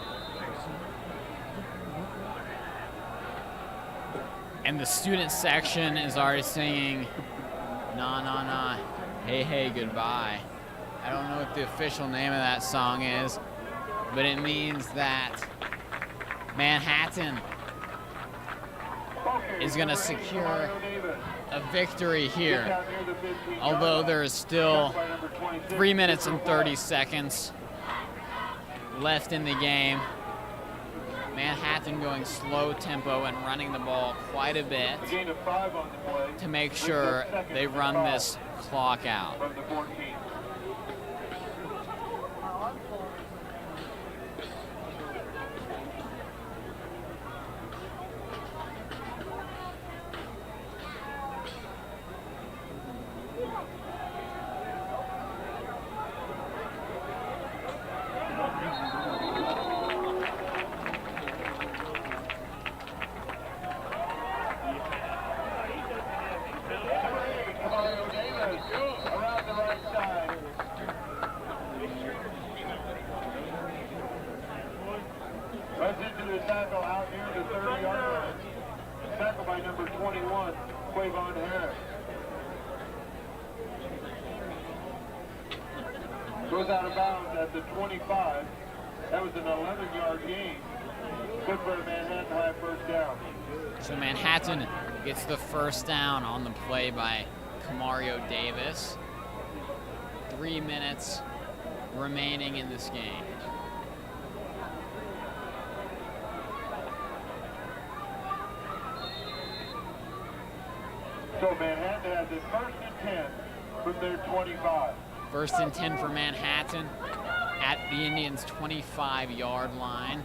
Speaker 6: And the student section is already singing, nah, nah, nah, hey, hey, goodbye. I don't know what the official name of that song is, but it means that Manhattan is going to secure a victory here. Although there is still 3 minutes and 30 seconds left in the game. Manhattan going slow tempo and running the ball quite a bit to make sure they run this clock out.
Speaker 1: From the 14. Around the right side. Runs into the tackle out near the 30-yard line. Tackle by number 21, Quavon Harris. Goes out of bounds at the 25. That was an 11-yard gain. Good for a Manhattan High first down.
Speaker 6: So Manhattan gets the first down on the play by Kamario Davis. 3 minutes remaining in this game.
Speaker 1: So Manhattan has it 1st and 10 from their 25.
Speaker 6: 1st and 10 for Manhattan at the Indians' 25-yard line.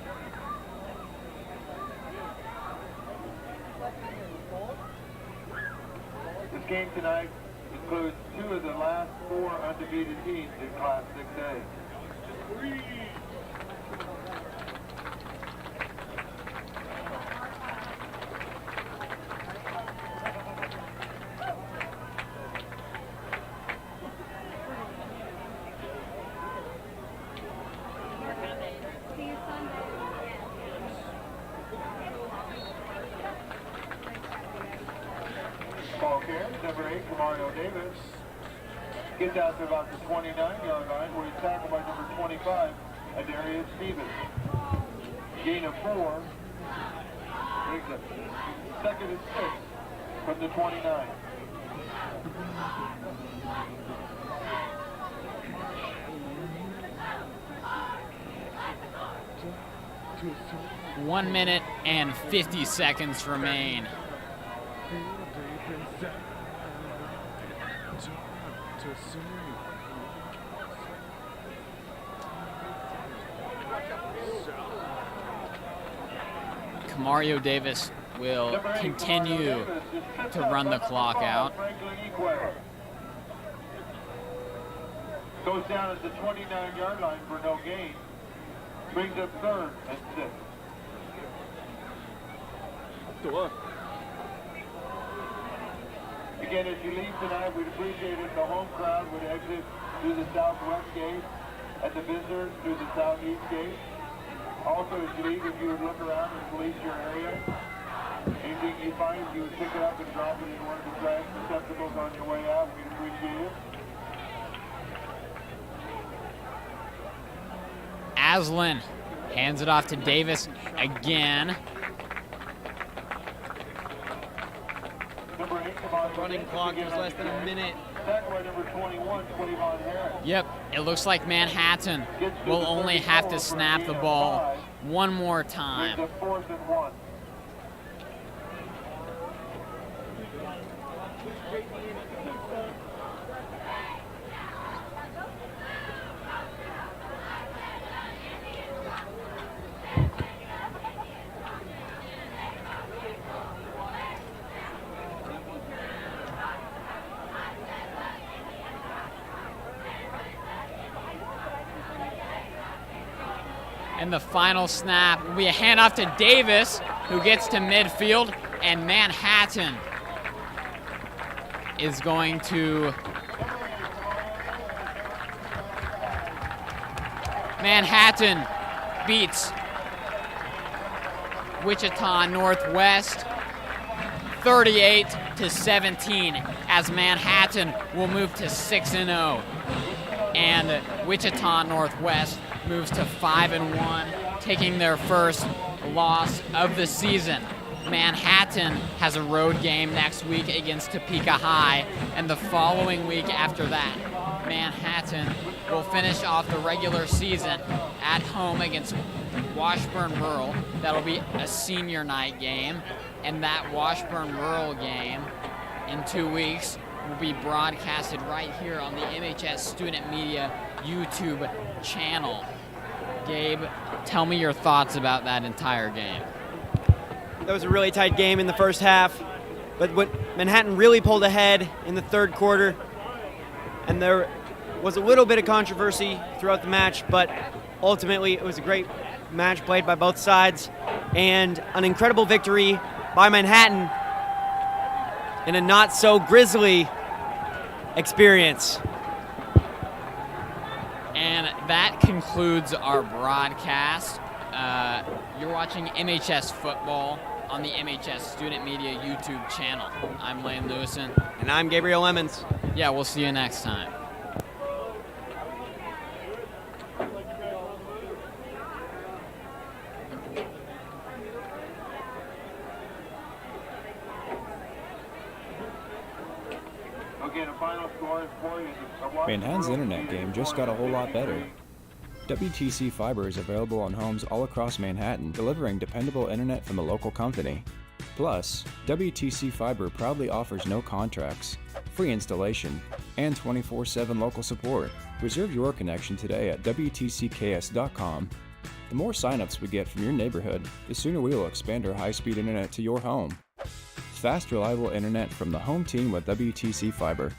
Speaker 1: This game tonight includes 2 of the last 4 undefeated teams in Class 6A. Ball carried Mario Davis gets out to about the 29-yard line where he's tackled by number 25, Adarius Stevens. Gain of 4. Brings it 2nd and 6 from the 29.
Speaker 6: One minute and 50 seconds remain. Mario Davis will continue to run the clock out.
Speaker 1: Goes down at the 29-yard line for no gain. Brings up 3rd and 6. Again, as you leave tonight, we'd appreciate if the home crowd would exit through the southwest gate, and the visitors through the southeast gate. Also, as you leave, if you would look around and police your area. Anything you find, you would pick it up and drop it in one of the trash receptacles on your way out. We'd appreciate it.
Speaker 6: Aslan hands it off to Davis again.
Speaker 5: Running clock is less than a minute.
Speaker 6: Yep, it looks like Manhattan will only have to snap the ball one more time. And the final snap will be a handoff to Davis, who gets to midfield, and Manhattan is going to... Manhattan beats Wichita Northwest 38-17 as Manhattan will move to 6-0, and Wichita Northwest moves to 5-1, taking their first loss of the season. Manhattan has a road game next week against Topeka High, and the following week after that, Manhattan will finish off the regular season at home against Washburn Rural. That'll be a senior night game, and that Washburn Rural game in 2 weeks will be broadcasted right here on the MHS Student Media YouTube channel. Gabe, tell me your thoughts about that entire game.
Speaker 5: That was a really tight game in the first half, but Manhattan really pulled ahead in the third quarter, and there was a little bit of controversy throughout the match, but ultimately it was a great match played by both sides, and an incredible victory by Manhattan in a not-so-grisly experience.
Speaker 6: And that concludes our broadcast. You're watching MHS Football on the MHS Student Media YouTube channel. I'm Lane Lewison.
Speaker 5: And I'm Gabriel Emmons.
Speaker 6: Yeah, we'll see you next time.
Speaker 4: Manhattan's internet game just got a whole lot better. WTC Fiber is available on homes all across Manhattan, delivering dependable internet from a local company. Plus, WTC Fiber proudly offers no contracts, free installation, and 24/7 local support. Reserve your connection today at WTCKS.com. The more signups we get from your neighborhood, the sooner we will expand our high-speed internet to your home. Fast, reliable internet from the home team with WTC Fiber.